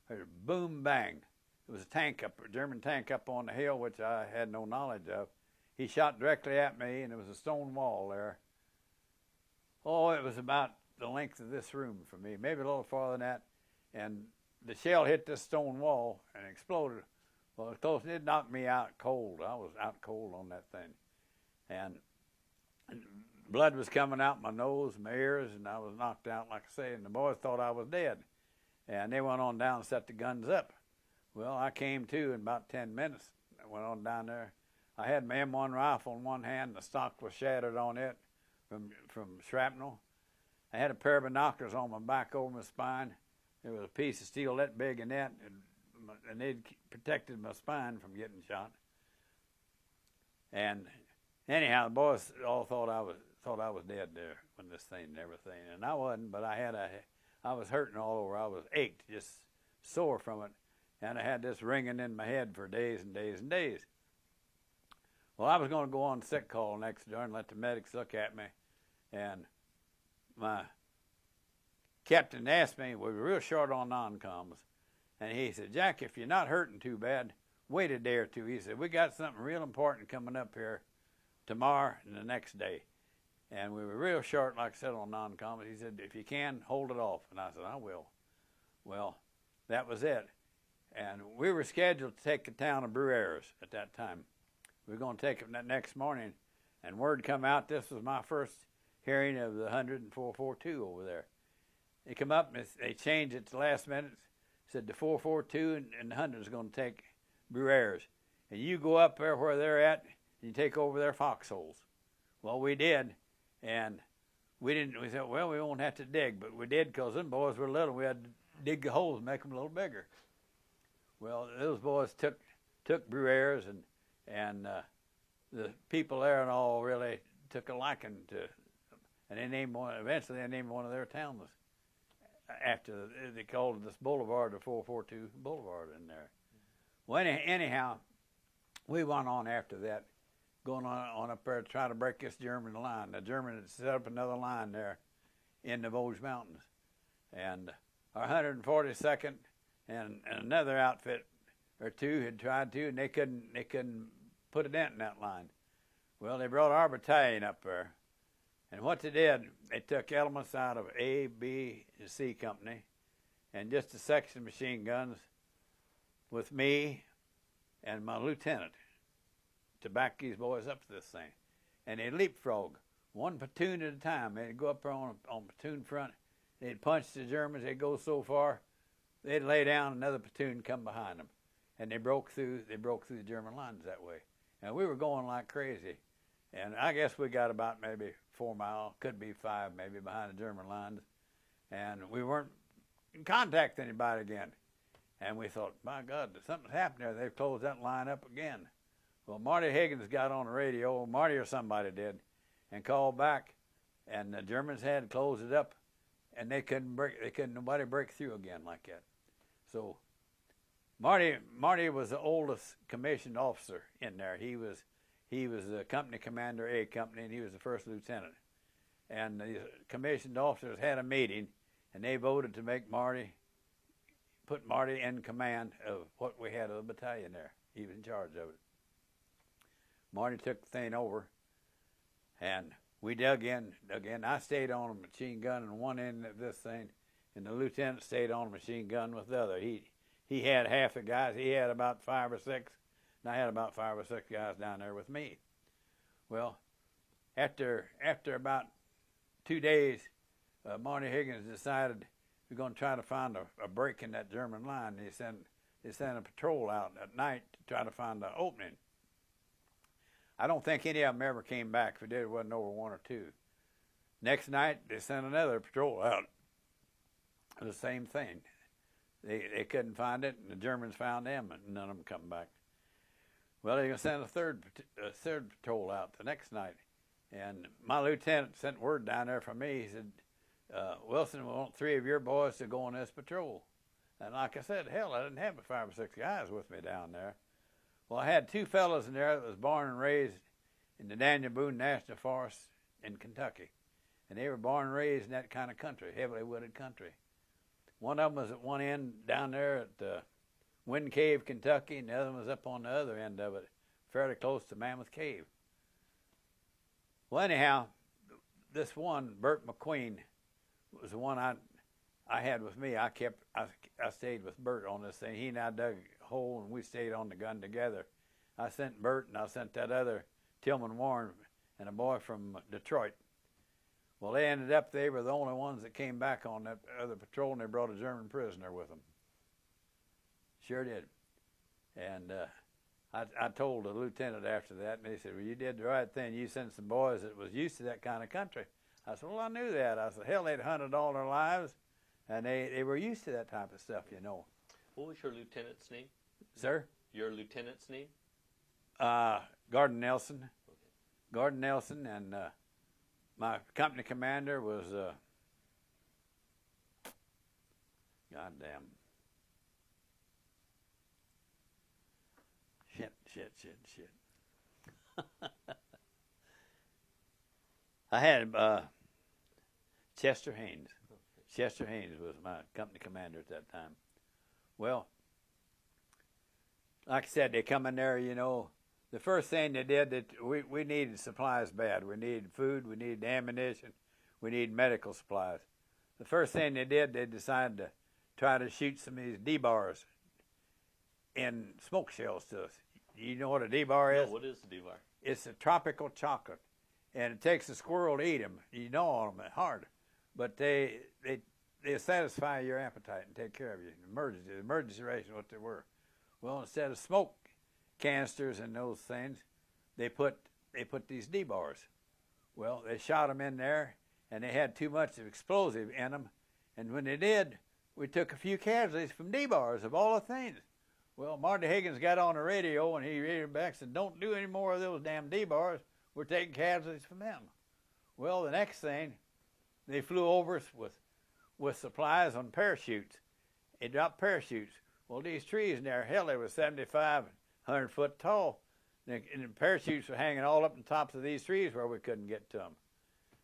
there's a boom bang. It was a tank up, a German tank up on the hill, which I had no knowledge of. He shot directly at me, and there was a stone wall there. Oh, it was about the length of this room for me, maybe a little farther than that. And the shell hit this stone wall and exploded. Well, it was close. It knocked me out cold. I was out cold on that thing. And blood was coming out my nose, my ears, and I was knocked out, like I say, and the boys thought I was dead. And they went on down and set the guns up. Well, I came to in about 10 minutes. I went on down there. I had my M1 rifle in one hand. The stock was shattered on it from shrapnel. I had a pair of binoculars on my back over my spine. There was a piece of steel that big in that, and they'd protected my spine from getting shot. And anyhow, the boys all thought I was dead there when this thing and everything, and I wasn't. But I was hurting all over. I was ached, just sore from it, and I had this ringing in my head for days and days and days. Well, I was going to go on sick call next day and let the medics look at me, and my captain asked me, we were real short on non-coms, and he said, Jack, if you're not hurting too bad, wait a day or two. He said, we got something real important coming up here tomorrow and the next day. And we were real short, like I said, on non-coms. He said, if you can, hold it off. And I said, I will. Well, that was it. And we were scheduled to take the town of Bruyères at that time. We were going to take it that next morning, and word come out, this was my first hearing of the 100 and 442 over there. They come up and they changed it to the last minute. Said the 442 and the 100 is going to take Bruyères. And you go up there where they're at and you take over their foxholes. Well, we did. And we said, well, we won't have to dig. But we did because them boys were little. We had to dig the holes and make them a little bigger. Well, those boys took Bruyères, and the people there and all really took a liking to, and they named one. Eventually, they named one of their towns after they called this boulevard the 442 Boulevard in there. Well, anyhow, we went on after that, going on up there to try to break this German line. The German had set up another line there in the Vosges Mountains, and our 142nd and another outfit or two had tried to, and they couldn't put a dent in that line. Well, they brought our battalion up there, and what they did, they took elements out of A, B, and C Company, and just a section of machine guns with me and my lieutenant to back these boys up to this thing. And they'd leapfrog, one platoon at a time. They'd go up there on platoon front, they'd punch the Germans, they'd go so far, they'd lay down, another platoon come behind them. And they broke through the German lines that way. And we were going like crazy. And I guess we got about maybe 4 miles, could be 5 maybe, behind the German lines. And we weren't in contact with anybody again. And we thought, my God, something's happened there. They've closed that line up again. Well, Marty Higgins got on the radio, Marty or somebody did, and called back. And the Germans had closed it up, and nobody break through again like that. So Marty was the oldest commissioned officer in there. He was the company commander, A Company, and he was the first lieutenant. And the commissioned officers had a meeting, and they voted to put Marty in command of what we had of the battalion there. He was in charge of it. Marty took the thing over, and we dug in. I stayed on a machine gun on one end of this thing, and the lieutenant stayed on a machine gun with the other. He had half the guys. He had about 5 or 6, and I had about 5 or 6 guys down there with me. Well, after about 2 days, Marty Higgins decided we're going to try to find a break in that German line. They sent a patrol out at night to try to find an opening. I don't think any of them ever came back. If it did, it wasn't over 1 or 2. Next night, they sent another patrol out. The same thing. They couldn't find it, and the Germans found them, and none of them come back. Well, they're going to send a third patrol out the next night. And my lieutenant sent word down there from me. He said, Wilson, we want 3 of your boys to go on this patrol. And like I said, hell, I didn't have but 5 or 6 guys with me down there. Well, I had 2 fellows in there that was born and raised in the Daniel Boone National Forest in Kentucky. And they were born and raised in that kind of country, heavily wooded country. One of them was at one end down there at Wind Cave, Kentucky, and the other one was up on the other end of it, fairly close to Mammoth Cave. Well, anyhow, this one, Bert McQueen, was the one I had with me. I stayed with Bert on this thing. He and I dug a hole, and we stayed on the gun together. I sent Bert, and I sent that other Tillman Warren and a boy from Detroit. Well, they ended up, they were the only ones that came back on that other patrol, and they brought a German prisoner with them. Sure did. And I told the lieutenant after that, and he said, well, you did the right thing. You sent some boys that was used to that kind of country. I said, well, I knew that. I said, hell, they'd hunted all their lives, and they were used to that type of stuff, you know. What was your lieutenant's name? Sir? Your lieutenant's name? Gordon Nelson. Okay. Gordon Nelson, and my company commander was, goddamn. Shit. I had Chester Haynes. Chester Haynes was my company commander at that time. Well, like I said, they come in there, you know. The first thing they did, that we needed supplies bad. We needed food, we needed ammunition, we needed medical supplies. The first thing they did, they decided to try to shoot some of these D-bars in smoke shells to us. You know what a D-bar is? No, what is a D-bar? It's a tropical chocolate, and it takes a squirrel to eat them. You gnaw on them hard, but they satisfy your appetite and take care of you. Emergency ration, what they were. Well, instead of smoke canisters and those things, they put these D-bars. Well, they shot them in there, and they had too much of explosive in them, and when they did, we took a few casualties from D-bars of all the things. Well, Marty Higgins got on the radio, and he radioed back and said, don't do any more of those damn D-bars. We're taking casualties from them. Well, the next thing, they flew over us with supplies on parachutes. They dropped parachutes. Well, these trees in there, hell, they were 75, 100 foot tall. And the parachutes were hanging all up on tops of these trees where we couldn't get to them.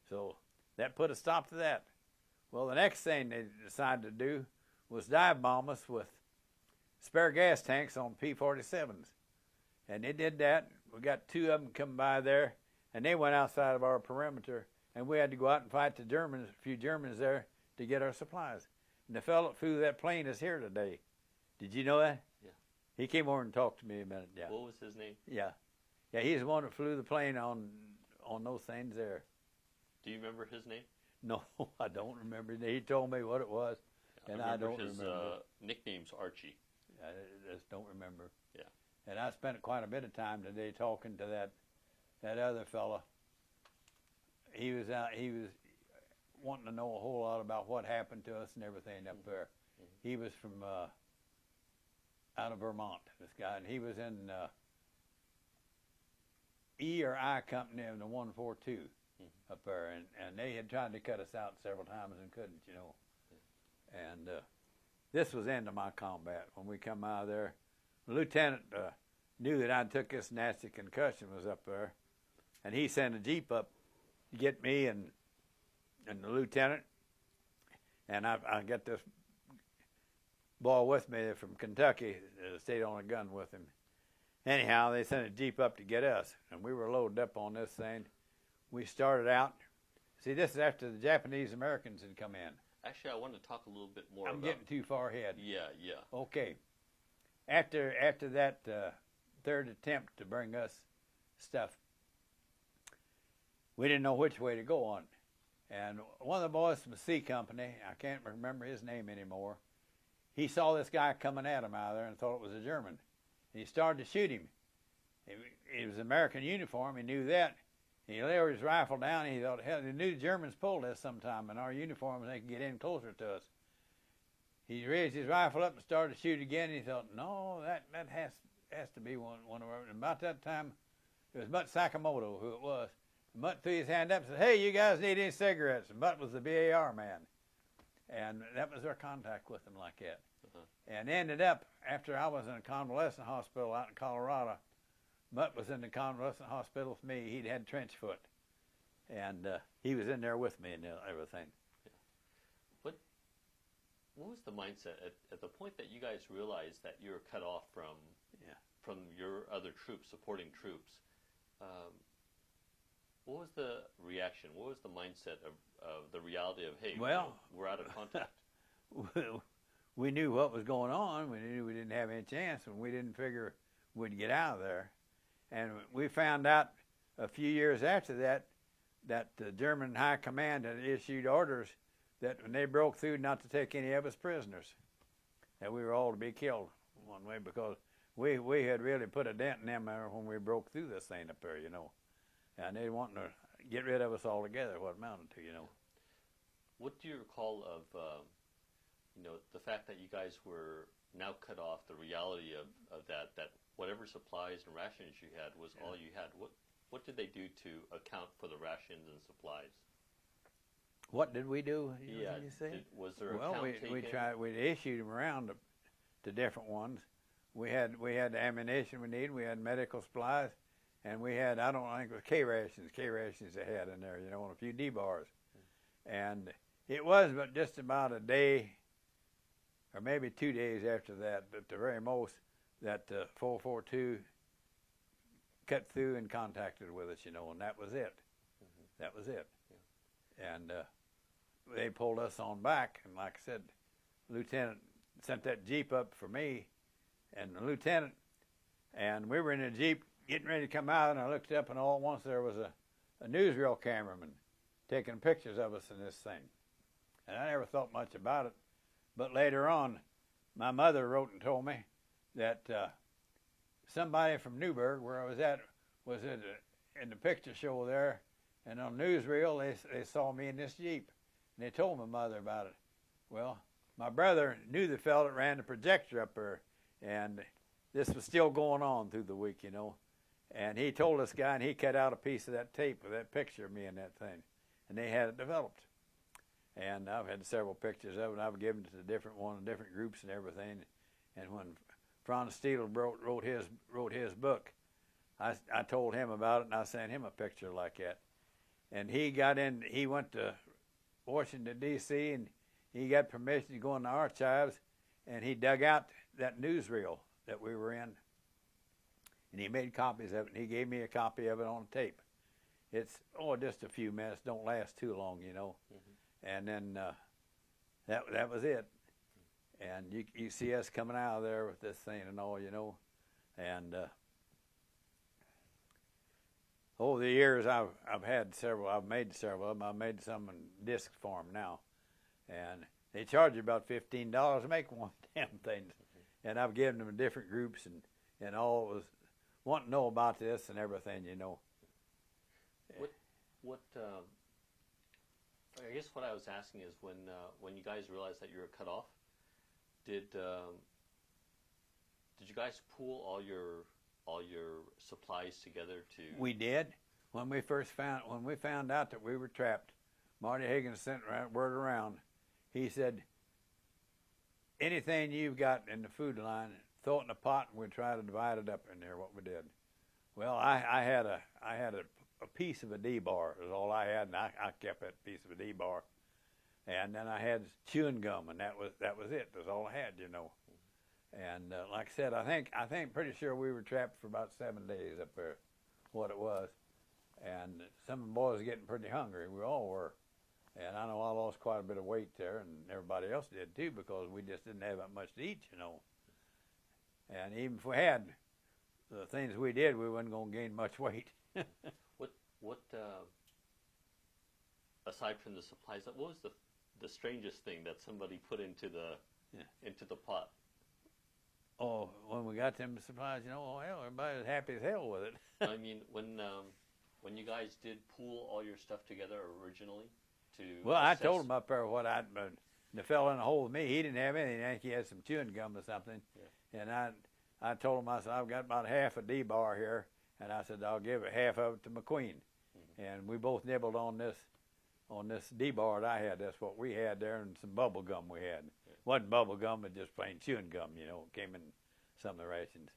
So that put a stop to that. Well, the next thing they decided to do was dive bomb us with spare gas tanks on P-47s. And they did that. We got 2 of them come by there, and they went outside of our perimeter, and we had to go out and fight the Germans, a few Germans there, to get our supplies. And the fellow that flew that plane is here today. Did you know that? Yeah. He came over and talked to me a minute. Yeah. What was his name? Yeah. Yeah, he's the one that flew the plane on those things there. Do you remember his name? No, I don't remember. He told me what it was, and I don't remember. His nickname's Archie. I just don't remember. Yeah. And I spent quite a bit of time today talking to that other fella. He was wanting to know a whole lot about what happened to us and everything up there. Mm-hmm. He was from out of Vermont, this guy, and he was in E or I company in the 142 up there, and they had tried to cut us out several times and couldn't, you know. And this was into my combat. When we come out of there, the lieutenant knew that I took this nasty concussion, was up there, and he sent a jeep up to get me and the lieutenant, and I got this boy with me from Kentucky, stayed on a gun with him. Anyhow, they sent a jeep up to get us, and we were loaded up on this thing. We started out. See, this is after the Japanese Americans had come in. Actually, I want to talk a little bit more I'm getting too far ahead. Yeah. Okay. After that third attempt to bring us stuff, we didn't know which way to go on. And one of the boys from the C Company, I can't remember his name anymore, he saw this guy coming at him out of there and thought it was a German. And he started to shoot him. It was an American uniform, he knew that. He lowered his rifle down, and he thought, hell, he knew the Germans pulled this sometime in our uniforms, and they could get in closer to us. He raised his rifle up and started to shoot again, and he thought, no, has to be one of our. And about that time, it was Mutt Sakamoto who it was. Mutt threw his hand up and said, "Hey, you guys need any cigarettes?" And Mutt was the BAR man, and that was our contact with him like that. And ended up after I was in a convalescent hospital out in Colorado. Mutt was in the convalescent hospital with me. He'd had trench foot, and he was in there with me and everything. What was the mindset at the point that you guys realized that you were cut off from your other troops, supporting troops? What was the reaction? What was the mindset of the reality of, hey, we're out of contact? We knew what was going on. We knew we didn't have any chance, and we didn't figure we'd get out of there. And we found out a few years after that the German High Command had issued orders that when they broke through not to take any of us prisoners, that we were all to be killed one way, because we had really put a dent in them when we broke through this thing up there, and they wanted to get rid of us altogether, what it amounted to, What do you recall of, the fact that you guys were now cut off, the reality of that whatever supplies and rations you had was all you had? What did they do to account for the rations and supplies? What did we do? You say? Was there a count taken? We issued them around to different ones. We had the ammunition we needed. We had medical supplies, and we had, I think it was K rations they had in there, and a few D bars. And it was but just about a day, or maybe 2 days after that, at the very most, that 442 cut through and contacted with us, and that was it. That was it. Yeah. And they pulled us on back, and like I said, Lieutenant sent that Jeep up for me and the lieutenant, and we were in the Jeep getting ready to come out, and I looked up, and all at once there was a newsreel cameraman taking pictures of us in this thing. And I never thought much about it, but later on, my mother wrote and told me that somebody from Newburgh, where I was at, was in the picture show there, and on newsreel they saw me in this Jeep, and they told my mother about it. Well, my brother knew the fellow that ran the projector up there, and this was still going on through the week, and he told this guy, and he cut out a piece of that tape with that picture of me in that thing, and they had it developed. And I've had several pictures of it. I've given it to different groups and everything. And when Franz Steele wrote his book, I told him about it, and I sent him a picture like that. And he went to Washington, D.C., and he got permission to go in the archives, and he dug out that newsreel that we were in, and he made copies of it, and he gave me a copy of it on tape. It's, just a few minutes, don't last too long, And then that was it. And you see us coming out of there with this thing and all, And over the years, I've made several of them. I've made some in disc form now, and they charge you about $15 to make one damn thing. And I've given them to different groups and all was wanting to know about this and everything, What I guess what I was asking is when you guys realized that you were cut off, did you guys pool all your supplies together to? We did. When we found out that we were trapped, Marty Higgins sent word around. He said, anything you've got in the food line, throw it in a pot, and we'll try to divide it up in there. What we did. Well, I had a piece of a D-bar is all I had, and I kept that piece of a D-bar. And then I had chewing gum, and that was it. That's all I had, And like I said, I think pretty sure we were trapped for about 7 days up there, what it was. And some of the boys were getting pretty hungry. We all were. And I know I lost quite a bit of weight there, and everybody else did too, because we just didn't have that much to eat, And even if we had the things we did, we wasn't going to gain much weight. What aside from the supplies, what was the strangest thing that somebody put into the pot? Oh, when we got them supplies, everybody was happy as hell with it. I mean, when you guys did pool all your stuff together originally to I told him up there what the fellow in the hole with me, he didn't have anything. I think he had some chewing gum or something. Yeah. And I told him, I said, I've got about half a D-bar here, and I said, I'll give it half of it to McQueen. And we both nibbled on this D-bar that I had. That's what we had there, and some bubble gum we had. It wasn't bubble gum, but just plain chewing gum, you know. It came in some of the rations.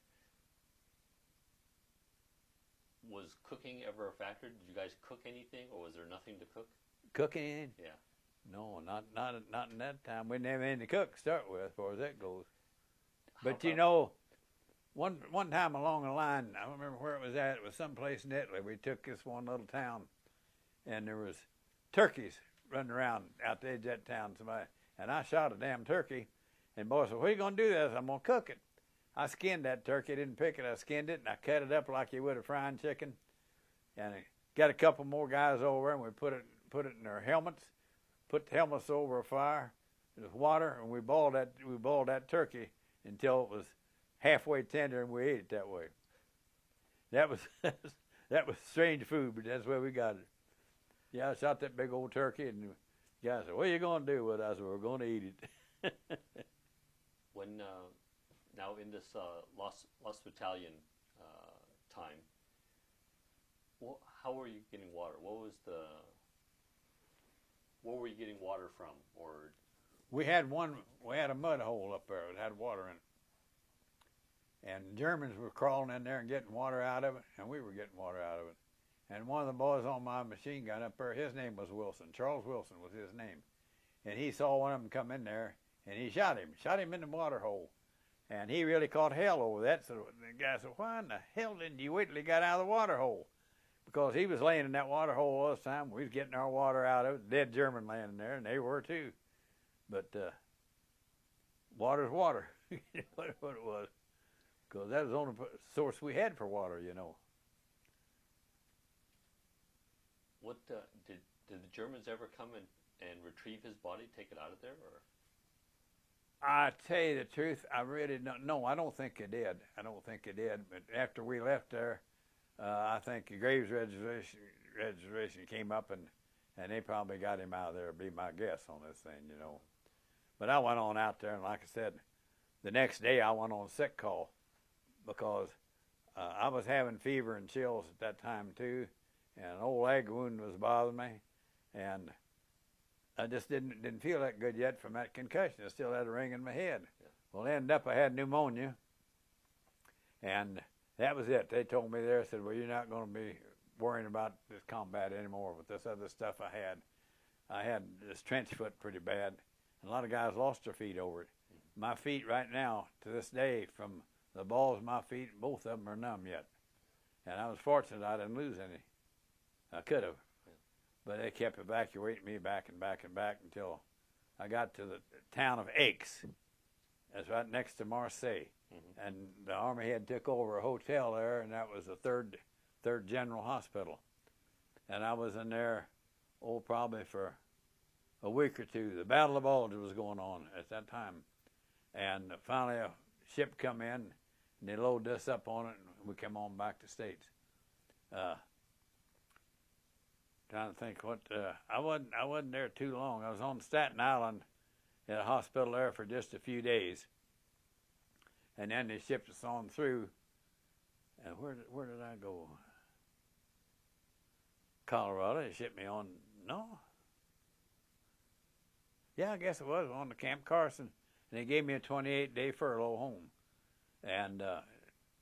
Was cooking ever a factor? Did you guys cook anything, or was there nothing to cook? Cooking? Yeah. No, not in that time. We didn't have anything to cook to start with, as far as that goes. But you know, one time along the line, I don't remember where it was at. It was someplace in Italy. We took this one little town, and there was turkeys running around out the edge of that town. And I shot a damn turkey, and boy said, "What are you gonna do with this?" I'm gonna cook it. I skinned that turkey. Didn't pick it. I skinned it, and I cut it up like you would a frying chicken. And I got a couple more guys over, and we put it in their helmets. Put the helmets over a fire with water, and we boiled that turkey until it was halfway tender, and we ate it that way. That was strange food, but that's where we got it. Yeah, I shot that big old turkey, and the guy said, "What are you going to do with it?" I said, "We're going to eat it." When now in this Lost Battalion time, how were you getting water? Where were you getting water from? Or we had a mud hole up there that had water in it. And the Germans were crawling in there and getting water out of it, and we were getting water out of it. And one of the boys on my machine gun up there, his name was Wilson. Charles Wilson was his name. And he saw one of them come in there, and he shot him in the water hole. And he really caught hell over that. So the guy said, "Why in the hell didn't you wait till he got out of the water hole?" Because he was laying in that water hole all the time. We was getting our water out of it. Dead German laying in there, and they were too. But water's water. What it was. Because that was the only source we had for water, you know. What did the Germans ever come and retrieve his body, take it out of there, or? I tell you the truth, I really don't. No, I don't think it did. I don't think it did. But after we left there, I think the Graves reservation came up, and they probably got him out of there, would be my guess on this thing, you know. But I went on out there, and like I said, the next day I went on sick call because I was having fever and chills at that time too, and an old leg wound was bothering me, and I just didn't feel that good yet from that concussion. I still had a ring in my head. Yeah. Well, ended up I had pneumonia, and that was it. They told me there, said, "Well, you're not going to be worrying about this combat anymore with this other stuff I had." I had this trench foot pretty bad, and a lot of guys lost their feet over it. Mm-hmm. My feet right now, to this day, from the balls of my feet, both of them are numb yet. And I was fortunate I didn't lose any. I could have. Yeah. But they kept evacuating me back and back and back until I got to the town of Aix. That's right next to Marseille. Mm-hmm. And the Army had took over a hotel there, and that was the third General Hospital. And I was in there, probably for a week or two. The Battle of Bulge was going on at that time. And finally a ship come in, and they loaded us up on it, and we came on back to States. Trying to think what, I wasn't there too long. I was on Staten Island at a hospital there for just a few days. And then they shipped us on through. And where did I go? Colorado. They shipped me on. No. Yeah, I guess it was on to Camp Carson. And they gave me a 28-day furlough home. And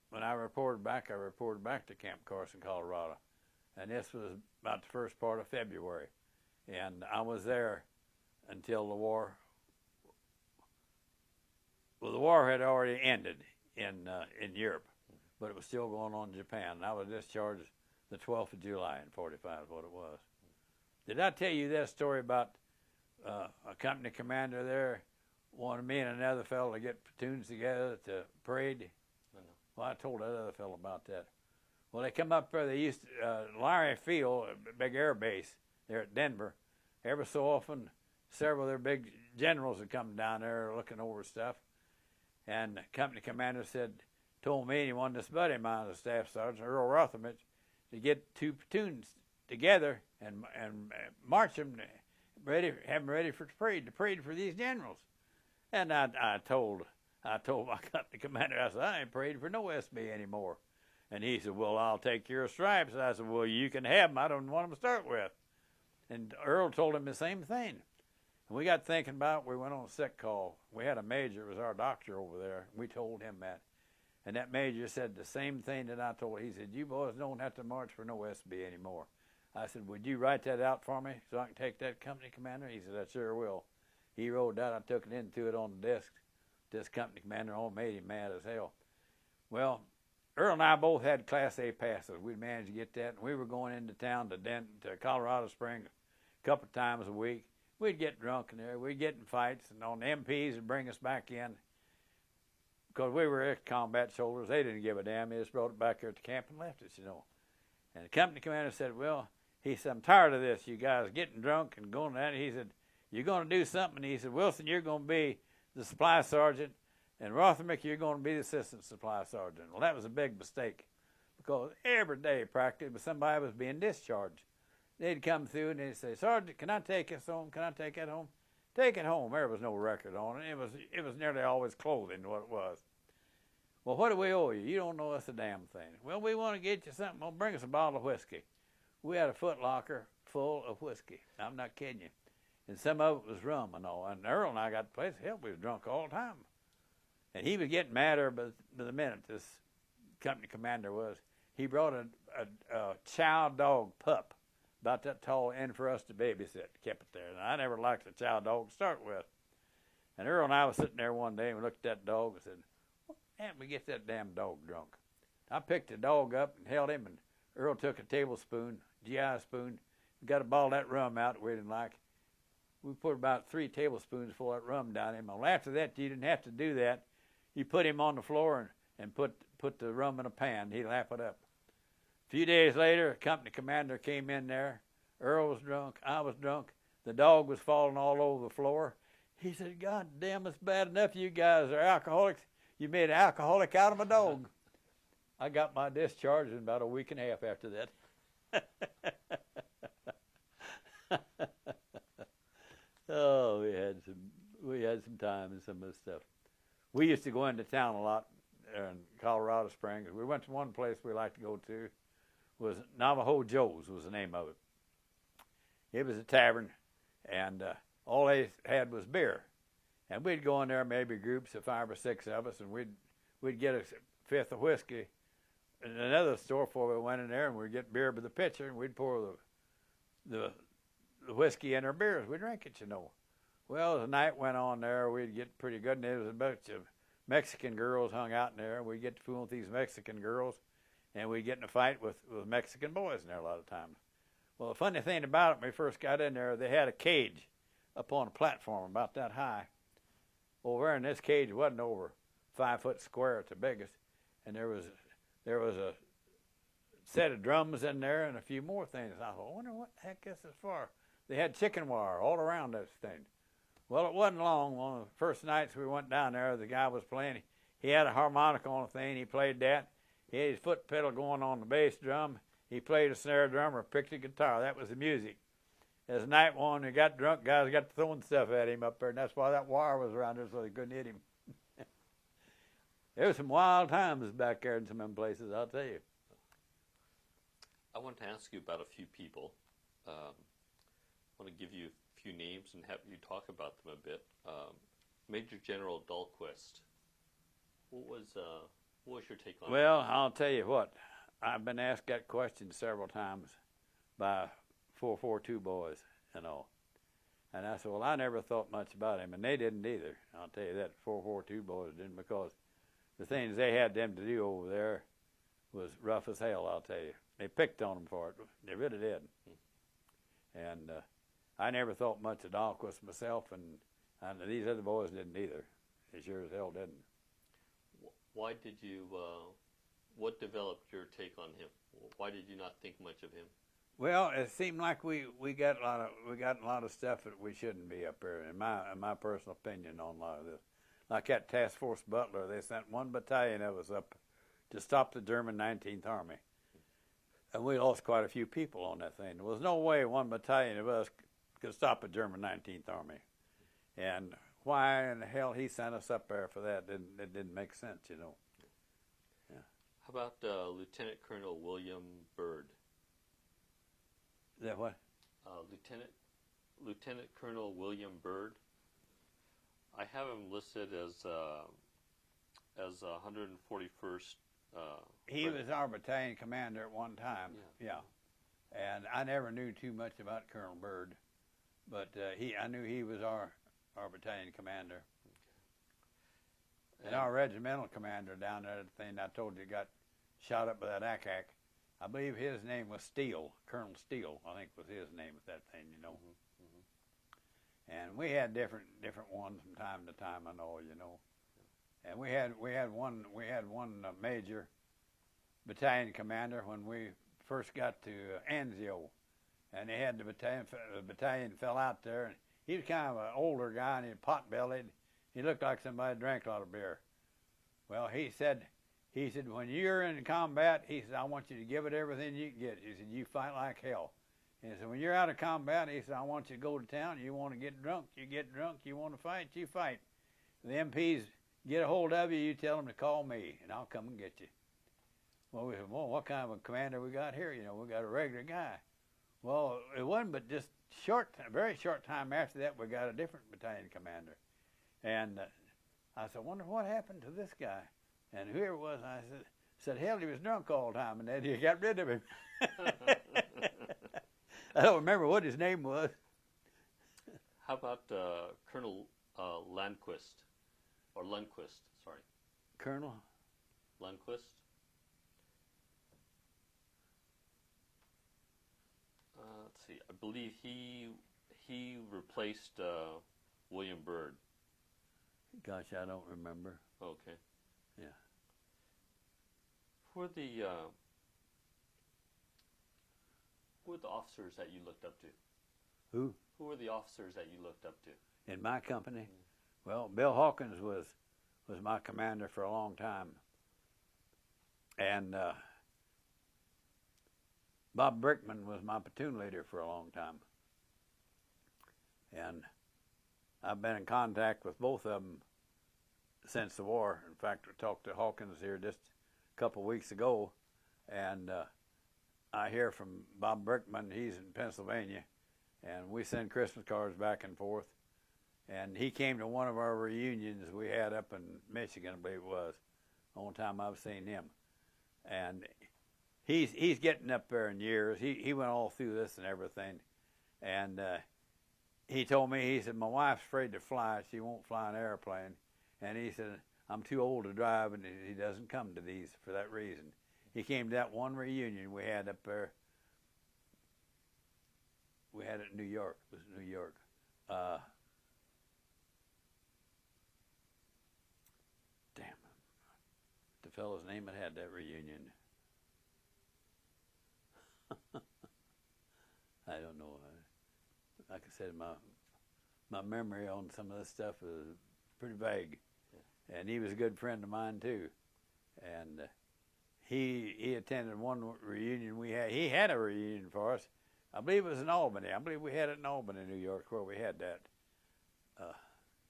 when I reported back to Camp Carson, Colorado. And this was about the first part of February. And I was there until the war. Well, the war had already ended in Europe, but it was still going on in Japan. And I was discharged the 12th of July in 45 is what it was. Did I tell you that story about a company commander there wanted me and another fellow to get platoons together to parade? No. Well, I told that other fellow about that. Well, they come up there. They used Larry Field, a big air base there at Denver. Every so often, several of their big generals would come down there looking over stuff. And the company commander told me, and he wanted this buddy of mine, the staff sergeant, Earl Rothermich, to get two platoons together and march them, have them ready for parade for these generals. And I told I told my company commander, I said, I ain't prayed for no SB anymore. And he said, well, I'll take your stripes. I said, well, you can have them. I don't want them to start with. And Earl told him the same thing. And we got thinking about it. We went on a sick call. We had a major, it was our doctor over there. We told him that. And that major said the same thing that I told him. He said, you boys don't have to march for no SB anymore. I said, would you write that out for me so I can take that company commander? He said, I sure will. He wrote that. I took it in, threw it on the desk. This company commander all made him mad as hell. Well, Earl and I both had Class A passes. We managed to get that, and we were going into town to Colorado Springs a couple of times a week. We'd get drunk in there. We'd get in fights, and on the MPs would bring us back in because we were ex-combat soldiers. They didn't give a damn. They just brought it back here at the camp and left us, you know. And the company commander said, well, he said, I'm tired of this, you guys getting drunk and going to that. He said, you're going to do something. He said, Wilson, you're going to be the supply sergeant, and Rothermick, you're going to be the assistant supply sergeant. Well, that was a big mistake because every day practically somebody was being discharged. They'd come through and they'd say, Sergeant, can I take this home? Can I take that home? Take it home. There was no record on it. It was nearly always clothing, what it was. Well, what do we owe you? You don't know us a damn thing. Well, we want to get you something. Well, bring us a bottle of whiskey. We had a foot locker full of whiskey. I'm not kidding you. And some of it was rum and all. And Earl and I got the place. Hell, we was drunk all the time. And he was getting madder by the minute, this company commander was. He brought a chow dog pup about that tall in for us to babysit. Kept it there. And I never liked a chow dog to start with. And Earl and I was sitting there one day and we looked at that dog and said, why can't we get that damn dog drunk? I picked the dog up and held him, and Earl took a tablespoon, GI spoon, got a bottle of that rum out that we didn't like. We put about 3 tablespoons full of that rum down him. Well, after that, you didn't have to do that. You put him on the floor and put the rum in a pan. He'd lap it up. A few days later, a company commander came in there. Earl was drunk. I was drunk. The dog was falling all over the floor. He said, God damn, it's bad enough you guys are alcoholics. You made an alcoholic out of a dog. I got my discharge in about a week and a half after that. Oh, we had some time and some of this stuff. We used to go into town a lot in Colorado Springs. We went to one place we liked to go to. Was Navajo Joe's was the name of it. It was a tavern, and all they had was beer. And we'd go in there, maybe groups of 5 or 6 of us, and we'd get a fifth of whiskey in another store before we went in there, and we'd get beer by the pitcher, and we'd pour the whiskey in our beers. We'd drink it, you know. Well, as the night went on there, we'd get pretty good, and there was a bunch of Mexican girls hung out in there, and we'd get to fool with these Mexican girls, and we'd get in a fight with Mexican boys in there a lot of times. Well, the funny thing about it, when we first got in there, they had a cage up on a platform about that high. Over in this cage wasn't over 5 foot square at the biggest, and there was a set of drums in there and a few more things. I thought, I wonder what the heck this is for. They had chicken wire all around this thing. Well, it wasn't long. One of the first nights we went down there, the guy was playing. He had a harmonica on the thing. He played that. He had his foot pedal going on the bass drum. He played a snare drum or picked a guitar. That was the music. As the night went on, he got drunk. Guys got throwing stuff at him up there, and that's why that wire was around there so they couldn't hit him. There were some wild times back there in some of them places, I'll tell you. I want to ask you about a few people. I want to give you a few names and have you talk about them a bit. Major General Dahlquist. What was your take on that? Well, I'll tell you what. I've been asked that question several times by 442 boys and all. And I said, well, I never thought much about him, and they didn't either. I'll tell you that. 442 boys didn't, because the things they had them to do over there was rough as hell, I'll tell you. They picked on them for it. They really did. And I never thought much of Dahlquist myself, and these other boys didn't either. They sure as hell didn't. Why did you, what developed your take on him? Why did you not think much of him? Well, it seemed like we got a lot of stuff that we shouldn't be up there, in my personal opinion on a lot of this. Like that Task Force Butler, they sent 1 battalion of us up to stop the German 19th Army. And we lost quite a few people on that thing. There was no way 1 battalion of us could stop the German 19th Army. And why in the hell he sent us up there for that. It didn't make sense, you know. Yeah. How about Lieutenant Colonel William Byrd? Is that what? Lieutenant Colonel William Byrd. I have him listed as 141st. He was our battalion commander at one time. Yeah. And I never knew too much about Colonel Byrd, but I knew he was our battalion commander. And our regimental commander down there, the thing I told you got shot up by that ack-ack, I believe his name was Steele, Colonel Steele, I think was his name with that thing, you know. And we had different ones from time to time and all, you know. And we had one major battalion commander when we first got to Anzio, and they had the battalion fell out there, and he was kind of an older guy, and he was pot-bellied. He looked like somebody drank a lot of beer. Well, he said, when you're in combat, he said, I want you to give it everything you can get. He said, you fight like hell. And he said, when you're out of combat, he said, I want you to go to town. You want to get drunk, you get drunk. You want to fight, you fight. The MPs get a hold of you, you tell them to call me, and I'll come and get you. Well, we said, well, what kind of a commander we got here? You know, we got a regular guy. Well, it wasn't but just very short time after that, we got a different battalion commander. And I said, I wonder what happened to this guy. And whoever it was, I said, hell, he was drunk all the time, and then he got rid of him. I don't remember what his name was. How about Colonel Lundquist? Or Lundquist, sorry. Colonel? Lundquist? Let's see. I believe he replaced William Byrd. Gosh, I don't remember. Okay. Yeah. Who are the officers that you looked up to? Who? Who were the officers that you looked up to? In my company? Well, Bill Hawkins was my commander for a long time. And Bob Brickman was my platoon leader for a long time. And I've been in contact with both of them since the war. In fact, I talked to Hawkins here just a couple of weeks ago, and I hear from Bob Brickman. He's in Pennsylvania, and we send Christmas cards back and forth. And he came to one of our reunions we had up in Michigan, I believe it was, the only time I've seen him. And he's getting up there in years. He went all through this and everything. And he told me, he said, my wife's afraid to fly. She won't fly an airplane. And he said, I'm too old to drive, and he doesn't come to these for that reason. He came to that one reunion we had up there. We had it in New York. It was New York. The fellow's name that had that reunion. I don't know. Like I said, my memory on some of this stuff is pretty vague. Yeah. And he was a good friend of mine too. And he attended one reunion we had. He had a reunion for us. I believe it was in Albany. I believe we had it in Albany, New York, where we had that.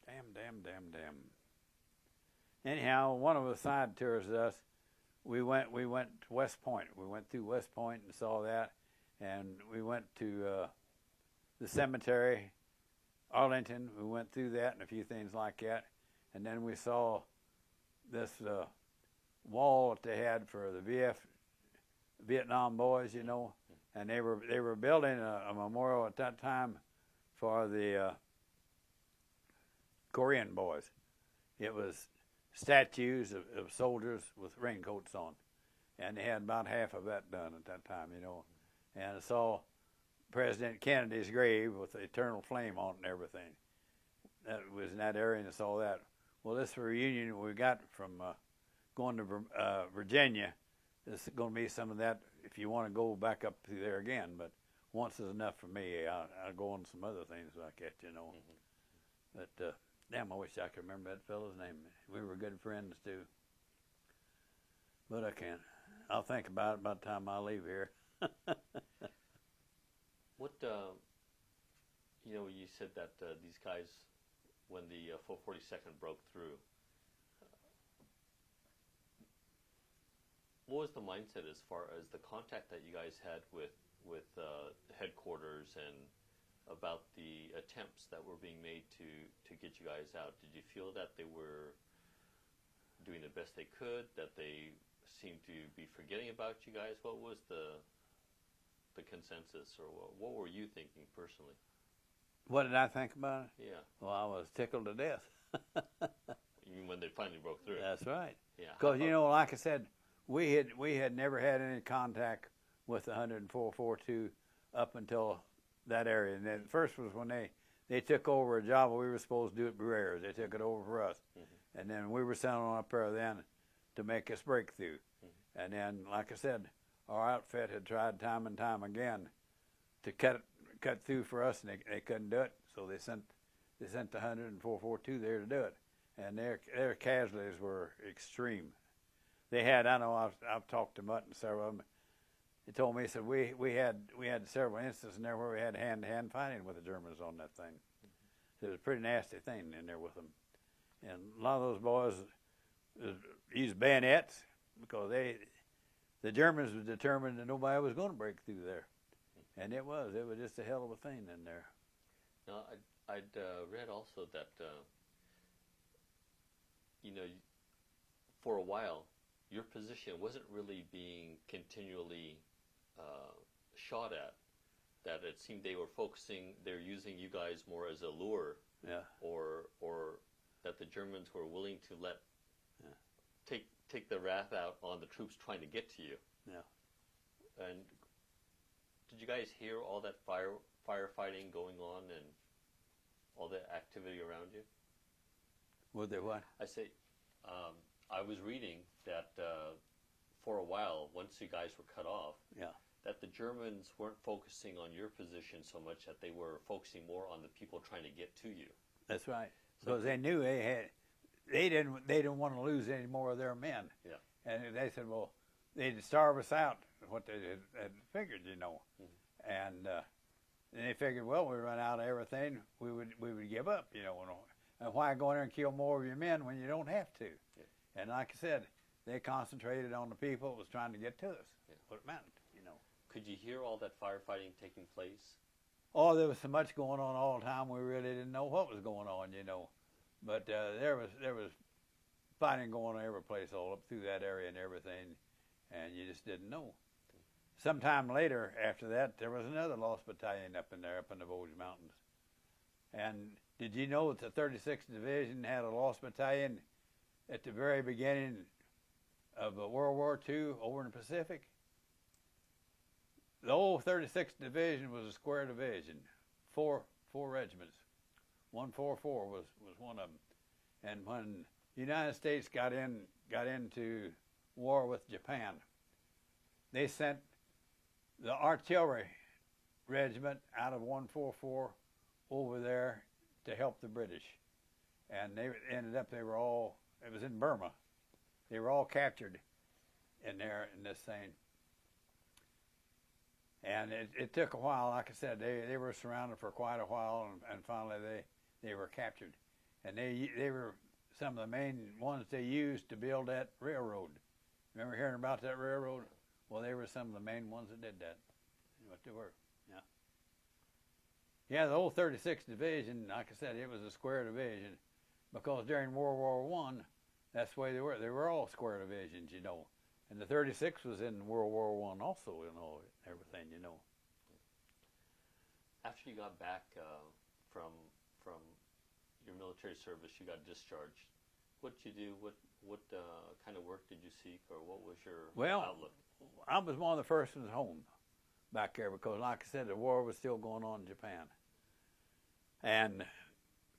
Damn. Anyhow, one of the side tours with us, we went to West Point. We went through West Point and saw that, and we went to the cemetery, Arlington. We went through that and a few things like that, and then we saw this wall that they had for the Vietnam boys, you know, and they were building a memorial at that time for the Korean boys. It was statues of soldiers with raincoats on, and they had about half of that done at that time, you know. And I saw President Kennedy's grave with the eternal flame on it and everything. That was in that area, and I saw that. Well, this reunion we got from going to Virginia, this is going to be some of that if you want to go back up through there again, but once is enough for me. I'll go on some other things like that, you know. Mm-hmm. But damn, I wish I could remember that fellow's name. We were good friends, too. But I can't. I'll think about it by the time I leave here. What, you know, you said that these guys when the 442nd broke through. What was the mindset as far as the contact that you guys had with headquarters and about the attempts that were being made to get you guys out? Did you feel that they were doing the best they could, that they seemed to be forgetting about you guys? What was the consensus, or what were you thinking personally? What did I think about it? Yeah. Well, I was tickled to death. You mean when they finally broke through? That's right. Yeah. Because, like I said, we had never had any contact with the 104-42 up until that area. And then first was when they took over a job we were supposed to do at Brewer's. They took it over for us. Mm-hmm. And then we were sent on up there then to make us breakthrough. Mm-hmm. And then, like I said, our outfit had tried time and time again to cut through for us, and they couldn't do it. So they sent the 104-42 there to do it. And their casualties were extreme. They had, I know I've talked to Mutt and several of them. He told me, he said, we had several instances in there where we had hand-to-hand fighting with the Germans on that thing. So it was a pretty nasty thing in there with them. And a lot of those boys used bayonets because the Germans were determined that nobody was going to break through there. And it was just a hell of a thing in there. Now, I'd read also that, for a while, your position wasn't really being continually shot at. That it seemed they're using you guys more as a lure. Yeah. Or that the Germans were willing to take the wrath out on the troops trying to get to you. Yeah. And did you guys hear all that firefighting going on and all the activity around you? Were they what? I say, I was reading that for a while, once you guys were cut off, that the Germans weren't focusing on your position so much, that they were focusing more on the people trying to get to you. That's right. Because they knew they didn't want to lose any more of their men. Yeah. And they said, well, they'd starve us out, what they had figured, Mm-hmm. And they figured, well, we run out of everything, we would give up, And why go in there and kill more of your men when you don't have to? Yeah. And like I said, they concentrated on the people that was trying to get to us. Yeah. What it meant, Could you hear all that firefighting taking place? Oh, there was so much going on all the time, we really didn't know what was going on, But there was fighting going on every place, all up through that area and everything, and you just didn't know. Sometime later, after that, there was another Lost Battalion up in the Vosges Mountains. And did you know that the 36th Division had a Lost Battalion at the very beginning of World War II over in the Pacific? The old 36th Division was a square division, four regiments. 144 was one of them. And when the United States got into war with Japan, they sent the artillery regiment out of 144 over there to help the British. And they ended up, it was in Burma. They were all captured in there in this thing. And it took a while. Like I said, they were surrounded for quite a while, and finally they were captured. And they were some of the main ones they used to build that railroad. Remember hearing about that railroad? Well, they were some of the main ones that did that. What they were, yeah. Yeah, the old 36th Division, like I said, it was a square division, because during World War I, that's the way they were. They were all square divisions, And the 36th was in World War I also, everything, After you got back from your military service, you got discharged. What did you do? What kind of work did you seek, or what was your outlook? I was one of the first ones home back there because, like I said, the war was still going on in Japan. And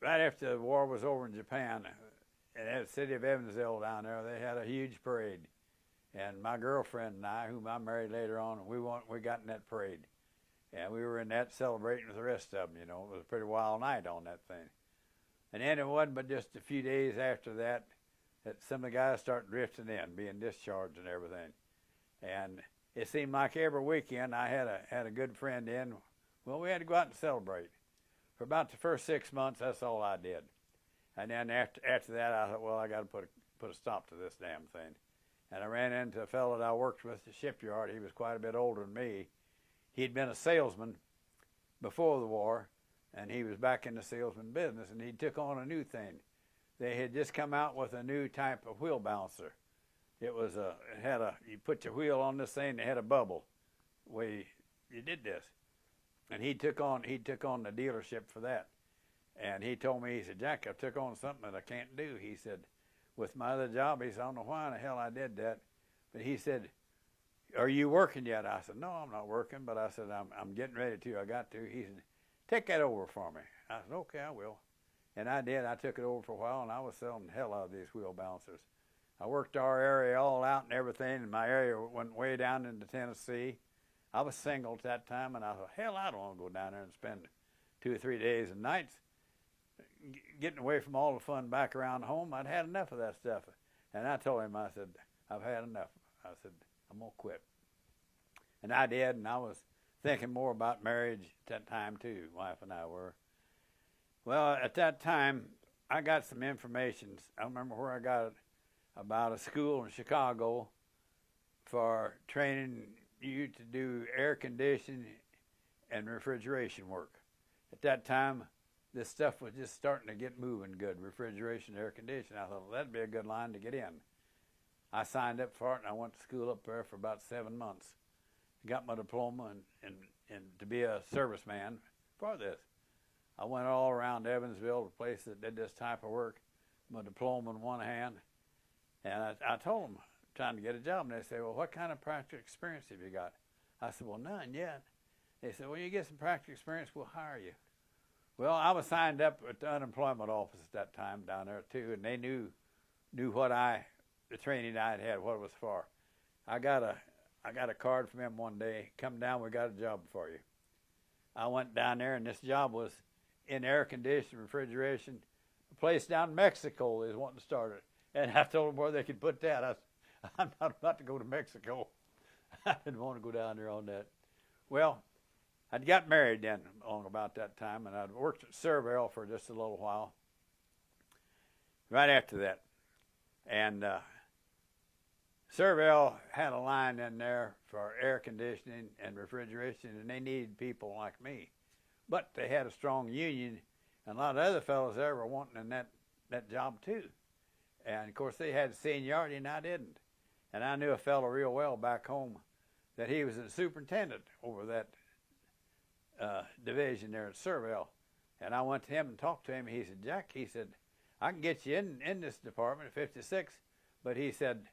right after the war was over in Japan, at the city of Evansville down there, they had a huge parade. And my girlfriend and I, whom I married later on, we got in that parade. And we were in that celebrating with the rest of them, It was a pretty wild night on that thing. And then it wasn't but just a few days after that some of the guys started drifting in, being discharged and everything. And it seemed like every weekend I had a good friend in. Well, we had to go out and celebrate. For about the first 6 months, that's all I did. And then after that, I thought, well, I got to put a stop to this damn thing. And I ran into a fellow that I worked with at the shipyard. He was quite a bit older than me. He'd been a salesman before the war, and he was back in the salesman business, and he took on a new thing. They had just come out with a new type of wheel balancer. It had you put your wheel on this thing, and it had a bubble. You did this. And he took on the dealership for that. And he told me, he said, Jack, I took on something that I can't do. He said, with my other job, he said, I don't know why in the hell I did that. But he said, are you working yet? I said, no, I'm not working. But I said, I'm getting ready to. I got to. He said, take that over for me. I said, okay, I will. And I did. I took it over for a while, and I was selling the hell out of these wheel balancers. I worked our area all out and everything, and my area went way down into Tennessee. I was single at that time, and I thought, hell, I don't want to go down there and spend 2 or 3 days and nights getting away from all the fun back around home. I'd had enough of that stuff. And I told him, I said, I've had enough. I said, I'm going to quit. And I did, and I was thinking more about marriage at that time, too. Wife and I were. Well, at that time, I got some information. I remember where I got it, about a school in Chicago for training you to do air conditioning and refrigeration work. At that time, this stuff was just starting to get moving good, refrigeration, air conditioning. I thought, well, that'd be a good line to get in. I signed up for it, and I went to school up there for about 7 months. Got my diploma and to be a serviceman for this. I went all around Evansville, the place that did this type of work, my diploma in one hand. And I told them, trying to get a job, and they said, well, what kind of practical experience have you got? I said, well, none yet. They said, well, you get some practical experience, we'll hire you. Well, I was signed up at the unemployment office at that time down there, too, and they knew what the training I had, what it was for. I got a card from them one day, come down, we got a job for you. I went down there, and this job was in air conditioning, refrigeration. A place down in Mexico is wanting to start it. And I told them where they could put that. I'm not about to go to Mexico. I didn't want to go down there on that. Well, I'd got married then along about that time, and I'd worked at Surveyall for just a little while right after that. And Surveyall had a line in there for air conditioning and refrigeration, and they needed people like me. But they had a strong union, and a lot of other fellows there were wanting in that job too. And, of course, they had seniority, and I didn't. And I knew a fellow real well back home that he was the superintendent over that division there at Surveyall. And I went to him and talked to him. He said, Jack, he said, I can get you in this department at 56, but he said,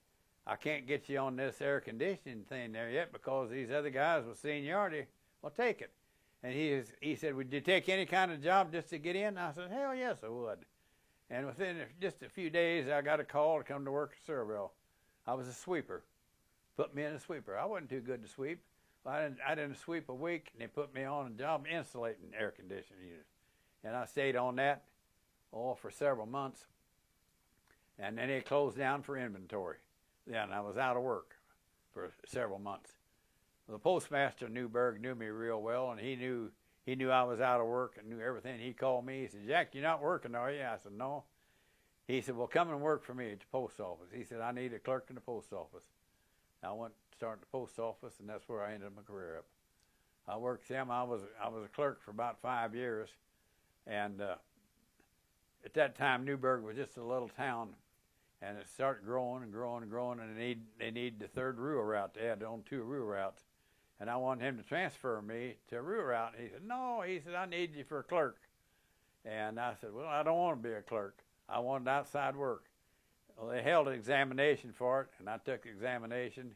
I can't get you on this air conditioning thing there yet because these other guys with seniority will take it. And he said, would you take any kind of job just to get in? I said, hell yes, I would. And within just a few days, I got a call to come to work at Surveyall. I was a sweeper. Put me in a sweeper. I wasn't too good to sweep. I didn't sweep a week, and they put me on a job insulating air conditioning units. And I stayed on that for several months. And then they closed down for inventory. Then I was out of work for several months. The postmaster Newberg knew me real well, and he knew I was out of work and knew everything. He called me. He said, Jack, you're not working, are you? I said, no. He said, well, come and work for me at the post office. He said, I need a clerk in the post office. I went to start at the post office, and that's where I ended my career up. I worked with him. I was a clerk for about 5 years. And at that time, Newberg was just a little town, and it started growing and growing and growing, and they need the third rural route. They had on 2 rural routes. And I wanted him to transfer me to a rural route. And he said, no. He said, I need you for a clerk. And I said, well, I don't want to be a clerk. I wanted outside work. Well, they held an examination for it, and I took the examination.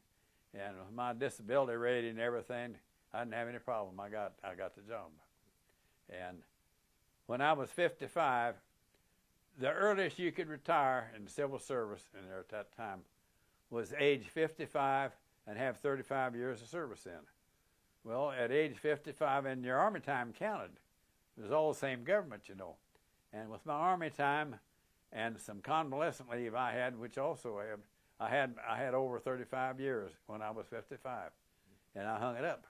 And with my disability rating and everything, I didn't have any problem. I got the job. And when I was 55, the earliest you could retire in the civil service in there at that time was age 55 and have 35 years of service in. Well, at age 55, and your Army time counted. It was all the same government, you know. And with my Army time and some convalescent leave I had, which also I had over 35 years when I was 55, and I hung it up.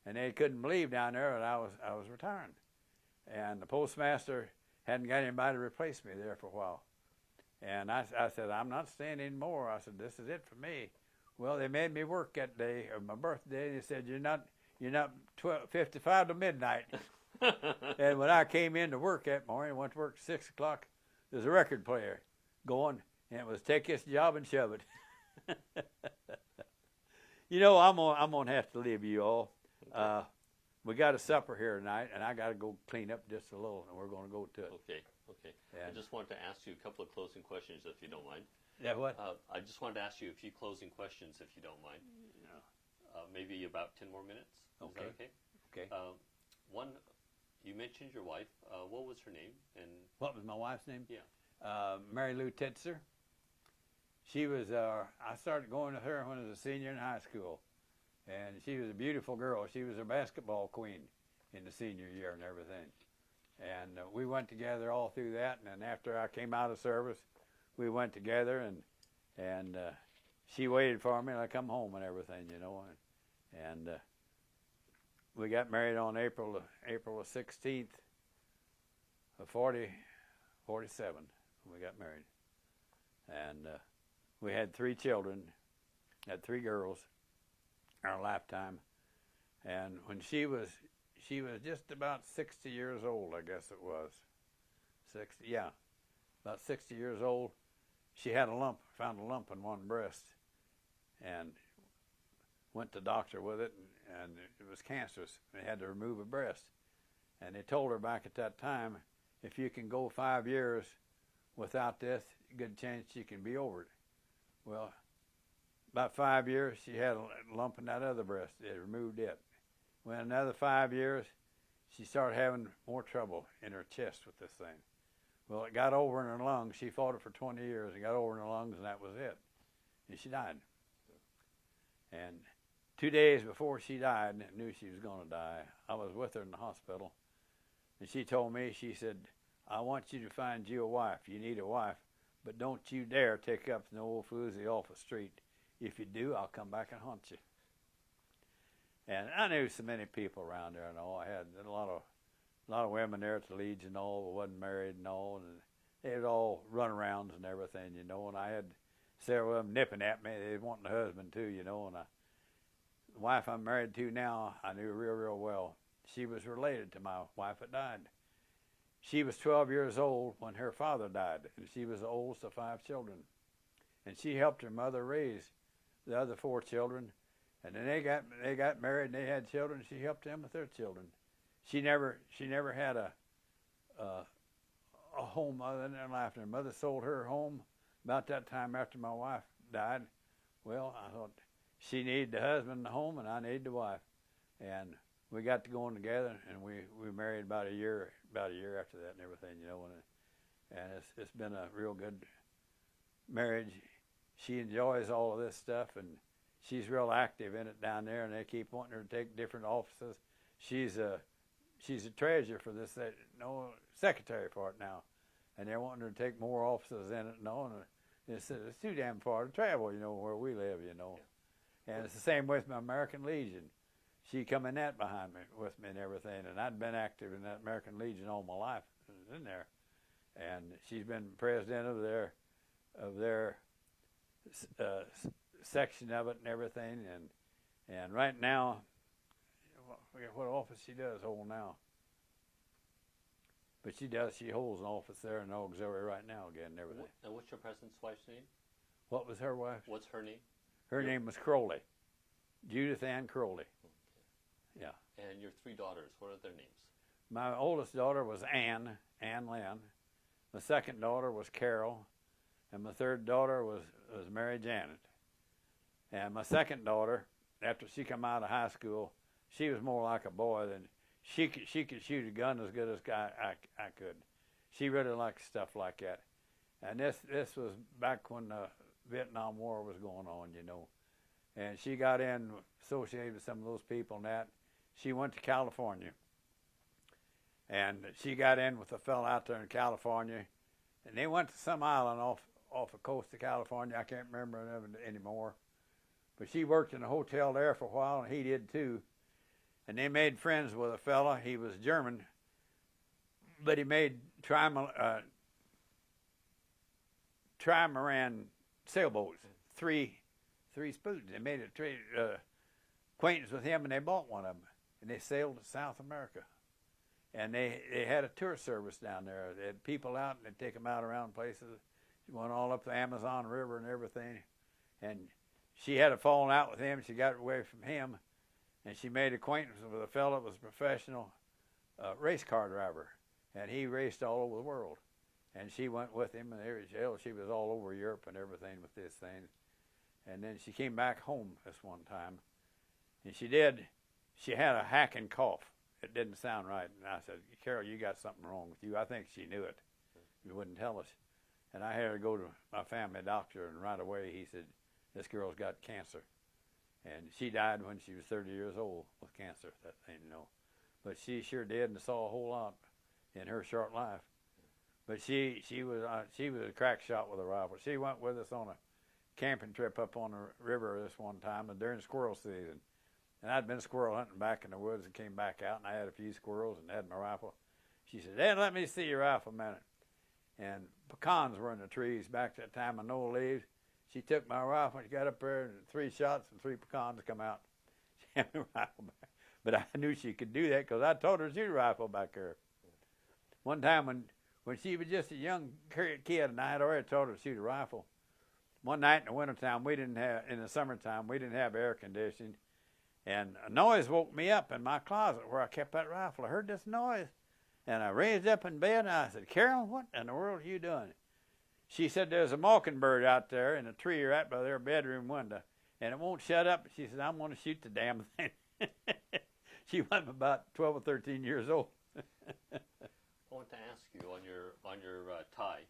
And they couldn't believe down there that I was retiring. And the postmaster, hadn't got anybody to replace me there for a while. And I said, I'm not staying anymore. I said, this is it for me. Well, they made me work that day of my birthday. They said, you're not 55 to midnight. And when I came in to work that morning, went to work at 6 o'clock, there's a record player going, and it was take this job and shove it. You know, I'm gonna have to leave you all. Okay. We got a supper here tonight, and I got to go clean up just a little, and we're going to go to it. Okay. And I just wanted to ask you a couple of closing questions, if you don't mind. Yeah, what? I just wanted to ask you a few closing questions, if you don't mind. Maybe about 10 more minutes. Okay. Is that okay? Okay. One, you mentioned your wife. What was her name? And what was my wife's name? Yeah. Mary Lou Titzer. She was. I started going with her when I was a senior in high school, and she was a beautiful girl. She was a basketball queen in the senior year and everything. And we went together all through that. And then after I came out of service, we went together, and she waited for me, and I come home and everything, you know. And we got married on April the 16th of 47. We got married, and we had 3 children, had 3 girls, in our lifetime. And when she was just about 60 years old, I guess it was. 60, yeah, about 60 years old. She had found a lump in one breast, and went to the doctor with it, and it was cancerous. They had to remove a breast. And they told her back at that time, if you can go 5 years without this, good chance you can be over it. Well, about 5 years, she had a lump in that other breast. They removed it. Well, another 5 years, she started having more trouble in her chest with this thing. Well, it got over in her lungs. She fought it for 20 years. It got over in her lungs, and that was it. And she died. And 2 days before she died, and knew she was going to die, I was with her in the hospital. And she told me, she said, I want you to find you a wife. You need a wife. But don't you dare take up no old floozy off the street. If you do, I'll come back and haunt you. And I knew so many people around there and all. I had a lot of women there at the Legion and all, but wasn't married and all. And they had all runarounds and everything, you know. And I had several of them nipping at me. They wanting a husband too, you know. And the wife I'm married to now, I knew real well. She was related to my wife that died. She was 12 years old when her father died, and she was the oldest of 5 children. And she helped her mother raise the other 4 children. And then they got married and they had children. She helped them with their children. She never had a home other than her life. And her mother sold her home about that time after my wife died. Well, I thought she needed the husband and the home, and I needed the wife. And we got to going together, and we married about a year after that and everything, you know. And it's been a real good marriage. She enjoys all of this stuff, and she's real active in it down there, and they keep wanting her to take different offices. She's a treasurer for this, secretary for it now, and they're wanting her to take more offices in it, and it's too damn far to travel, you know, where we live, you know. Yeah. And it's the same with my American Legion. She come in that behind me, with me and everything, and I'd been active in that American Legion all my life. I was in there, and she's been president of their section of it and everything, and right now, I forget what office she does hold now, but she holds an office there in the auxiliary right now again and everything. And what's your president's wife's name? What was her wife? What's her name? Her name was Crowley, Judith Ann Crowley. Okay. Yeah. And your 3 daughters, what are their names? My oldest daughter was Ann Lynn. My second daughter was Carol, and my third daughter was Mary Janet. And my second daughter, after she come out of high school, she was more like a boy than she could shoot a gun as good as I could. She really liked stuff like that. And this was back when the Vietnam War was going on, you know. And she got associated with some of those people and that. She went to California. And she got in with a fellow out there in California. And they went to some island off the coast of California. I can't remember it anymore. But she worked in a hotel there for a while, and he did too. And they made friends with a fella. He was German, but he made trimaran sailboats, three spoons. They made a acquaintance with him, and they bought one of them, and they sailed to South America. And they had a tour service down there. They had people out, and they'd take them out around places. She went all up the Amazon River and everything. And she had a falling out with him. She got away from him, and she made acquaintance with a fellow that was a professional race car driver, and he raced all over the world. And she went with him, and she was all over Europe and everything with this thing. And then she came back home this one time, and she had a hacking cough. It didn't sound right. And I said, Carol, you got something wrong with you. I think she knew it. She wouldn't tell us. And I had her go to my family doctor, and right away he said, this girl's got cancer. And she died when she was 30 years old with cancer, that thing, you know. But she sure did, and saw a whole lot in her short life. But she was a crack shot with a rifle. She went with us on a camping trip up on the river this one time during squirrel season. And I'd been squirrel hunting back in the woods and came back out, and I had a few squirrels and had my rifle. She said, Dad, let me see your rifle a minute. And pecans were in the trees back that time with no leaves. She took my rifle, and she got up there, and 3 shots and 3 pecans come out. She had my rifle back. But I knew she could do that because I told her to shoot a rifle back there. One time when she was just a young kid, and I had already told her to shoot a rifle, one night in the wintertime, in the summertime, we didn't have air conditioning. And a noise woke me up in my closet where I kept that rifle. I heard this noise, and I raised up in bed, and I said, Carol, what in the world are you doing? She said, there's a mockingbird out there in a tree right by their bedroom window, and it won't shut up. She said, I'm going to shoot the damn thing. She was about 12 or 13 years old. I want to ask you, on your tie,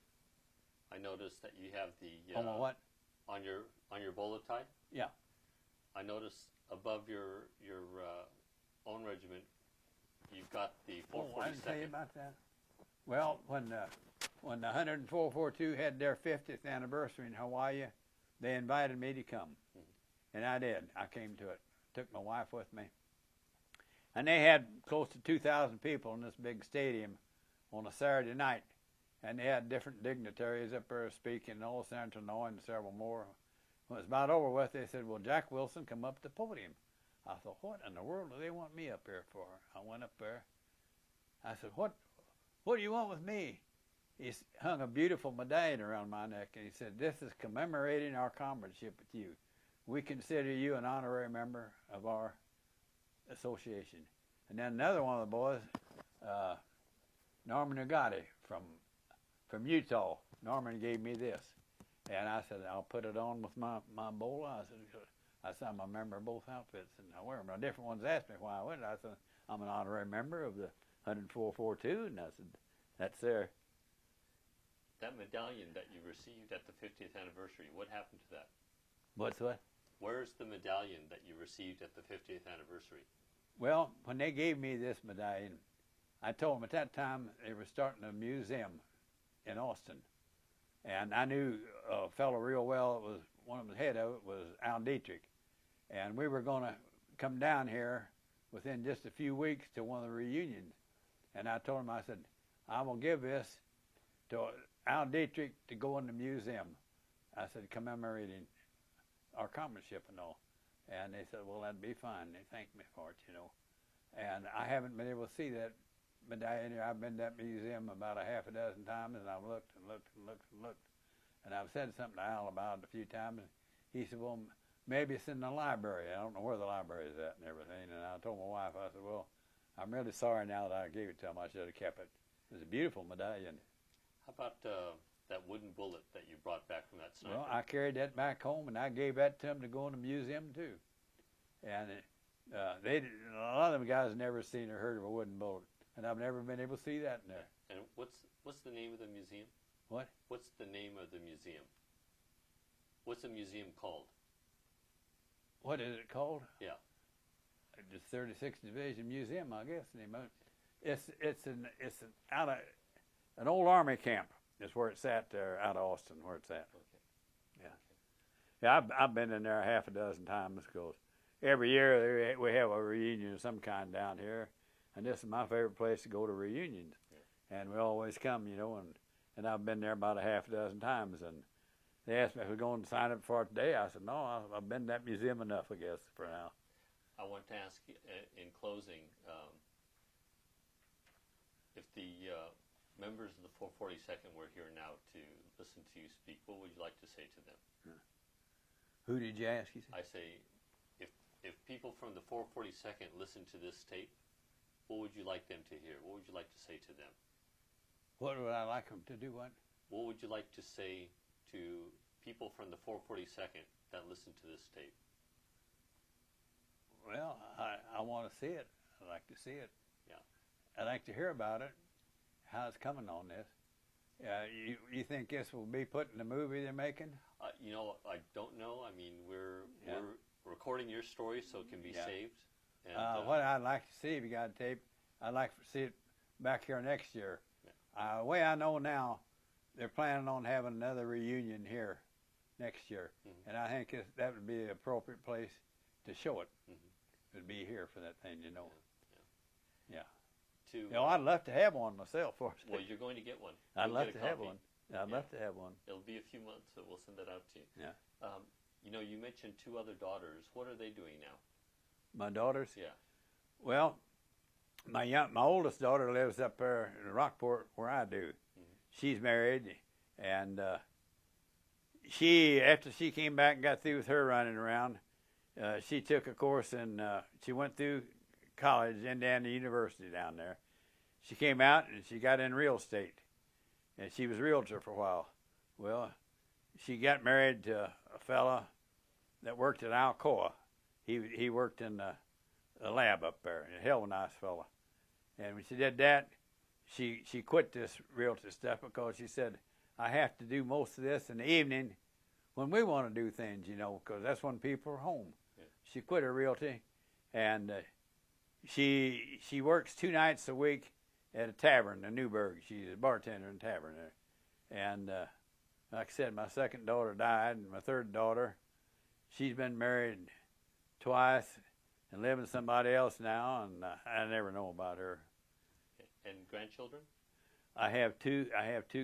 I noticed that you have the... on my what? On your bowler tie? Yeah. I noticed above your own regiment, you've got the 442nd. Oh, I didn't tell you about that. Well, when the 10442 had their 50th anniversary in Hawaii, they invited me to come, and I did. I came to it. Took my wife with me, and they had close to 2,000 people in this big stadium on a Saturday night, and they had different dignitaries up there speaking, all Senator Noy and several more. When it was about over with, they said, well, Jack Wilson, come up to the podium. I thought, what in the world do they want me up here for? I went up there. I said, what do you want with me? He hung a beautiful medallion around my neck, and he said, this is commemorating our comradeship with you. We consider you an honorary member of our association. And then another one of the boys, Norman Ugati from Utah. Norman gave me this. And I said, I'll put it on with my bowler. I said, I'm a member of both outfits, and I wear them. Now, different ones asked me why I went. I said, I'm an honorary member of the 10442, and I said, that's there. That medallion that you received at the 50th anniversary, what happened to that? What's what? Where's the medallion that you received at the 50th anniversary? Well, when they gave me this medallion, I told them at that time they were starting a museum in Austin. And I knew a fellow real well. It was one of the head of it was Al Dietrich. And we were going to come down here within just a few weeks to one of the reunions. And I told him, I said, I will give this to Al Dietrich to go in the museum. I said, commemorating our comradeship and all. And they said, well, that'd be fine. They thanked me for it, you know. And I haven't been able to see that medallion. I've been to that museum about a half a dozen times, and I've looked and looked and looked and looked. And I've said something to Al about it a few times. And he said, well, maybe it's in the library. I don't know where the library is at and everything. And I told my wife, I said, well, I'm really sorry now that I gave it to him. I should have kept it. It was a beautiful medallion. How about that wooden bullet that you brought back from that sniper? Well, I carried that back home, and I gave that to him to go in the museum, too. And a lot of them guys never seen or heard of a wooden bullet, and I've never been able to see that in there. And what's the name of the museum? What? What's the name of the museum? What's the museum called? What is it called? Yeah. The 36th Division Museum, I guess. It's an old army camp. Is where it's at there, out of Austin, where it's at. Okay. Yeah. Yeah, I've been in there half a dozen times because every year we have a reunion of some kind down here, and this is my favorite place to go to reunions. and we always come, and I've been there about a half a dozen times, and they asked me if I was going to sign up for it today. I said, no, I've been to that museum enough, I guess, for now. I want to ask you, in closing, if the members of the 442nd were here now to listen to you speak, what would you like to say to them? Who did you ask? You said? I say, if people from the 442nd listen to this tape, what would you like them to hear? What would you like to say to them? What would I like them to do? What would you like to say to people from the 442nd that listen to this tape? Well, I want to see it. I'd like to see it. Yeah. I'd like to hear about it, how it's coming on this. You think this will be put in the movie they're making? I don't know. I mean, we're recording your story so it can be saved. And, what I'd like to see, if you got a tape, I'd like to see it back here next year. Yeah. The way I know now, they're planning on having another reunion here next year, and I think that would be the appropriate place to show it. It would be here for that thing, Yeah. I'd love to have one myself. Well, you're going to get one. I'd love to have one. I'd love to have one. It'll be a few months, so we'll send that out to you. Yeah. You mentioned 2 other daughters. What are they doing now? My daughters? Yeah. Well, my oldest daughter lives up there in Rockport where I do. She's married, and after she came back and got through with her running around, she took a course and she went through college, Indiana University down there. She came out and she got in real estate, and she was a realtor for a while. Well, she got married to a fella that worked at Alcoa. He worked in the lab up there, a hell of a nice fella. And when she did that, she quit this realtor stuff because she said, I have to do most of this in the evening when we want to do things, because that's when people are home. Yeah. She quit her realty, and she works 2 nights a week at a tavern in Newburgh. She's a bartender in a tavern there. And like I said, my second daughter died, and my third daughter, she's been married twice and living with somebody else now, and I never know about her. And grandchildren? I have two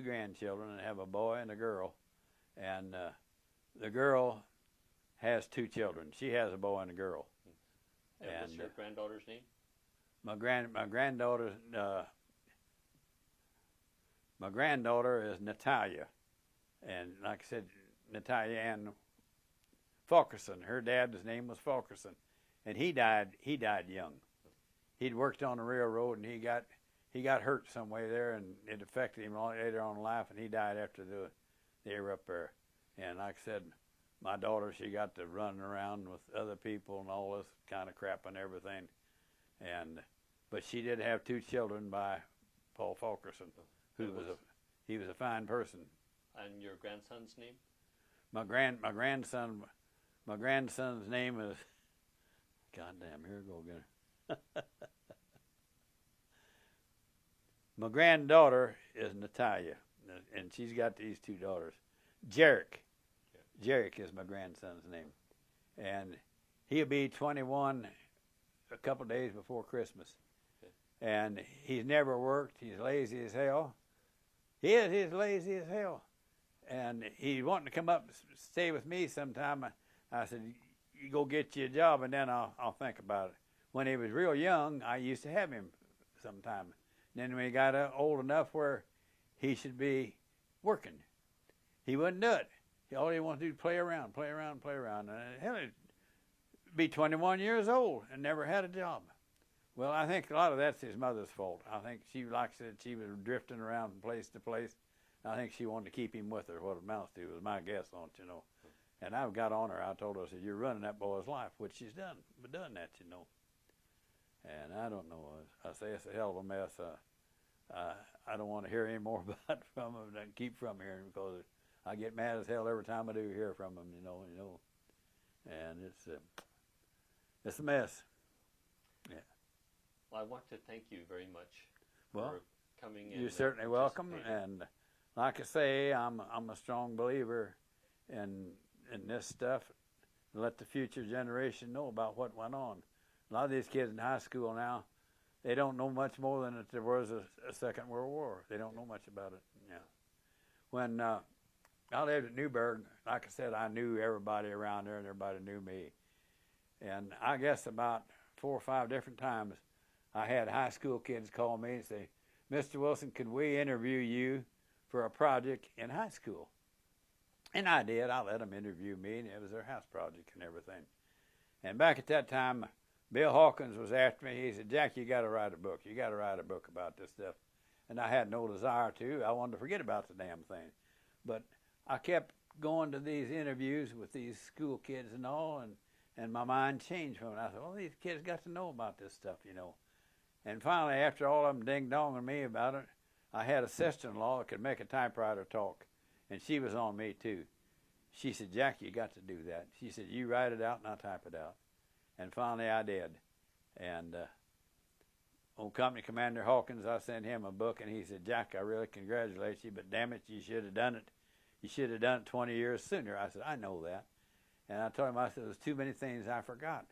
grandchildren. I have a boy and a girl, and the girl has 2 children. She has a boy and a girl. And what's your granddaughter's name? My granddaughter is Natalia, and like I said, Natalia Ann Fulkerson. Her dad's name was Fulkerson, and he died young. He'd worked on the railroad, and he got hurt some way there, and it affected him later on in life, and he died after they were up there. And like I said, my daughter, she got to run around with other people and all this kind of crap and everything. But she did have 2 children by Paul Fulkerson, he was a fine person. And your grandson's name? My grandson's name is, goddamn, here we go again. My granddaughter is Natalia, and she's got these 2 daughters. Jarek is my grandson's name, and he'll be 21 a couple of days before Christmas. And he's never worked. He's lazy as hell. He's lazy as hell. And he's wanting to come up and stay with me sometime. I said, you go get you a job, and then I'll think about it. When he was real young, I used to have him sometime. Then when he got old enough where he should be working, he wouldn't do it. All he wanted to do was play around. And hell, he'd be 21 years old and never had a job. Well, I think a lot of that's his mother's fault. I think she, like I said, she was drifting around from place to place. I think she wanted to keep him with her. What it amounts to was my guess on it, And I got on her. I told her, I said, you're running that boy's life, which she's done that, And I don't know. I say it's a hell of a mess. I don't want to hear any more about it from him than keep from hearing, because I get mad as hell every time I do hear from him, And it's a mess. Yeah. Well, I want to thank you very much for coming in. You're certainly welcome. And like I say, I'm a strong believer in this stuff. Let the future generation know about what went on. A lot of these kids in high school now, they don't know much more than that there was a Second World War. They don't know much about it. Yeah. When I lived at Newburgh, like I said, I knew everybody around there, and everybody knew me. And I guess about 4 or 5 different times, I had high school kids call me and say, "Mr. Wilson, could we interview you for a project in high school?" And I did. I let them interview me, and it was their house project and everything. And back at that time, Bill Hawkins was after me. He said, "Jack, you got to write a book. You got to write a book about this stuff." And I had no desire to. I wanted to forget about the damn thing. But I kept going to these interviews with these school kids and all, and my mind changed from it. I said, well, these kids got to know about this stuff, you know. And finally, after all of them ding-donging me about it, I had a sister-in-law that could make a typewriter talk, and she was on me too. She said, "Jack, you got to do that." She said, "You write it out and I'll type it out." And finally I did. And old Company Commander Hawkins, I sent him a book, and he said, "Jack, I really congratulate you, but damn it, you should have done it. You should have done it 20 years sooner." I said, "I know that." And I told him, I said, "There's too many things I forgot."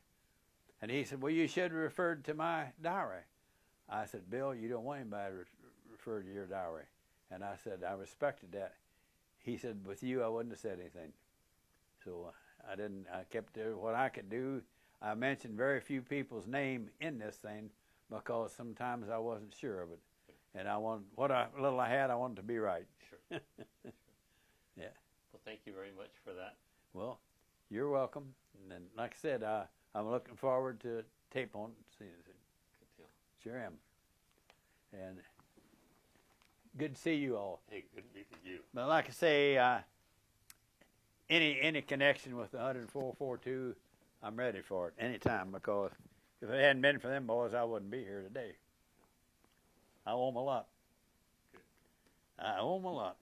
And he said, "Well, you should have referred to my diary." I said, "Bill, you don't want anybody to refer to your diary." And I said, I respected that. He said, "With you, I wouldn't have said anything." So I didn't. I kept doing what I could do. I mentioned very few people's name in this thing because sometimes I wasn't sure of it. And I wanted, little I had, I wanted to be right. Sure. Sure. Yeah. Well, thank you very much for that. Well, you're welcome. And then, like I said, I'm looking forward to tape on it. Good deal. Sure am. And good to see you all. Hey, good meeting you. But like I say, any connection with the 104.42, I'm ready for it anytime, because if it hadn't been for them boys, I wouldn't be here today. I owe them a lot. Good. I owe them a lot.